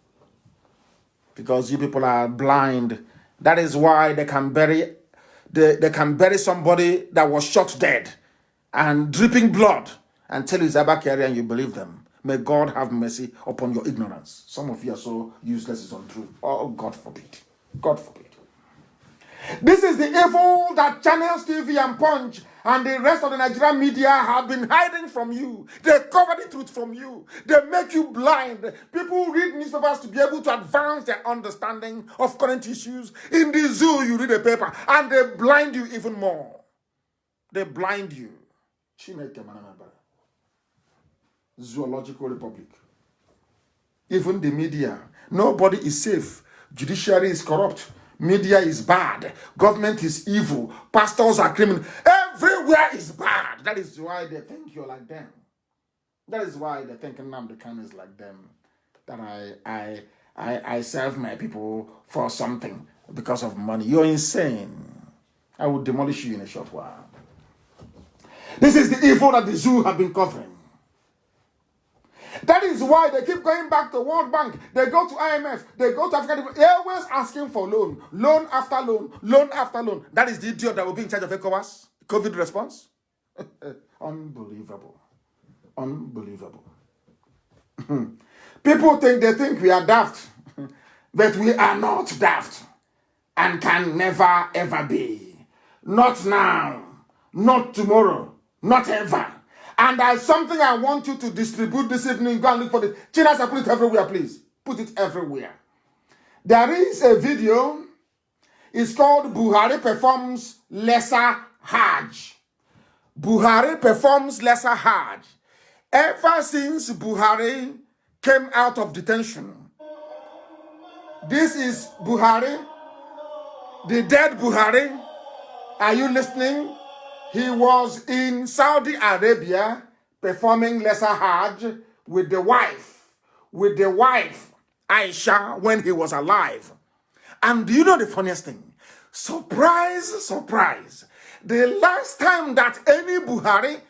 Because you people are blind. That is why they can bury somebody that was shot dead and dripping blood and tell you it's Abba Kyari and you believe them. May God have mercy upon your ignorance. Some of you are so useless, it's untrue. Oh, God forbid. God forbid. This is the evil that Channels TV and Punch and the rest of the Nigerian media have been hiding from you. They cover the truth from you. They make you blind. People read newspapers to be able to advance their understanding of current issues. In the zoo, you read a paper and they blind you even more. They blind you. Zoological Republic. Even the media. Nobody is safe. Judiciary is corrupt. Media is bad. Government is evil. Pastors are criminals. Everywhere is bad. That is why they think you're like them. That is why they think Nnamdi Kanu is like them. That I serve my people for something because of money. You're insane. I will demolish you in a short while. This is the evil that the zoo have been covering. That is why they keep going back to World Bank. They go to IMF. They go to Africa. They're always asking for loan. Loan after loan. Loan after loan. That is the idiot that will be in charge of ECOWAS. COVID response. Unbelievable. Unbelievable. People think we are daft. But we are not daft and can never ever be. Not now, not tomorrow, not ever. And there's something I want you to distribute this evening. Go and look for it. Chinas, put it everywhere, please. Put it everywhere. There is a video. It's called Buhari Performs Lesser Hajj. Buhari performs lesser Hajj. Ever since Buhari came out of detention, this is Buhari, the dead Buhari. Are you listening? He was in Saudi Arabia performing lesser Hajj with the wife Aisha, when he was alive. And do you know the funniest thing? Surprise, surprise. The last time that any Buhari,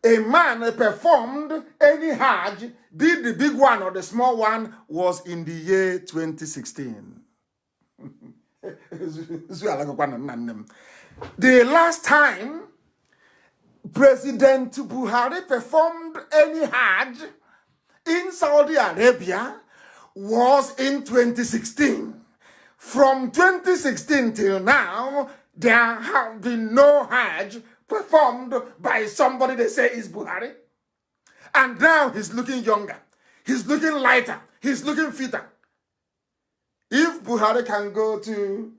a man performed any Hajj, did the big one or the small one, was in the year 2016. The last time President Buhari performed any Hajj in Saudi Arabia was in 2016. From 2016 till now, there have been no Hajj performed by somebody they say is Buhari. And now he's looking younger. He's looking lighter. He's looking fitter. If Buhari can go to...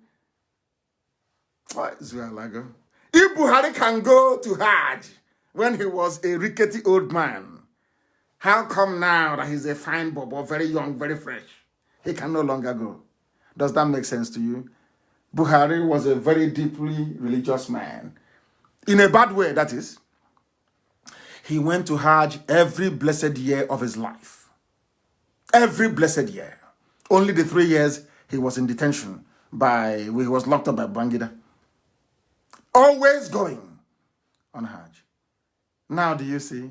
If Buhari can go to Hajj when he was a rickety old man, how come now that he's a fine bobo, very young, very fresh, he can no longer go? Does that make sense to you? Buhari was a very deeply religious man. In a bad way, that is. He went to Hajj every blessed year of his life. Every blessed year. Only the 3 years he was in detention he was locked up by Bangida. Always going on Hajj. Now do you see?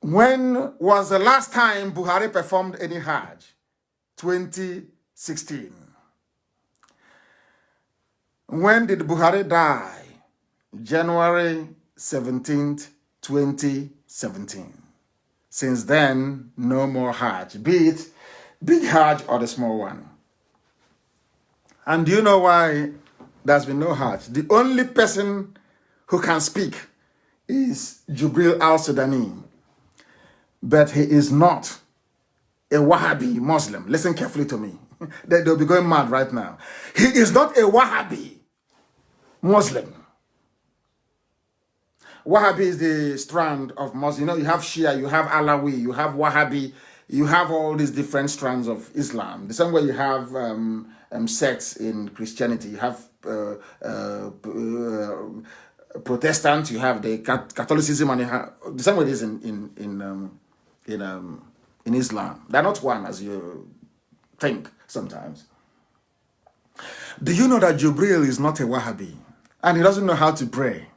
When was the last time Buhari performed any Hajj? 2016. When did Buhari die? January 17th, 2017. Since then, no more Hajj, be it big Hajj or the small one. And do you know why there's been no Hajj? The only person who can speak is Jubril al-Sudani. But he is not a Wahhabi Muslim. Listen carefully to me. They'll be going mad right now. He is not a Wahhabi Muslim. Wahhabi is the strand of Muslim. You know, you have Shia, you have Alawi, you have Wahhabi, you have all these different strands of Islam. The same way you have sects in Christianity. You have Protestants, you have the Catholicism, and you have the same way it is in Islam. They're not one as you think sometimes. Do you know that Jubril is not a Wahhabi? And he doesn't know how to pray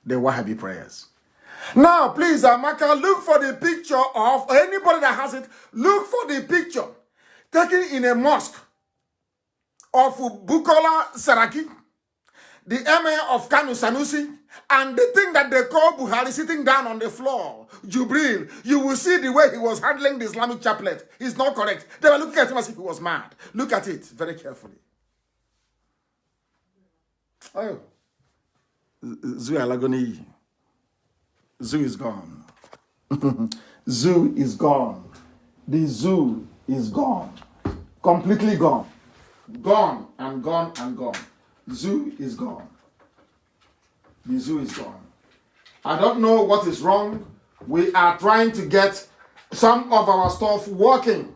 the Wahhabi prayers. Now, please, Amaka, look for the picture of anybody that has it. Look for the picture taken in a mosque of Bukola Saraki, the emir of Kanu Sanusi, and the thing that they call Buhari sitting down on the floor, Jubril. You will see the way he was handling the Islamic chaplet. He's not correct. They were looking at him as if he was mad. Look at it very carefully. Oh. Zoo Alagoni. Zoo is gone. Zoo is gone. The zoo is gone. Completely gone. Gone and gone and gone. Zoo is gone. The zoo is gone. I don't know what is wrong. We are trying to get some of our stuff working.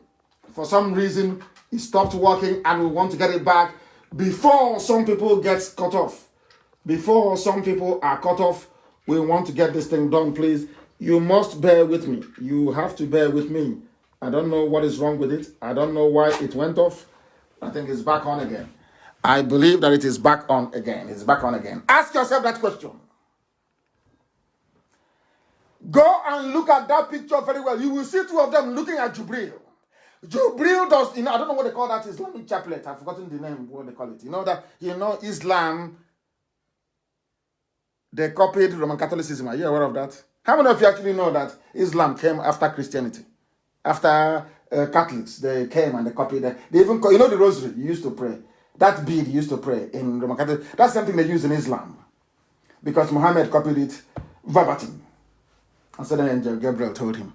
For some reason, it stopped working and we want to get it back before some people get cut off. Before some people are cut off, we want to get this thing done, please. You must bear with me. You have to bear with me. I don't know what is wrong with it. I don't know why it went off. I think it's back on again. I believe that it is back on again. It's back on again. Ask yourself that question. Go and look at that picture very well. You will see two of them looking at Jubril. Jubril does, I don't know what they call that Islamic chaplet. I've forgotten the name, what they call it. Islam, they copied Roman Catholicism. Are you aware of that? How many of you actually know that Islam came after Christianity? After Catholics. They came and they copied it. They even, you know, the rosary you used to pray. That bead you used to pray in Roman Catholic. That's something they use in Islam. Because Muhammad copied it verbatim. And so then Angel Gabriel told him,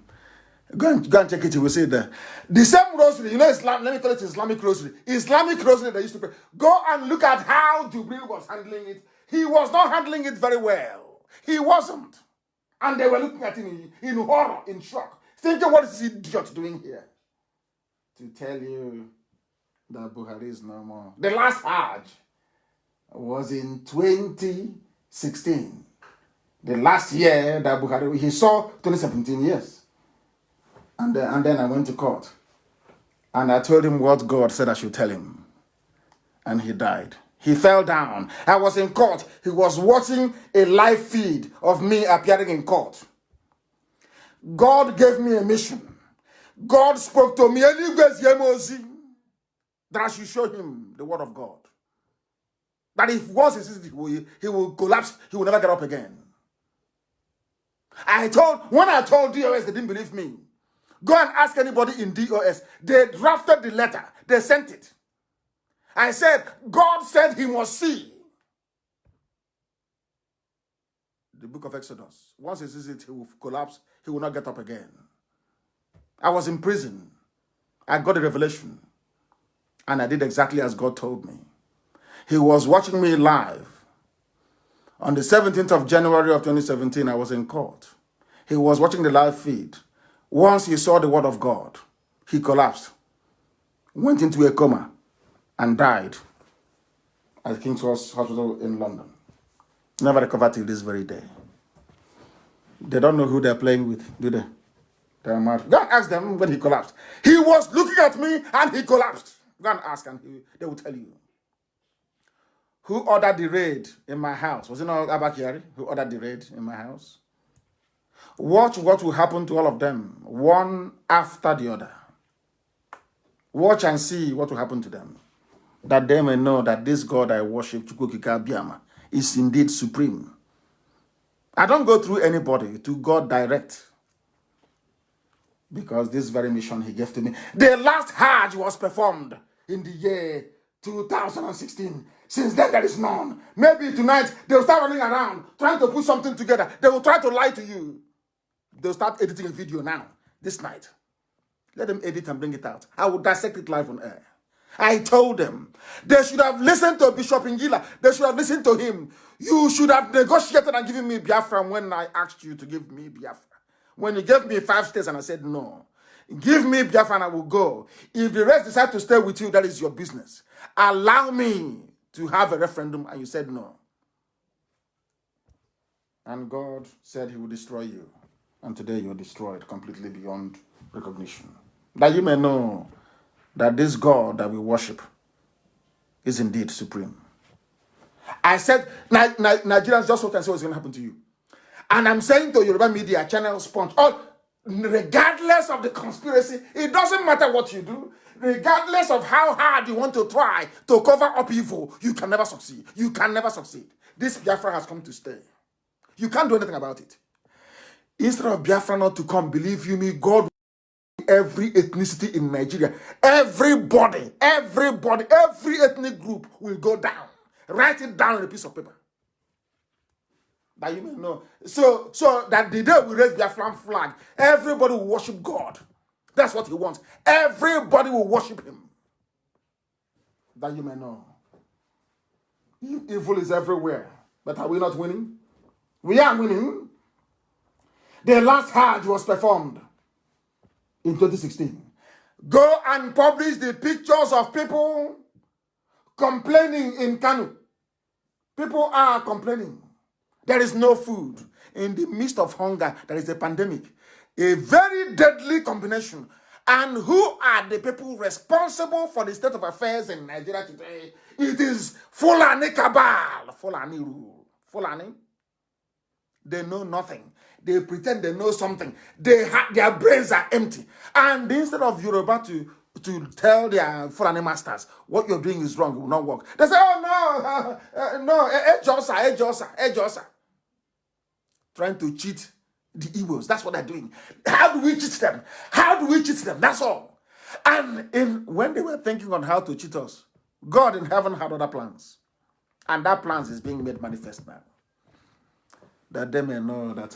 go and check it, you will see there. The same rosary, you know, Islam, let me call it Islamic rosary. Islamic rosary they used to pray. Go and look at how Jubril was handling it. He was not handling it very well. He wasn't. And they were looking at him in horror, in shock, thinking, what is this idiot doing here? To tell you that Buhari is no more. The last Hajj was in 2016. The last year that Buhari, he saw 2017 years. And then I went to court. And I told him what God said I should tell him. And he died. He fell down. I was in court. He was watching a live feed of me appearing in court. God gave me a mission. God spoke to me that I should show him the word of God. That if once he sees it, he will collapse. He will never get up again. When I told DOS, they didn't believe me. Go and ask anybody in DOS. They drafted the letter. They sent it. I said, God said he must see. The book of Exodus. Once he sees it, he will collapse. He will not get up again. I was in prison. I got a revelation. And I did exactly as God told me. He was watching me live. On the 17th of January of 2017, I was in court. He was watching the live feed. Once he saw the word of God, he collapsed, went into a coma, and died at King's Hospital in London. Never recovered till this very day. They don't know who they're playing with, do they? They're mad. Go and ask them when he collapsed. He was looking at me and he collapsed. Go and ask and they will tell you. Who ordered the raid in my house? Was it not Abakari who ordered the raid in my house? Watch what will happen to all of them, one after the other. Watch and see what will happen to them. That they may know that this God I worship, Chukwukika Biama, is indeed supreme. I don't go through anybody, to God direct. Because this very mission he gave to me. The last Hajj was performed in the year 2016. Since then, there is none. Maybe tonight, they'll start running around, trying to put something together. They will try to lie to you. They'll start editing a video now, this night. Let them edit and bring it out. I will dissect it live on air. I told them, they should have listened to Bishop Ngila. They should have listened to him. You should have negotiated and given me Biafra when I asked you to give me Biafra. When you gave me 5 states and I said no. Give me Biafra and I will go. If the rest decide to stay with you, that is your business. Allow me to have a referendum, and you said no. And God said he will destroy you. And today you're destroyed completely beyond recognition. That you may know that this God that we worship is indeed supreme. I said, Nigerians, just what I said was going to happen to you. And I'm saying to Yoruba media, channel sponge, regardless of the conspiracy, it doesn't matter what you do. Regardless of how hard you want to try to cover up evil, you can never succeed. You can never succeed. This Biafra has come to stay. You can't do anything about it. Instead of Biafra not to come, believe you me, God will every ethnicity in Nigeria. Everybody, every ethnic group will go down. Write it down on a piece of paper. That you may know. So that the day we raise Biafran flag, everybody will worship God. That's what he wants. Everybody will worship him. That you may know. Evil is everywhere. But are we not winning? We are winning. The last Hajj was performed in 2016. Go and publish the pictures of people complaining in Kanu. People are complaining. There is no food. In the midst of hunger, there is a pandemic. A very deadly combination. And who are the people responsible for the state of affairs in Nigeria today? It is Fulani cabal. Fulani rule. Fulani. They know nothing. They pretend they know something. Their brains are empty. And instead of Yoruba to tell their Fulani masters, what you're doing is wrong, it will not work. They say, oh no, Ejosa. Trying to cheat the Igbos. That's what they're doing. How do we cheat them? That's all. And when they were thinking on how to cheat us, God in heaven had other plans. And that plans is being made manifest now. That they may know that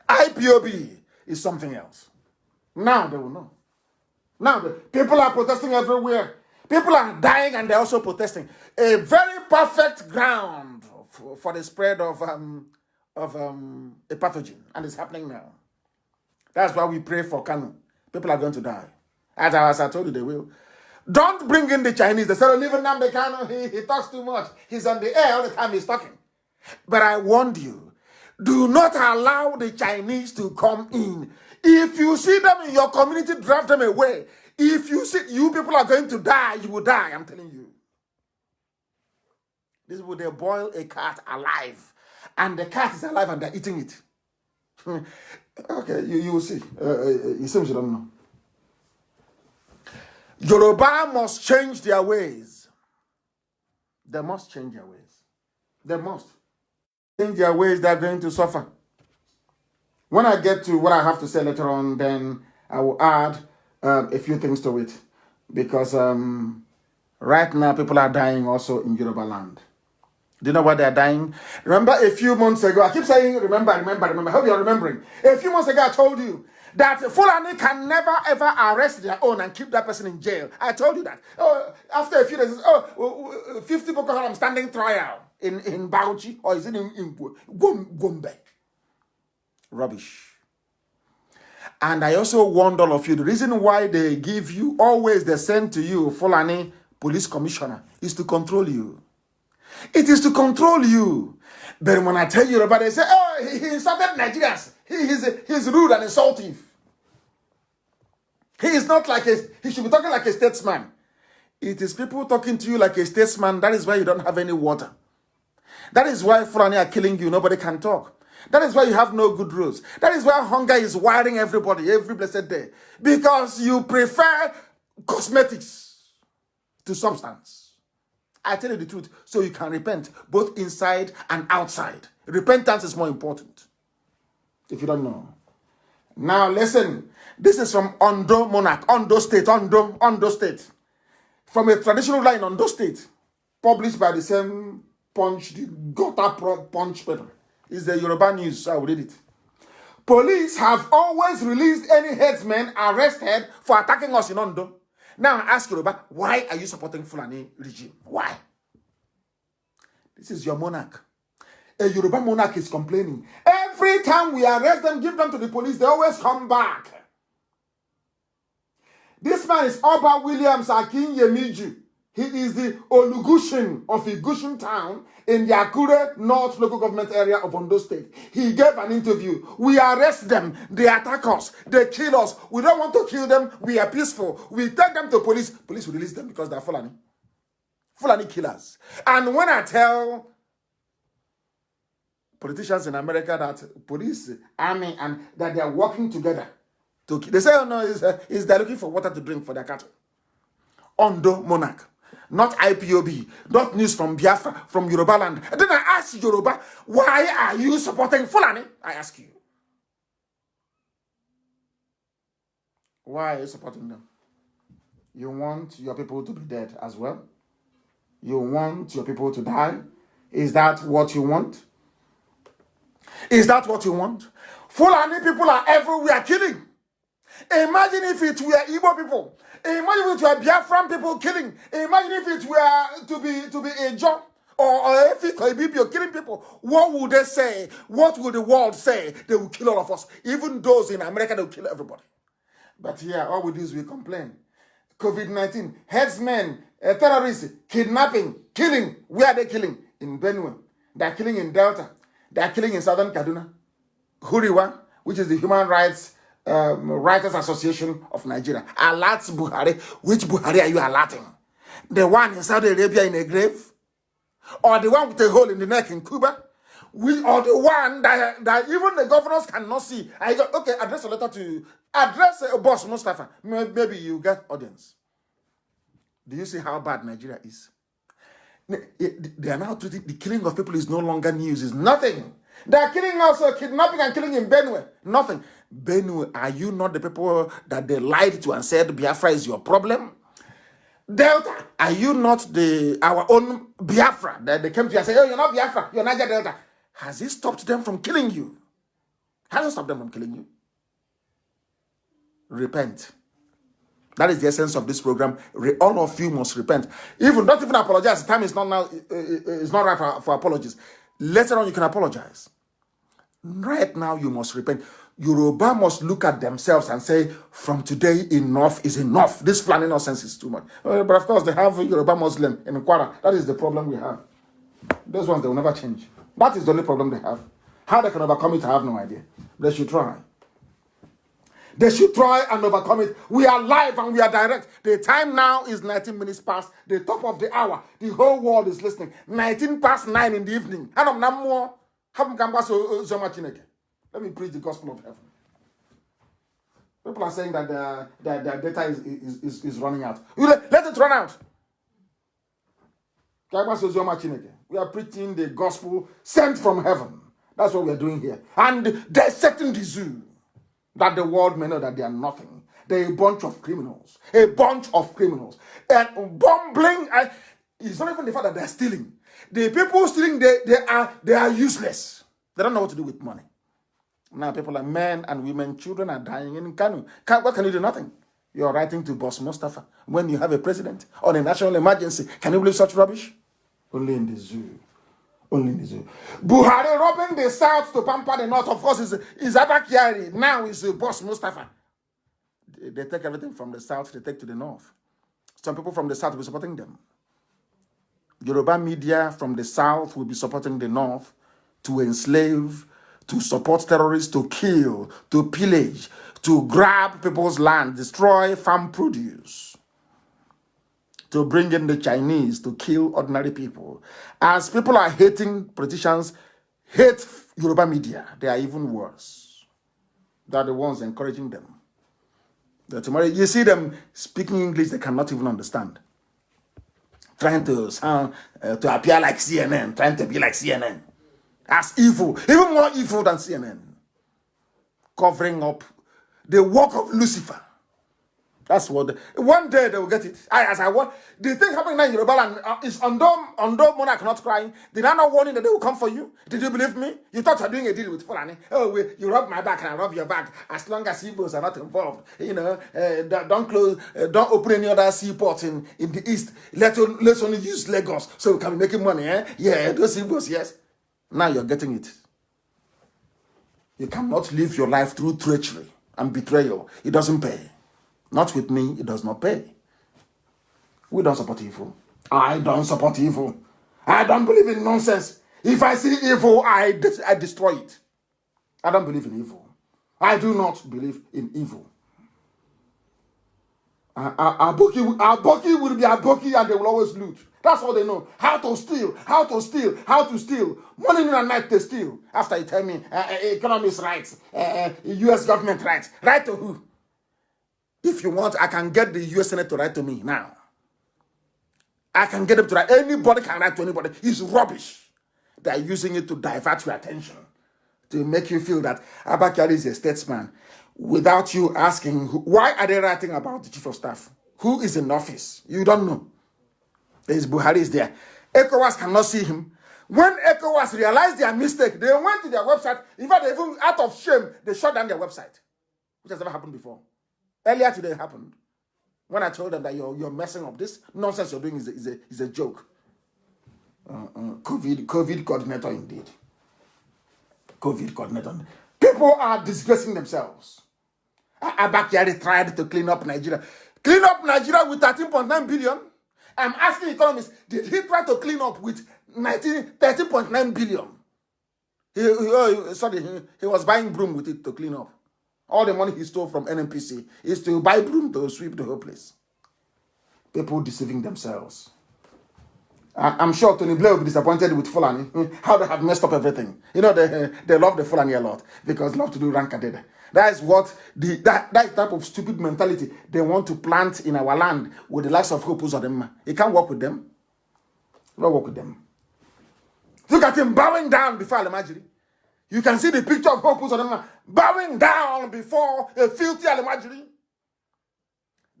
IPOB is something else. Now they will know. Now the people are protesting everywhere. People are dying and they're also protesting. A very perfect ground for the spread of a pathogen. And it's happening now. That's why we pray for Kanu. People are going to die. As I told you, they will. Don't bring in the Chinese. They say, leave Nnamdi Kanu. He talks too much. He's on the air all the time he's talking. But I warned you, do not allow the Chinese to come in. If you see them in your community, drive them away. If you see you people are going to die, you will die, I'm telling you. This will they boil a cat alive. And the cat is alive and they're eating it. Okay, you will see. It seems you don't know. Yoruba must change their ways. They must change their ways. They must change their ways. They're going to suffer. When I get to what I have to say later on, then I will add a few things to it. Because right now, people are dying also in Yoruba land. Do you know why they're dying? Remember a few months ago, I keep saying remember. I hope you're remembering. A few months ago, I told you that Fulani can never ever arrest their own and keep that person in jail. I told you that. After a few days, 50 Boko Haram standing trial in Bauchi, or is it in Gombe? Rubbish. And I also warned all of you, the reason why they give you, always they send to you Fulani police commissioner, is to control you. It is to control you. But when I tell you about it, they say, oh, he insulted Nigerians. He's rude and insulting. He is not like he should be talking like a statesman. It is people talking to you like a statesman. That is why you don't have any water. That is why Fulani are killing you. Nobody can talk. That is why you have no good roads. That is why hunger is wiring everybody every blessed day. Because you prefer cosmetics to substance. I tell you the truth, so you can repent, both inside and outside. Repentance is more important, if you don't know. Now listen, this is from Ondo Monarch, Ondo State, Ondo State. From a traditional line in Ondo State, published by the same Punch, the Gota Punch paper. It's the Yoruba News, I will read it. Police have always released any headsmen arrested for attacking us in Ondo. Now I ask Yoruba, why are you supporting Fulani regime? Why? This is your monarch. A Yoruba monarch is complaining. Every time we arrest them, give them to the police, they always come back. This man is Oba Williams Akin Yemiju. He is the Olugushin of Igushin town in the Akure North local government area of Ondo State. He gave an interview. We arrest them. They attack us. They kill us. We don't want to kill them. We are peaceful. We take them to police. Police will release them because they are Fulani. Fulani killers. And when I tell politicians in America that police, army, and that they are working together to kill, they say, oh no, they're looking for water to drink for their cattle. Ondo Monarch. Not IPOB, not news from Biafra, from Yoruba land. And then I ask Yoruba, why are you supporting Fulani? I ask you. Why are you supporting them? You want your people to be dead as well? You want your people to die? Is that what you want? Is that what you want? Fulani people are everywhere killing. Imagine if it were Igbo people. Imagine if it were Biafran people killing. Imagine if it were to be a job or if it could be killing people. What would they say? What would the world say? They will kill all of us. Even those in America, they will kill everybody. But here, all we do is we complain. COVID-19, headsmen, terrorists, kidnapping, killing. Where are they killing? In Benue. They are killing in Delta. They are killing in Southern Kaduna. Huriwa, which is the Human Rights Writers Association of Nigeria. Alerts Buhari. Which Buhari are you alerting? The one in Saudi Arabia in a grave? Or the one with a hole in the neck in Cuba? Or the one that even the governors cannot see? Okay, address a letter to... Address a boss, Mustafa. Maybe you get audience. Do you see how bad Nigeria is? They are now treating... The killing of people is no longer news. It's nothing. They are killing us, kidnapping and killing in Benue. Nothing. Benue, are you not the people that they lied to and said Biafra is your problem? Delta, are you not our own Biafra that they came to you and said, oh, you're not Biafra, you're Niger Delta? Has it stopped them from killing you? Hasn't stopped them from killing you. Repent. That is the essence of this program. All of you must repent. Don't even apologize. The time is not now. It's not right for apologies. Later on, you can apologize. Right now, you must repent. Yoruba must look at themselves and say, from today, enough is enough. This Fulani nonsense is too much. But of course, they have Yoruba Muslim in Kwara. That is the problem we have. Those ones, they will never change. That is the only problem they have. How they can overcome it, I have no idea. They should try. They should try and overcome it. We are live and we are direct. The time now is 19 minutes past the top of the hour. The whole world is listening. 19 past 9 in the evening. Let me preach the gospel of heaven. People are saying that their data is running out. Let it run out. We are preaching the gospel sent from heaven. That's what we are doing here. And dissecting the zoo. That the world may know that they are nothing. They're a bunch of criminals. A bunch of criminals. And bumbling. It's not even the fact that they're stealing. The people stealing, they are useless. They don't know what to do with money. Now people are men and women, children are dying in Kanu. What can you do? Nothing. You're writing to Boss Mustafa when you have a president on a national emergency. Can you believe such rubbish? Only in the zoo. Only in the zoo. Buhari robbing the south to pamper the north. Of course, is Abakiari. Now is Boss Mustafa. They take everything from the south, they take to the north. Some people from the south will be supporting them. Yoruba media from the south will be supporting the north to enslave, to support terrorists, to kill, to pillage, to grab people's land, destroy farm produce, to bring in the Chinese to kill ordinary people. As people are hating politicians, hate Yoruba media, they are even worse. They are the ones encouraging them. Tomorrow you see them speaking English they cannot even understand. Trying to sound, to appear like CNN, trying to be like CNN. As evil, even more evil than CNN. Covering up the work of Lucifer. That's what one day they will get it. The thing happening now in Yoruba land is Ondo monarch not crying. Did I not warn you that they will come for you? Did you believe me? You thought you were doing a deal with Fulani. Oh, you rub my back and I rub your back. As long as Igbos are not involved, don't open any other seaport in the east. Let's only use Lagos so we can be making money. Yeah, those Igbos, yes. Now you're getting it. You cannot live your life through treachery and betrayal. It doesn't pay. Not with me, it does not pay. We don't support evil. I don't support evil. I don't believe in nonsense. If I see evil, I destroy it. I don't believe in evil. I do not believe in evil. Aboki will be Aboki and they will always loot. That's all they know. How to steal. Morning and night they steal. After you tell me, economists' rights, U.S. government rights. Right to who? If you want, I can get the U.S. Senate to write to me now. I can get them to write. Anybody can write to anybody. It's rubbish. They're using it to divert your attention. To make you feel that Abakari is a statesman. Without you asking, why are they writing about the chief of staff? Who is in office? You don't know. There's Buhari is there. ECOWAS cannot see him. When ECOWAS realized their mistake, they went to their website. In fact, even out of shame, they shut down their website. Which has never happened before. Earlier today it happened. When I told them that you're messing up, this nonsense you're doing is a joke. COVID coordinator indeed. COVID coordinator. People are disgracing themselves. Abakari tried to clean up Nigeria. Clean up Nigeria with 13.9 billion. I'm asking economists, did he try to clean up with 13.9 billion? He was buying broom with it to clean up. All the money he stole from NNPC is to buy broom to sweep the whole place. People deceiving themselves. I'm sure Tony Blair will be disappointed with Fulani, how they have messed up everything. You know, they love the Fulani a lot because they love to do rankadede. That is what that type of stupid mentality they want to plant in our land with the likes of Hope Uzodinma. You can't work with them. You don't work with them. Look at him bowing down before Alamajiri. You can see the picture of Hope Uzodinma bowing down before a filthy Alimajiri.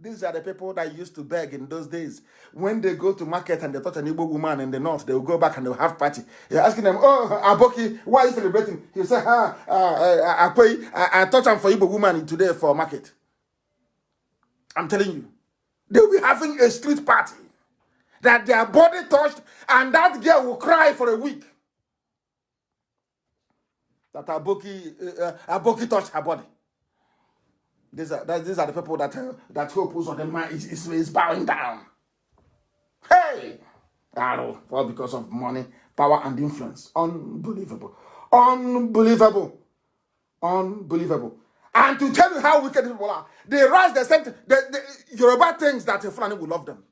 These are the people that used to beg in those days. When they go to market and they touch an Igbo woman in the north, they will go back and they'll have party. You're asking them, oh, Aboki, why are you celebrating? He'll say, I touch him for Igbo woman today for market. I'm telling you. They'll be having a street party that their body touched, and that girl will cry for a week. That Aboki touched her body. These are the people that Hope Uzodinma is bowing down. Hey! All because of money, power, and influence. Unbelievable. Unbelievable. Unbelievable. And to tell you how wicked people are, the rice they sent, the Yoruba thinks that Fulani will love them.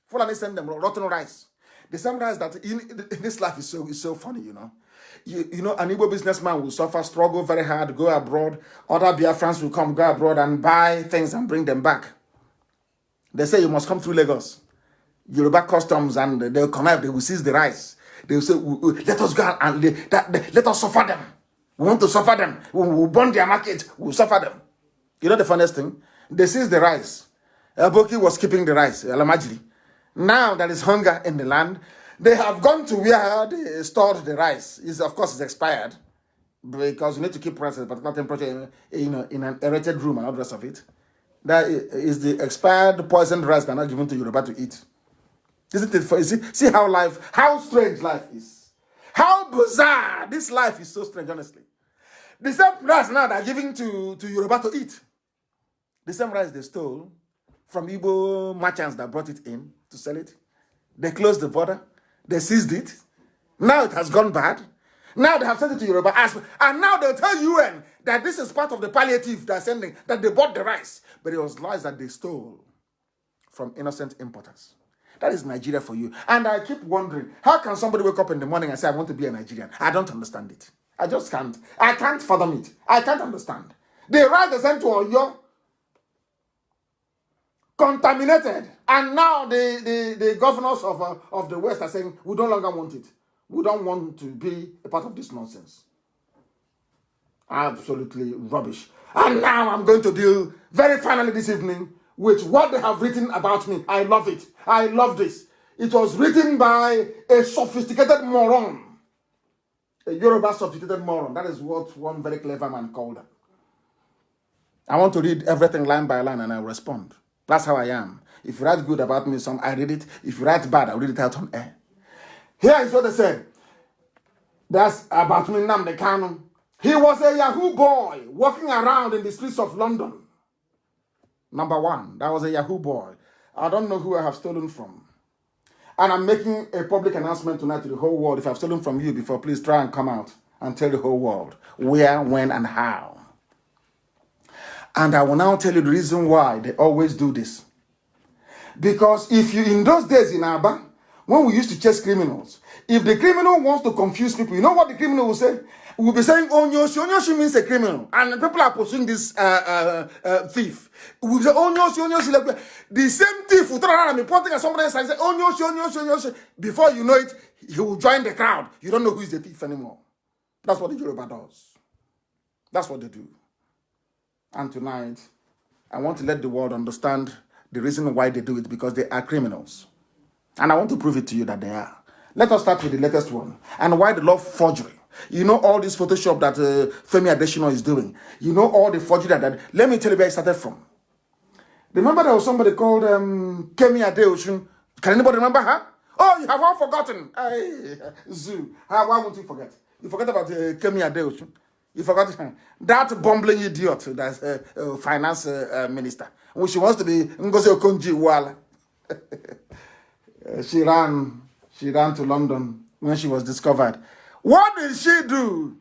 Fulani send them rotten rice. The same rice that in this life is so funny, you know. You know, an Igbo businessman will suffer, struggle very hard, go abroad. Other Biafrans will come, go abroad and buy things and bring them back. They say you must come through Lagos. Yoruba customs, and they'll connive, they will seize the rice. They will say, let us go and let us suffer them. We want to suffer them. We'll burn their market, we'll suffer them. You know the funniest thing? They seized the rice. Aboki was keeping the rice, Alamajiri. Now there is hunger in the land. They have gone to where they stored the rice. Of course, it's expired because you need to keep rice at a particular temperature, in an aerated room and all the rest of it. That is the expired, poisoned rice they're not given to Yoruba to eat. Isn't it? See how strange life is. How bizarre. This life is so strange, honestly. The same rice now they're giving to Yoruba to eat. The same rice they stole from Igbo merchants that brought it in to sell it. They closed the border. They seized it. Now it has gone bad. Now they have sent it to Yoruba. And now they'll tell UN that this is part of the palliative they're sending, that they bought the rice. But it was rice that they stole from innocent importers. That is Nigeria for you. And I keep wondering, how can somebody wake up in the morning and say, I want to be a Nigerian? I don't understand it. I just can't. I can't fathom it. I can't understand. The rice they sent to Oyo, contaminated, and now the governors of the West are saying, we no longer want it. We don't want to be a part of this nonsense. Absolutely rubbish. And now I'm going to deal very finally this evening with what they have written about me. I love it. I love this. It was written by a sophisticated moron. A Yoruba sophisticated moron. That is what one very clever man called her. I want to read everything line by line and I'll respond. That's how I am. If you write good about me, I read it. If you write bad, I'll read it out on air. Here is what they said. That's about Mazi Nnamdi Kanu. He was a Yahoo boy walking around in the streets of London. Number one, that was a Yahoo boy. I don't know who I have stolen from. And I'm making a public announcement tonight to the whole world. If I've stolen from you before, please try and come out and tell the whole world where, when, and how. And I will now tell you the reason why they always do this. Because if you, in those days in Aba, when we used to chase criminals, if the criminal wants to confuse people, you know what the criminal will say? We'll be saying Onyoshi. Onyoshi means a criminal. And people are pursuing this thief. We'll say Onyoshi, Onyoshi. Like, the same thief will turn around and be pointing at somebody else and say Onyoshi, Onyoshi, Onyoshi. Before you know it, he will join the crowd. You don't know who is the thief anymore. That's what the Yoruba does. That's what they do. And tonight, I want to let the world understand the reason why they do it, because they are criminals. And I want to prove it to you that they are. Let us start with the latest one. And why they love forgery. You know all this Photoshop that Femi Adesina is doing. You know all the forgery that... Let me tell you where it started from. Remember there was somebody called Kemi Adeosun. Can anybody remember her? Oh, you have all forgotten. Hey, Zoo. Why won't you forget? You forget about Kemi Adeosun. You forgot that bumbling idiot that's finance minister. When she wants to be Ngozi Okonjo-Iweala. She ran to London when she was discovered. What did she do?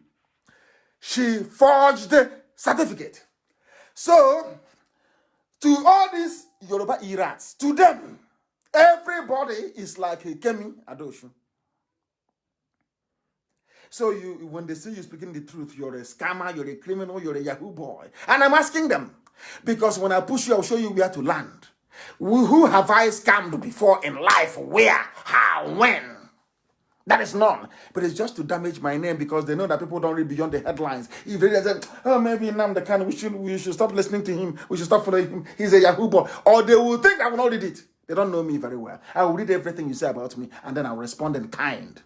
She forged the certificate. So, to all these Yoruba irats, to them, everybody is like a Kemi Adeosun. So when they see you speaking the truth, you're a scammer, you're a criminal, you're a Yahoo boy. And I'm asking them, because when I push you, I'll show you where to land. Who have I scammed before in life? Where? How? When? That is none. But it's just to damage my name because they know that people don't read beyond the headlines. If they say, oh, maybe Nnamdi Kanu, we should stop listening to him. We should stop following him. He's a Yahoo boy. Or they will think I will not read it. They don't know me very well. I will read everything you say about me and then I'll respond in kind.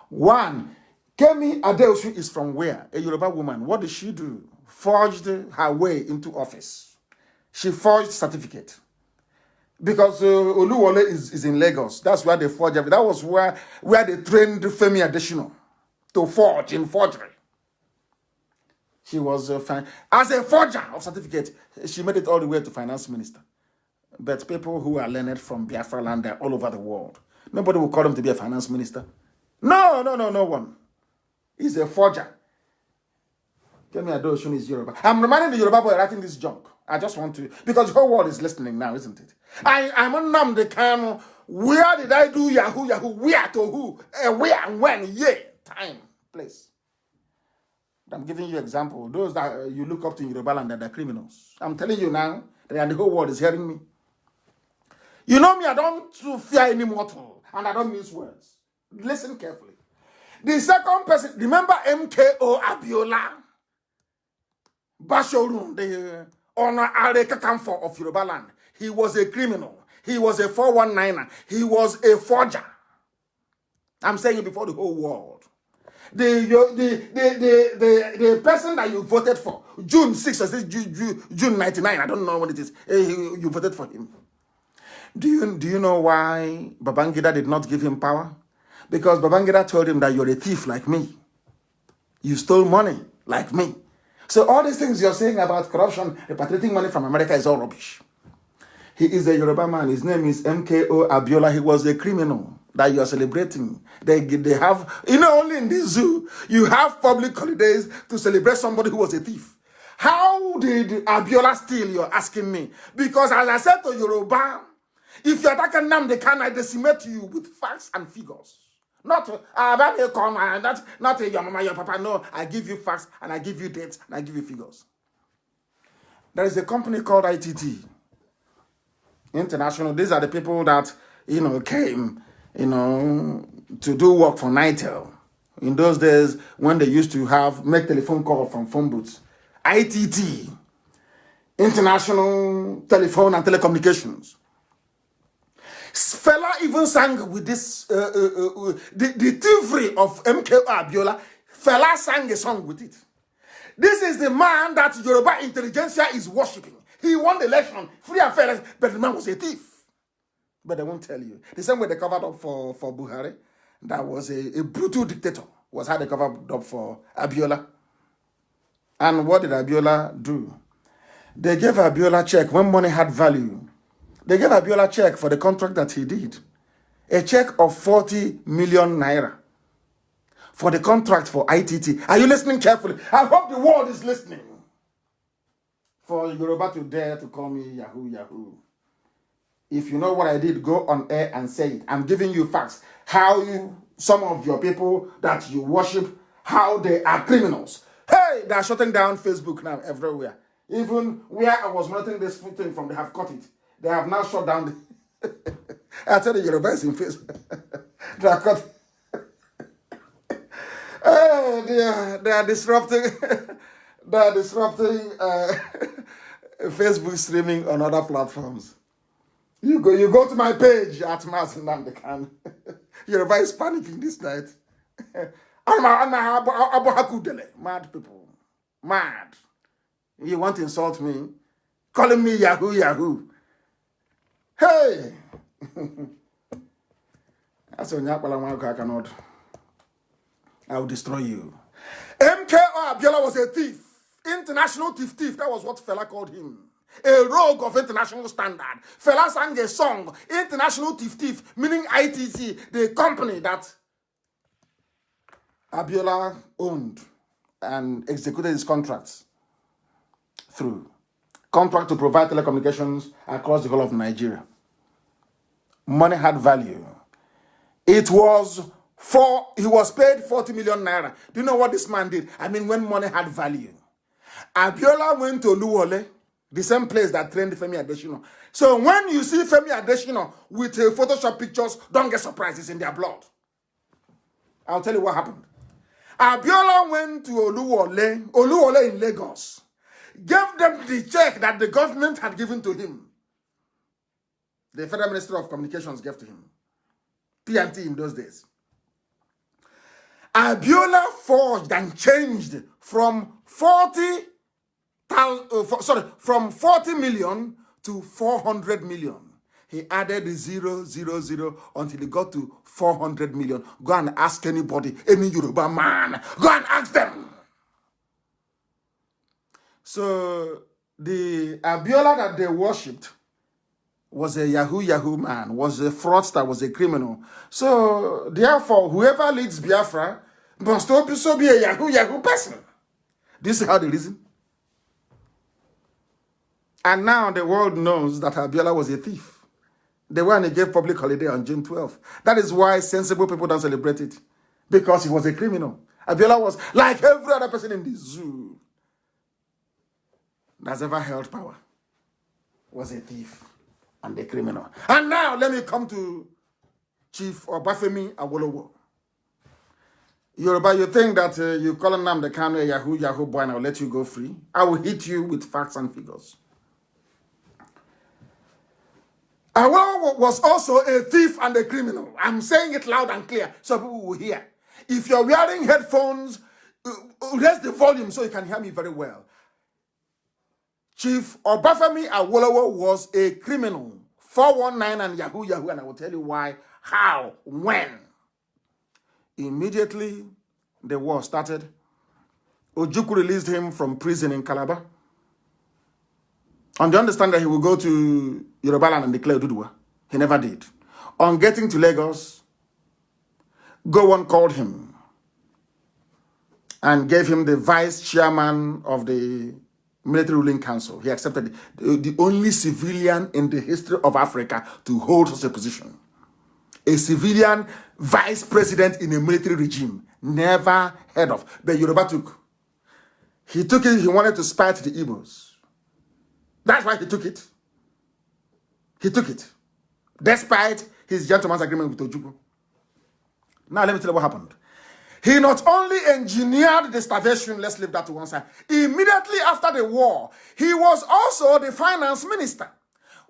One, Kemi Adeosu is from where? A Yoruba woman. What did she do? Forged her way into office. She forged certificate. Because Oluwole is in Lagos. That's where they forged everything. That was where they trained Femi Adesina to forge in forgery. She was as a forger of certificate. She made it all the way to finance minister. But people who are learned from Biafra land are all over the world. Nobody will call him to be a finance minister. No one. He's a forger. Kemi Adeosun is Yoruba. I'm reminding the Yoruba boy writing this junk. I just want to, because the whole world is listening now, isn't it? I'm Nnamdi Kanu. Where did I do Yahoo? Where to who? Where and when? Yeah. Time, place. I'm giving you example. Those that you look up to in Yoruba land are criminals. I'm telling you now, and the whole world is hearing me. You know me, I don't fear any mortal, and I don't mince words. Listen carefully. The second person, remember MKO Abiola? Bashorun, the Honor Arekakamfo of Yoruba land. He was a criminal. He was a 419er. He was a forger. I'm saying it before the whole world. The person that you voted for, June 6th, or June 99, I don't know what it is, you voted for him. Do you know why Babangida did not give him power? Because Babangida told him that you're a thief like me. You stole money like me. So all these things you're saying about corruption, repatriating money from America is all rubbish. He is a Yoruba man. His name is MKO Abiola. He was a criminal that you are celebrating. They have, only in this zoo, you have public holidays to celebrate somebody who was a thief. How did Abiola steal, you're asking me? Because as I said to Yoruba, if you attack Nnamdi Kanu, I decimate you with facts and figures. Not your mama, your papa. No, I give you facts and I give you dates and I give you figures. There is a company called ITT International. These are the people that came to do work for Nitel in those days when they used to make telephone call from phone booths. ITT International Telephone and Telecommunications. Fela even sang with this, the thievery of MKO Abiola. Fela sang a song with it. This is the man that Yoruba intelligentsia is worshipping. He won the election, free and fair, but the man was a thief. But they won't tell you. The same way they covered up for Buhari, that was a brutal dictator, was how they covered up for Abiola. And what did Abiola do? They gave Abiola check when money had value. They gave Abiola check for the contract that he did. A check of 40 million naira for the contract for ITT. Are you listening carefully? I hope the world is listening. For Yoruba to dare to call me Yahoo. If you know what I did, go on air and say it. I'm giving you facts. How some of your people that you worship, how they are criminals. Hey, they are shutting down Facebook now everywhere. Even where I was monitoring this thing from, they have cut it. They have now shut down I tell the Yoruba is in Facebook. They are cut. They are disrupting. They are disrupting Facebook streaming on other platforms. You go to my page at Mazi Nnamdi Kanu. Yoruba is panicking this night. Mad people. Mad. You want to insult me? Calling me Yahoo. Hey! That's when I cannot. I will destroy you. MKO Abiola was a thief. International thief. That was what Fela called him. A rogue of international standard. Fela sang a song. International thief. Meaning ITC, the company that Abiola owned and executed his contracts through. Contract to provide telecommunications across the whole of Nigeria. Money had value. He was paid 40 million naira. Do you know what this man did? I mean, when money had value. Abiola went to Oluwole, the same place that trained Femi Adesina. So when you see Femi Adesina with Photoshop pictures, don't get surprised, it's in their blood. I'll tell you what happened. Abiola went to Oluwole in Lagos, gave them the check that the government had given to him. The Federal Minister of Communications gave to him. P&T in those days. Abiola forged and changed from 40 million to 400 million. He added 000 until he got to 400 million. Go and ask anybody, any Yoruba man. Go and ask them. So the Abiola that they worshipped was a Yahoo man, was a fraudster, was a criminal. So therefore, whoever leads Biafra must also be a Yahoo person. This is how they reason. And now the world knows that Abiola was a thief. The one he gave public holiday on June 12th. That is why sensible people don't celebrate it. Because he was a criminal. Abiola was like every other person in the zoo that's ever held power. Was a thief and a criminal. And now let me come to Chief Obafemi Awolowo. Yoruba, you think that you call Nnamdi Kanu a Yahoo boy and I'll let you go free? I will hit you with facts and figures. Awolowo was also a thief and a criminal. I'm saying it loud and clear so people will hear. If you're wearing headphones, raise the volume so you can hear me very well. Chief Obafemi Awolowo was a criminal. 419 and Yahoo, and I will tell you why, how, when. Immediately, the war started. Ojukwu released him from prison in Calabar. On the understanding that he will go to Yoruba land and declare Ududua. He never did. On getting to Lagos, Gowon called him and gave him the vice chairman of the military ruling council. He accepted the only civilian in the history of Africa to hold such a position. A civilian vice president in a military regime. Never heard of. But Yoruba took. He took it, he wanted to spite the Igbos. That's why he took it. He took it. Despite his gentleman's agreement with Ojukwu. Now let me tell you what happened. He not only engineered the starvation, let's leave that to one side. Immediately after the war, he was also the finance minister.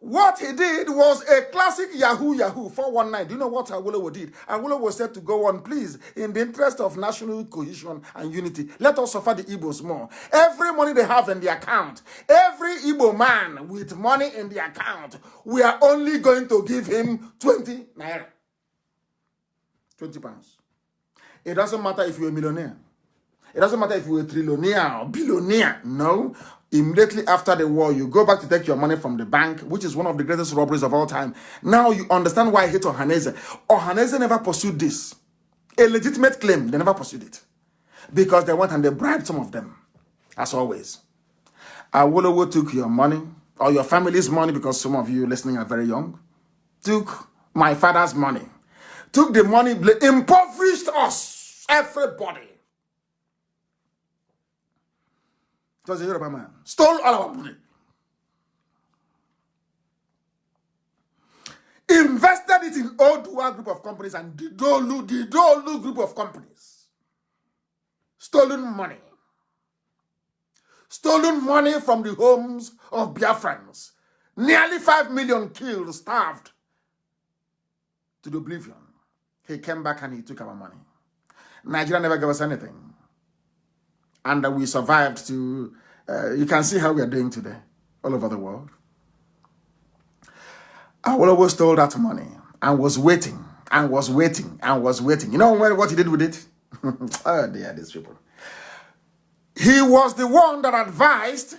What he did was a classic Yahoo 419. Do you know what Awolowo did? Awolowo said to go on, please, in the interest of national cohesion and unity, let us suffer the Igbos more. Every money they have in the account, every Igbo man with money in the account, we are only going to give him 20 naira. 20 pounds. It doesn't matter if you're a millionaire. It doesn't matter if you're a trillionaire or billionaire. No. Immediately after the war, you go back to take your money from the bank, which is one of the greatest robberies of all time. Now you understand why I hate Ohaneze. Ohaneze never pursued this. A legitimate claim, they never pursued it. Because they went and they bribed some of them. As always. Awolowo took your money, or your family's money, because some of you listening are very young. Took my father's money. Took the money, impoverished us, everybody. It was a Yoruba man. Stole all our money. Invested it in Odua group of companies and the Dolu group of companies. Stolen money. Stolen money from the homes of Biafrans. Nearly 5 million killed, starved to the oblivion. He came back and he took our money. Nigeria never gave us anything. And we survived to, you can see how we are doing today, all over the world. Awolowo stole that money and was waiting, and was waiting, and was waiting. You know what he did with it? Oh, dear, these people. He was the one that advised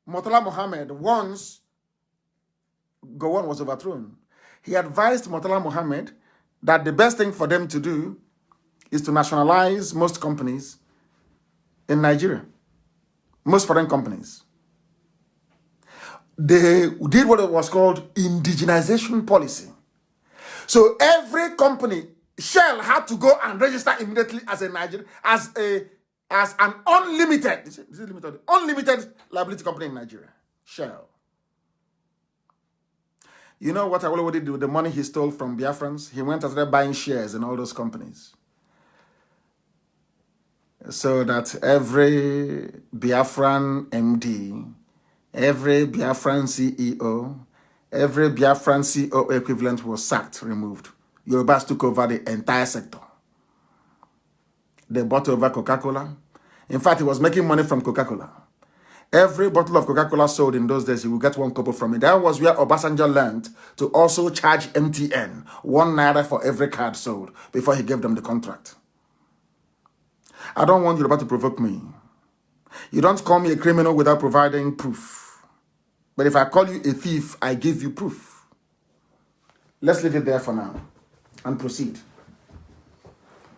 Murtala Muhammad once Gowon was overthrown. He advised Murtala Muhammad that the best thing for them to do is to nationalize most companies in Nigeria. Most foreign companies. They did what was called indigenization policy. So every company, Shell had to go and register immediately as a Nigerian, as an unlimited, is it limited? Unlimited liability company in Nigeria. Shell. You know what Awolowo did with the money he stole from Biafrans? He went and started buying shares in all those companies. so that every Biafran MD, every Biafran CEO, every Biafran CEO equivalent was sacked, removed. Yorubas took over the entire sector. They bought over Coca-Cola. In fact, he was making money from Coca-Cola. Every bottle of Coca-Cola sold in those days, he would get 1 kobo from it. That was where Obasanjo learned to also charge MTN 1 naira for every card sold before he gave them the contract. I don't want Yoruba to provoke me. You don't call me a criminal without providing proof. But if I call you a thief, I give you proof. Let's leave it there for now and proceed.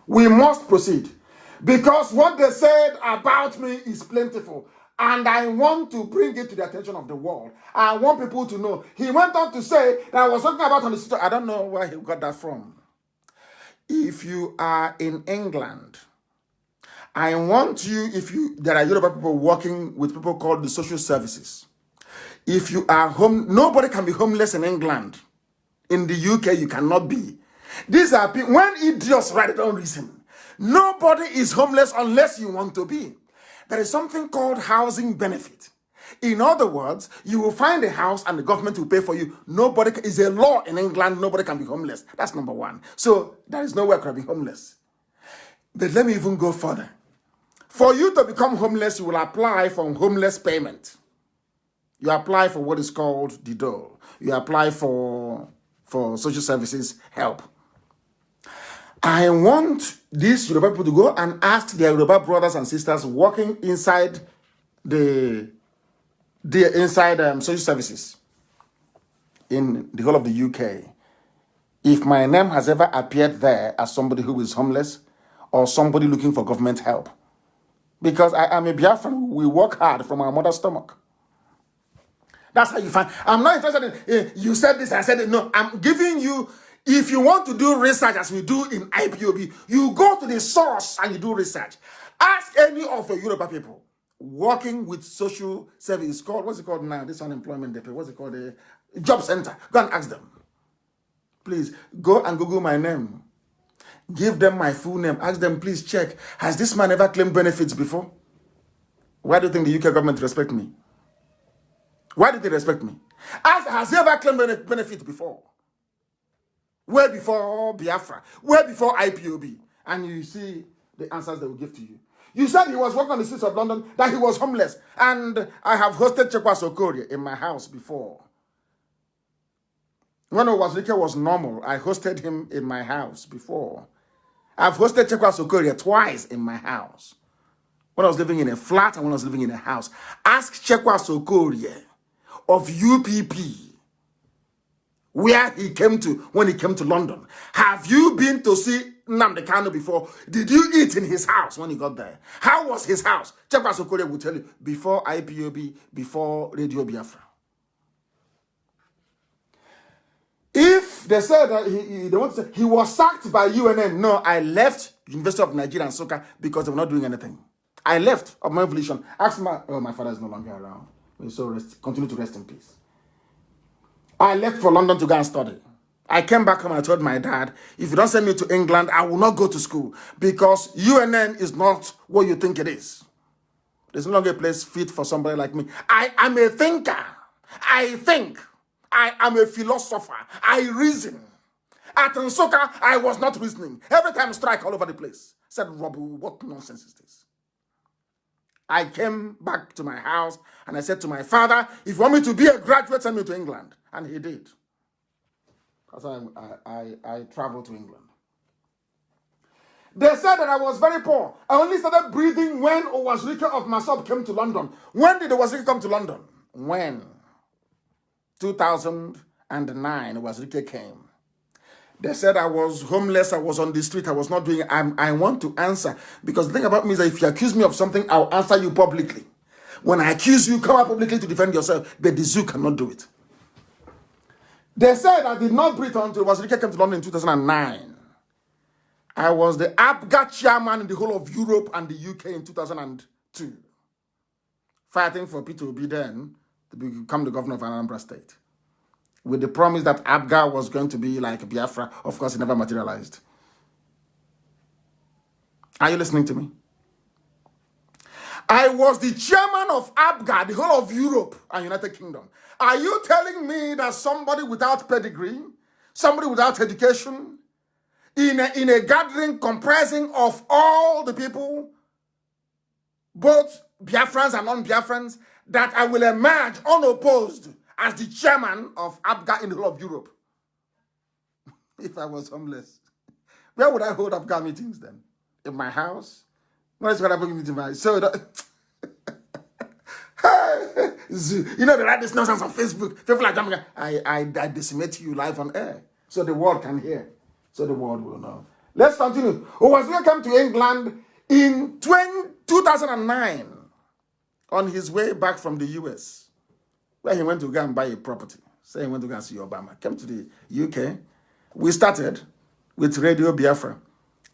We must proceed because what they said about me is plentiful. And I want to bring it to the attention of the world. I want people to know. He went on to say that I was talking about on the street. I don't know where he got that from. If you are in England, I want you, there are Yoruba people working with people called the social services. If you are home, nobody can be homeless in England. In the UK, you cannot be. These are people, when idiots write it on reason, nobody is homeless unless you want to be. There is something called housing benefit. In other words, you will find a house and the government will pay for you. Nobody is a law in England. Nobody can be homeless. That's number one. So there is nowhere to be homeless. But let me even go further. For you to become homeless, you will apply for homeless payment. You apply for what is called the dole. You apply for social services help. I want these Yoruba people to go and ask their Yoruba brothers and sisters working inside social services in the whole of the UK, if my name has ever appeared there as somebody who is homeless or somebody looking for government help. Because I am a Biafran, we work hard from our mother's stomach. That's how you find. I'm not interested in, you said this, I said it. No, I'm giving you, if you want to do research as we do in IPOB, you go to the source and you do research. Ask any of the Yoruba people working with social service called, what's it called now? This unemployment depot, what's it called? The job center. Go and ask them. Please, go and Google my name. Give them my full name. Ask them, please check. Has this man ever claimed benefits before? Why do you think the UK government respect me? Why did they respect me? Ask, has he ever claimed benefits before? Way before Biafra. Way before IPOB. And you see the answers they will give to you. You said he was working on the streets of London, that he was homeless. And I have hosted Chekwa Sokoria in my house before. When Owazirike was normal, I hosted him in my house before. I've hosted Chekwa Sokoria twice in my house. When I was living in a flat and when I was living in a house. Ask Chekwa Sokoria of UPP where he came to when he came to London. Have you been to see Nnamdi Kanu before? Did you eat in his house when he got there? How was his house? Chekwa Sokoria will tell you before IPOB, before Radio Biafra. If they said that they want to say he was sacked by UNN, no, I left University of Nigeria and Soka because they were not doing anything. I left of my volition. Ask my father is no longer around. So continue to rest in peace. I left for London to go and study. I came back home and I told my dad, if you don't send me to England, I will not go to school because UNN is not what you think it is. There's no longer a place fit for somebody like me. I am a thinker. I think. I am a philosopher. I reason. At Nsoka, I was not reasoning. Every time strike all over the place. I said, Robu, what nonsense is this? I came back to my house and I said to my father, if you want me to be a graduate, send me to England. And he did. That's why I traveled to England. They said that I was very poor. I only started breathing when Owazirike of Masop came to London. When did Owazirike come to London? When? 2009, Owazirike came. They said I was homeless, I was on the street, I was not doing it. I want to answer. Because the thing about me is that if you accuse me of something, I'll answer you publicly. When I accuse you, come out publicly to defend yourself. But the zoo cannot do it. They said I did not breathe until Owazirike came to London in 2009. I was the APGA chairman in the whole of Europe and the UK in 2002. Fighting for P2B then to become the governor of Anambra State. With the promise that APGA was going to be like Biafra. Of course, it never materialized. Are you listening to me? I was the chairman of ABGA, the whole of Europe and United Kingdom. Are you telling me that somebody without pedigree, somebody without education, in a gathering comprising of all the people, both Biafrans and non-Biafrans, that I will emerge unopposed as the chairman of ABGA in the whole of Europe? If I was homeless, where would I hold ABGA meetings then? In my house? What is what I'm meeting my so that, you know, they write this nonsense on Facebook. People are jumping. I decimate you live on air, so the world can hear, so the world will know. Let's continue. Owasile came to England in 2009 on his way back from the US, where he went to go and buy a property. Say he went to go and see Obama. Came to the UK. We started with Radio Biafra.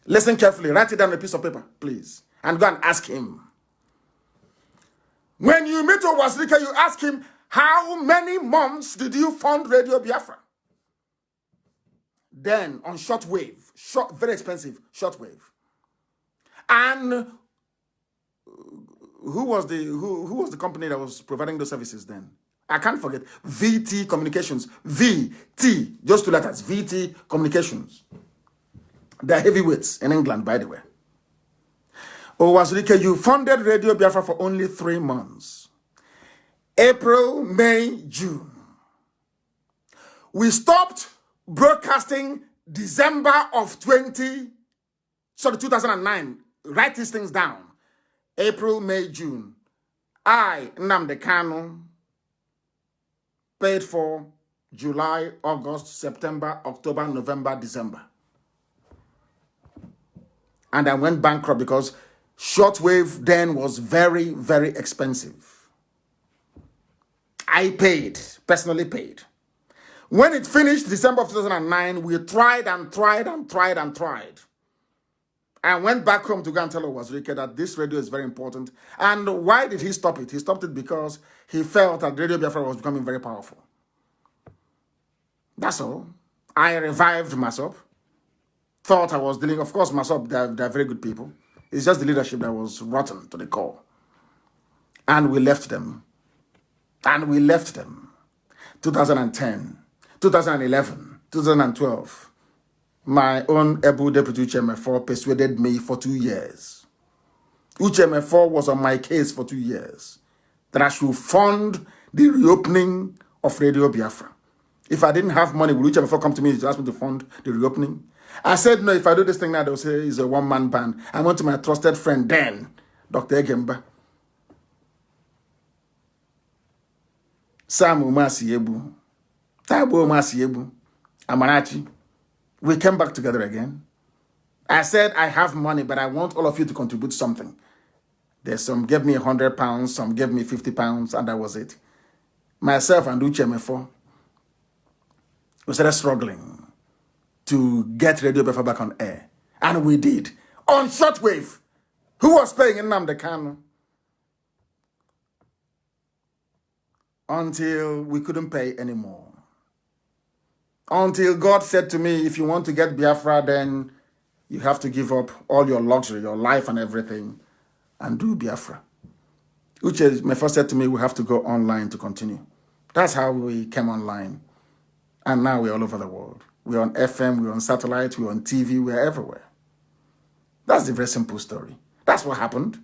Listen carefully. Write it down on a piece of paper, please, and go and ask him. When you meet Owasile, you ask him, how many months did you fund Radio Biafra? Then on shortwave, very expensive shortwave. And who was the company that was providing those services then? I can't forget. VT Communications. VT, just two letters. VT Communications. They're heavyweights in England, by the way. Owasile, you funded Radio Biafra for only 3 months. April, May, June. We stopped broadcasting December of 2009. Write these things down. April, May, June. I, Nnamdi Kanu, paid for July, August, September, October, November, December. And I went bankrupt because shortwave then was very, very expensive. I paid, personally paid. When it finished December of 2009, we tried and tried and tried and tried. I went back home to go and tell Owasile that this radio is very important. And why did he stop it? He stopped it because he felt that Radio Biafra was becoming very powerful. That's all. I revived MASOP. Thought I was dealing, of course, MASOP, they're very good people. It's just the leadership that was rotten to the core. And we left them. 2010, 2011, 2012. My own Ebu Deputy Uchemefo persuaded me for 2 years. Uchemefo was on my case for 2 years that I should fund the reopening of Radio Biafra. If I didn't have money, would Uchemefo come to me to ask me to fund the reopening? I said, no, if I do this thing now, they'll say it's a one-man band. I went to my trusted friend then, Dr. Egemba. Samu Masiebu, Tabo Masiebu, Amarachi. We came back together again. I said, I have money, but I want all of you to contribute something. There's some gave me £100, some gave me £50, and that was it. Myself and Uchemefo, we started struggling to get Radio Biafra back on air. And we did. On shortwave. Who was paying Nnamdi Kanu? Until we couldn't pay anymore. Until God said to me, if you want to get Biafra, then you have to give up all your luxury, your life and everything, and do Biafra. Uche my first said to me, we have to go online to continue. That's how we came online. And now we're all over the world. We're on FM, we're on satellite, we're on TV, we're everywhere. That's the very simple story. That's what happened.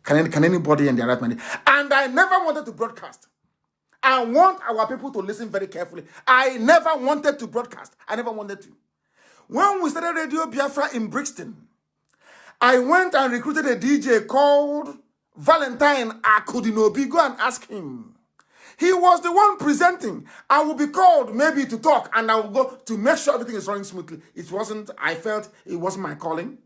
Can anybody in their right mind? And I never wanted to broadcast. I want our people to listen very carefully. I never wanted to broadcast. I never wanted to. When we started Radio Biafra in Brixton, I went and recruited a DJ called Valentine Akudinobi. Go and ask him. He was the one presenting. I will be called maybe to talk, and I will go to make sure everything is running smoothly. It wasn't, I felt it wasn't my calling.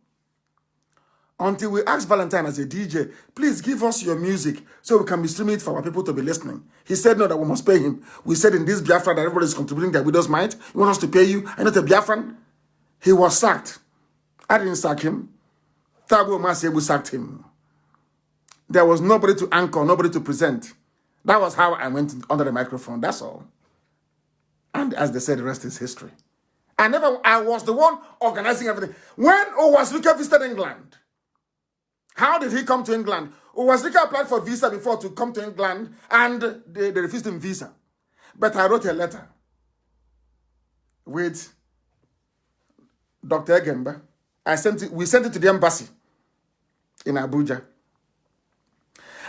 Until we asked Valentine as a DJ, please give us your music so we can be streaming it for our people to be listening. He said no, that we must pay him. We said in this Biafra that everybody is contributing their widow's mite. You want us to pay you? I'm not a Biafran. He was sacked. I didn't sack him. Tabo Masiebu sacked him. There was nobody to anchor, nobody to present. That was how I went under the microphone. That's all. And as they said, the rest is history. I was the one organizing everything. When Owasile visited England, how did he come to England? Wazirike applied for visa before to come to England, and they refused him visa. But I wrote a letter with Dr. Egemba. We sent it to the embassy in Abuja.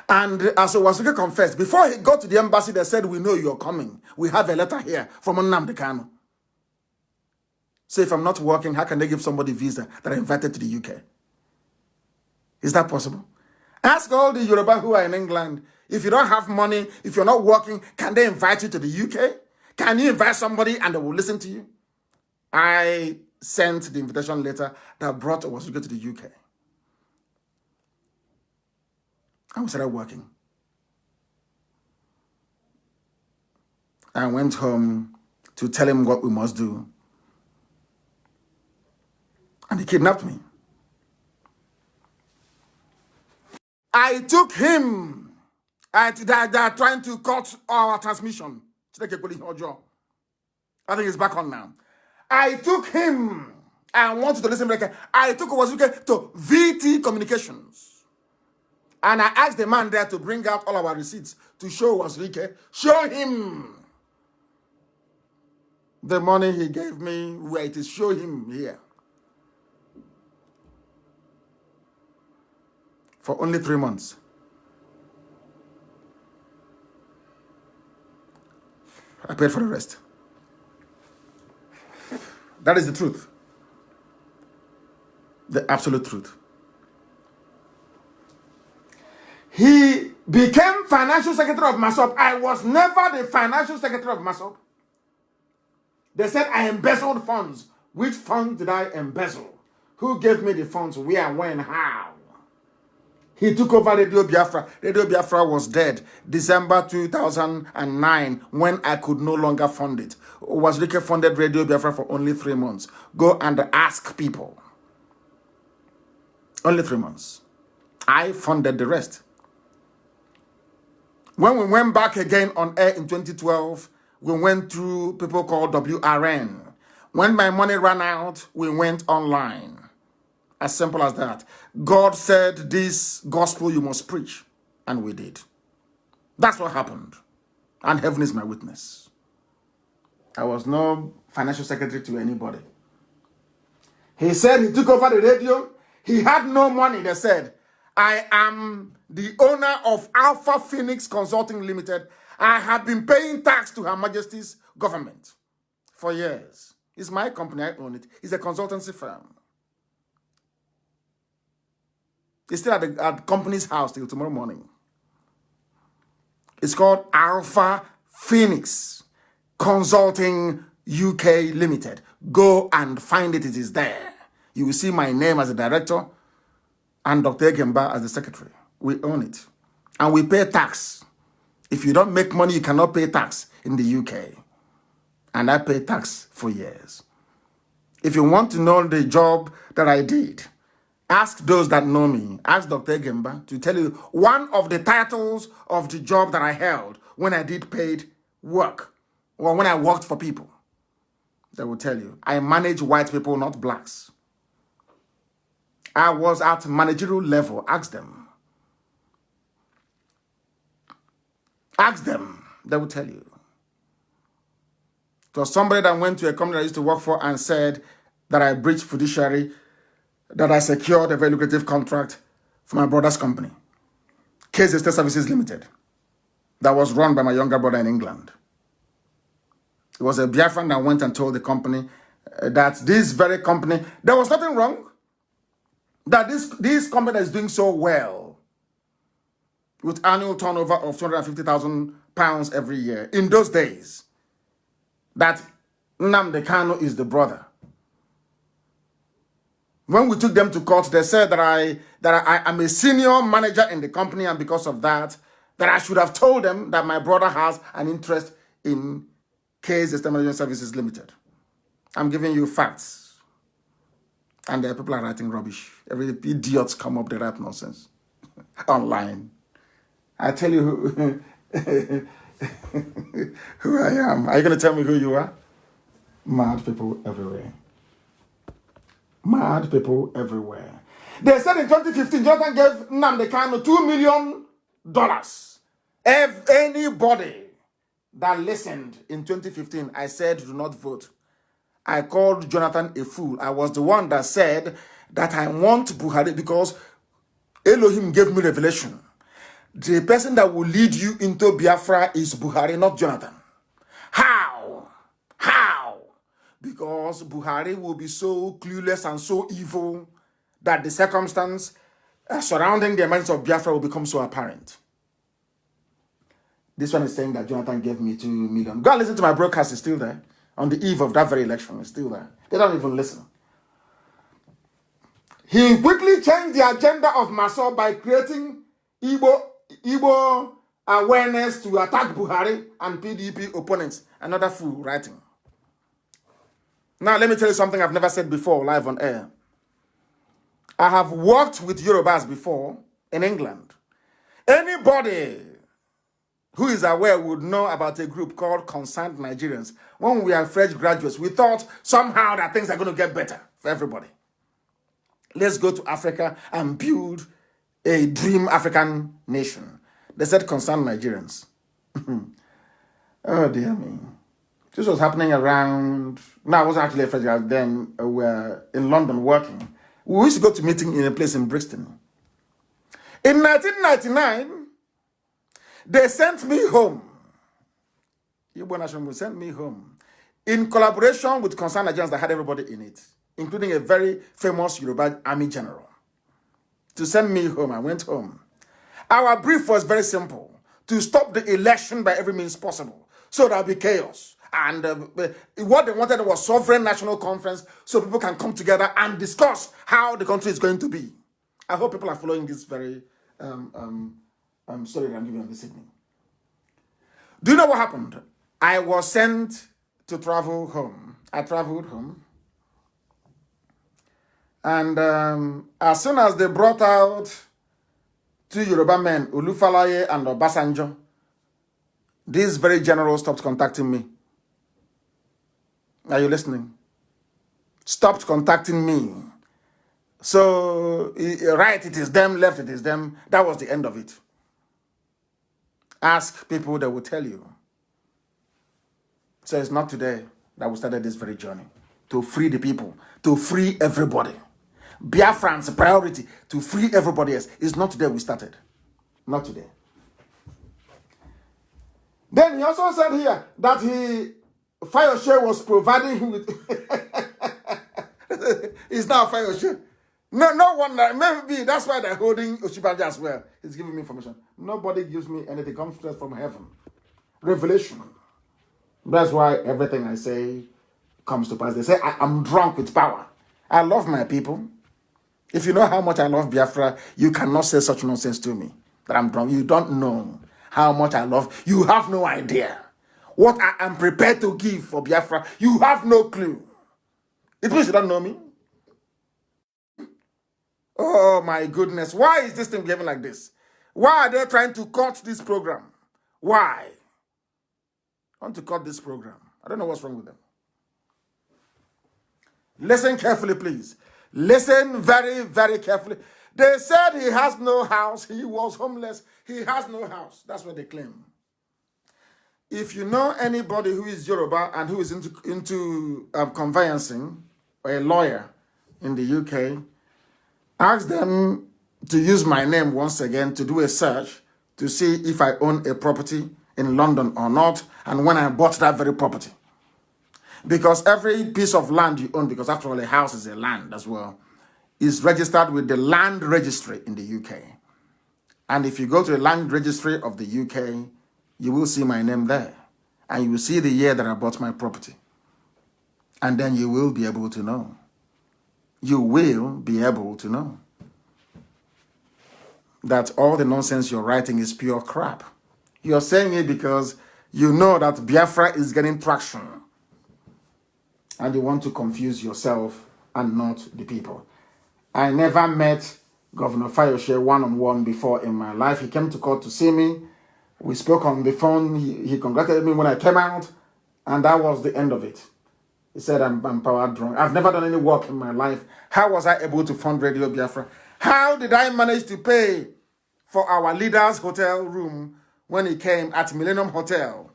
And as Wazirike confessed, before he got to the embassy, they said, we know you're coming. We have a letter here from Nnamdi Kanu. So if I'm not working, how can they give somebody visa that are invited to the UK? Is that possible? Ask all the Yoruba who are in England, if you don't have money, if you're not working, can they invite you to the UK? Can you invite somebody and they will listen to you? I sent the invitation letter that brought Wazirike to the UK. And we started working. I went home to tell him what we must do. And he kidnapped me. I took him. They are trying to cut our transmission. I think it's back on now. I took him. I want you to listen. I took Wazirike to VT Communications. And I asked the man there to bring out all our receipts to show Wazirike. Show him the money he gave me, where it is. Show him here. For only 3 months. I paid for the rest. That is the truth. The absolute truth. He became financial secretary of MASOP. I was never the financial secretary of MASOP. They said I embezzled funds. Which funds did I embezzle? Who gave me the funds? Where, when, how? He took over Radio Biafra. Radio Biafra was dead December 2009 when I could no longer fund it. Wazirike funded Radio Biafra for only 3 months. Go and ask people. Only 3 months. I funded the rest. When we went back again on air in 2012, we went through people called WRN. When my money ran out, we went online. As simple as that. God said, this gospel you must preach. And we did. That's what happened. And heaven is my witness. I was no financial secretary to anybody. He said he took over the radio. He had no money. They said, I am the owner of Alpha Phoenix Consulting Limited. I have been paying tax to Her Majesty's government for years. It's my company. I own it. It's a consultancy firm. It's still at the company's house till tomorrow morning. It's called Alpha Phoenix Consulting UK Limited. Go and find it. It is there. You will see my name as the director and Dr. Egemba as the secretary. We own it. And we pay tax. If you don't make money, you cannot pay tax in the UK. And I pay tax for years. If you want to know the job that I did, ask those that know me. Ask Dr. Egemba to tell you one of the titles of the job that I held when I did paid work or when I worked for people. They will tell you. I manage white people, not blacks. I was at managerial level. Ask them. Ask them. They will tell you. It was somebody that went to a company I used to work for and said that I breached fiduciary, that I secured a very lucrative contract for my brother's company, Case Estate Services Limited, that was run by my younger brother in England. It was a Biafran that went and told the company that this very company, there was nothing wrong, that this company is doing so well with annual turnover of £250,000 every year. In those days, that Nnamdi Kanu is the brother. When we took them to court, they said that I am a senior manager in the company, and because of that, that I should have told them that my brother has an interest in Case Estate Management Services Limited. I'm giving you facts. And there people are writing rubbish. Every idiots come up, they write nonsense online. I tell you who I am. Are you going to tell me who you are? Mad people everywhere. Mad people everywhere. They said in 2015, Jonathan gave Nnamdi Kanu $2 million. If anybody that listened in 2015, I said do not vote. I called Jonathan a fool. I was the one that said that I want Buhari because Elohim gave me revelation. The person that will lead you into Biafra is Buhari, not Jonathan. How? How? Because Buhari will be so clueless and so evil that the circumstance surrounding the emergence of Biafra will become so apparent. This one is saying that Jonathan gave me 2 million. Go and listen to my broadcast, it's still there. On the eve of that very election, it's still there. They don't even listen. He quickly changed the agenda of Maso by creating Igbo awareness to attack Buhari and PDP opponents. Another fool writing. Now, let me tell you something I've never said before live on air. I have worked with Yorubas before in England. Anybody who is aware would know about a group called Concerned Nigerians. When we are fresh graduates, we thought somehow that things are going to get better for everybody. Let's go to Africa and build a dream African nation. They said Concerned Nigerians. Oh, dear me. This was happening around... No, I wasn't actually a fresh graduate then. We were in London working. We used to go to meeting in a place in Brixton. In 1999... they sent me home. Igbo Nation will send me home in collaboration with Concerned Nigerians that had everybody in it, including a very famous Yoruba army general. To send me home, I went home. Our brief was very simple: to stop the election by every means possible, so there'll be chaos. And what they wanted was sovereign national conference, so people can come together and discuss how the country is going to be. I hope people are following this very story that I'm giving on this evening. Do you know what happened? I was sent to travel home. I traveled home. And as soon as they brought out 2 Yoruba men, Olufalaye and Obasanjo, these very generals stopped contacting me. Are you listening? Stopped contacting me. So, right, it is them, left, it is them. That was the end of it. Ask people, they will tell you. So it's not today that we started this very journey. To free the people, to free everybody. Biafran's priority, to free everybody else. It's not today we started. Not today. Then he also said here that Fayose was providing him with... It's now Fayose. No wonder. Maybe that's why they're holding Oshibaja as well. He's giving me information. Nobody gives me anything. It comes straight from heaven. Revelation. That's why everything I say comes to pass. They say I'm drunk with power. I love my people. If you know how much I love Biafra, you cannot say such nonsense to me that I'm drunk. You don't know how much I love. You have no idea what I am prepared to give for Biafra. You have no clue. It means you don't know me. Oh my goodness. Why is this thing behaving like this? Why are they trying to cut this program? Why? I want to cut this program. I don't know what's wrong with them. Listen carefully, please. Listen very, very carefully. They said he has no house. He was homeless. He has no house. That's what they claim. If you know anybody who is Yoruba and who is into conveyancing, or a lawyer in the UK, ask them to use my name once again to do a search to see if I own a property in London or not, and when I bought that very property. Because every piece of land you own, because after all a house is a land as well, is registered with the land registry in the UK. And if you go to the land registry of the UK, you will see my name there. And you will see the year that I bought my property. And then you will be able to know. You will be able to know that all the nonsense you're writing is pure crap. You're saying it because you know that Biafra is getting traction. And you want to confuse yourself and not the people. I never met Governor Fayose one-on-one before in my life. He came to court to see me. We spoke on the phone. He congratulated me when I came out. And that was the end of it. He said, I'm power drunk. I've never done any work in my life. How was I able to fund Radio Biafra? How did I manage to pay for our leader's hotel room when he came at Millennium Hotel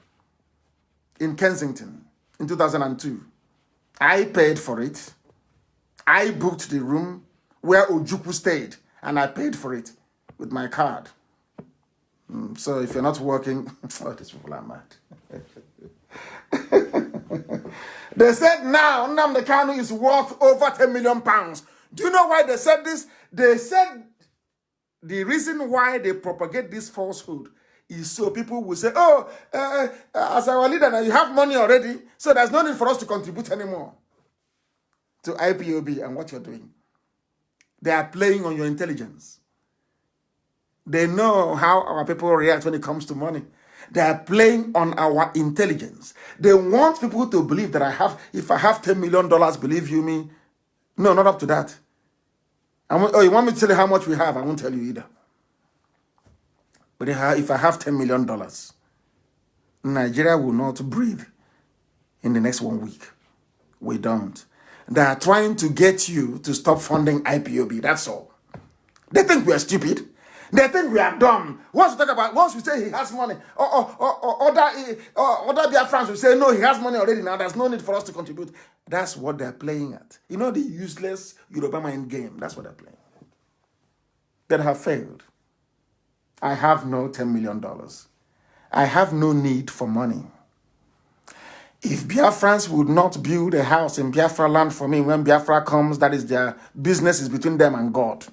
in Kensington in 2002? I paid for it. I booked the room where Ojukwu stayed, and I paid for it with my card. So if you're not working, oh, these people are mad. They said now Nnamdi Kanu is worth over 10 million pounds. Do you know why they said this? They said the reason why they propagate this falsehood is so people will say, oh, as our leader now, you have money already, so there's no need for us to contribute anymore to IPOB and what you're doing. They are playing on your intelligence. They know how our people react when it comes to money. They are playing on our intelligence. They want people to believe that if I have $10 million, believe you me. No, not up to that. Oh, you want me to tell you how much we have? I won't tell you either. But if I have $10 million, Nigeria will not breathe in the next 1 week. We don't. They are trying to get you to stop funding IPOB. That's all. They think we are stupid. They think we are dumb. Once we say he has money, other Biafrans will say, no, he has money already now. There's no need for us to contribute. That's what they're playing at. You know the useless Yoruba mind game. That's what they're playing. They have failed. I have no $10 million. I have no need for money. If Biafrans would not build a house in Biafra land for me when Biafra comes, that is their business, is between them and God.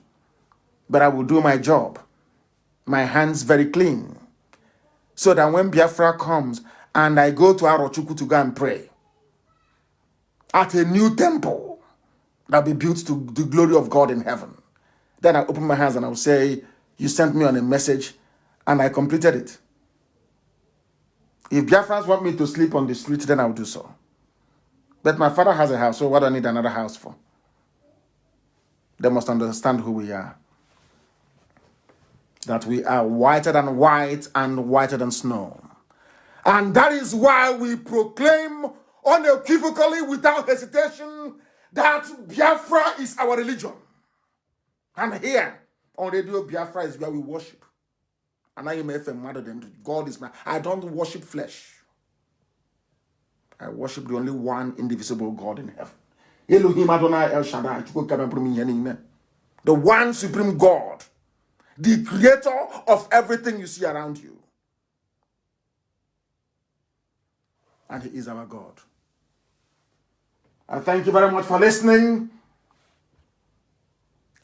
But I will do my job. My hands very clean. So that when Biafra comes and I go to Arochukwu to go and pray at a new temple that will be built to the glory of God in heaven, then I open my hands and I will say, you sent me on a message and I completed it. If Biafrans want me to sleep on the street, then I will do so. But my father has a house, so what do I need another house for? They must understand who we are. That we are whiter than white and whiter than snow. And that is why we proclaim unequivocally, without hesitation, that Biafra is our religion. And here, on Radio Biafra is where we worship. And I am mother than God is my. I don't worship flesh. I worship the only one indivisible God in heaven. Elohim Adonai El Shaddai. The one supreme God. The creator of everything you see around you. And he is our God. I thank you very much for listening.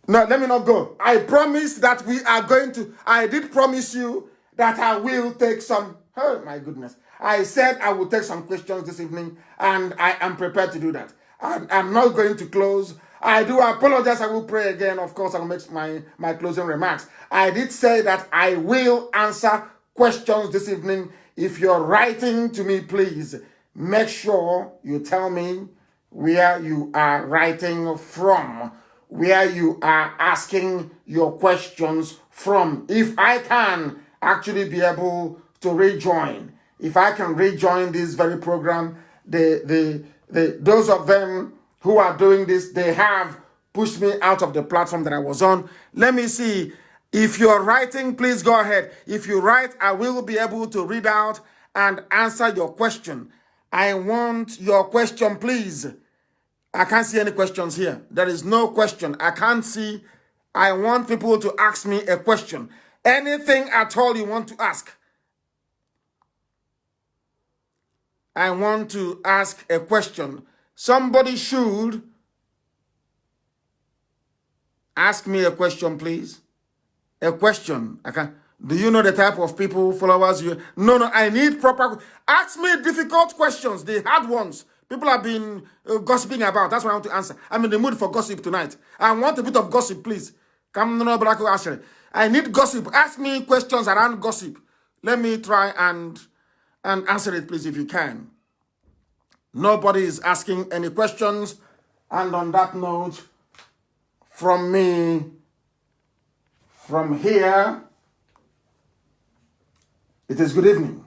No, let me not go. I promise that we are going to, I did promise you that I will take some, oh my goodness. I said I will take some questions this evening and I am prepared to do that. I'm not going to close. I do apologize. I will pray again. Of course, I'll make my closing remarks. I did say that I will answer questions this evening. If you're writing to me, please make sure you tell me where you are writing from, where you are asking your questions from. If I can actually be able to rejoin, if I can rejoin this very program, those of them who are doing this, they have pushed me out of the platform that I was on. Let me see. If you're writing, please go ahead. If you write, I will be able to read out and answer your question. I want your question, please. I can't see any questions here. There is no question. I can't see. I want people to ask me a question. Anything at all you want to ask. I want to ask a question. Somebody should ask me a question, please. A question. Do you know the type of people, followers you? No, I need proper. Ask me difficult questions, the hard ones. People have been gossiping about. That's what I want to answer. I'm in the mood for gossip tonight. I want a bit of gossip, please. I need gossip. Ask me questions around gossip. Let me try and answer it, please, if you can. Nobody is asking any questions. And on that note, from me, from here, it is good evening.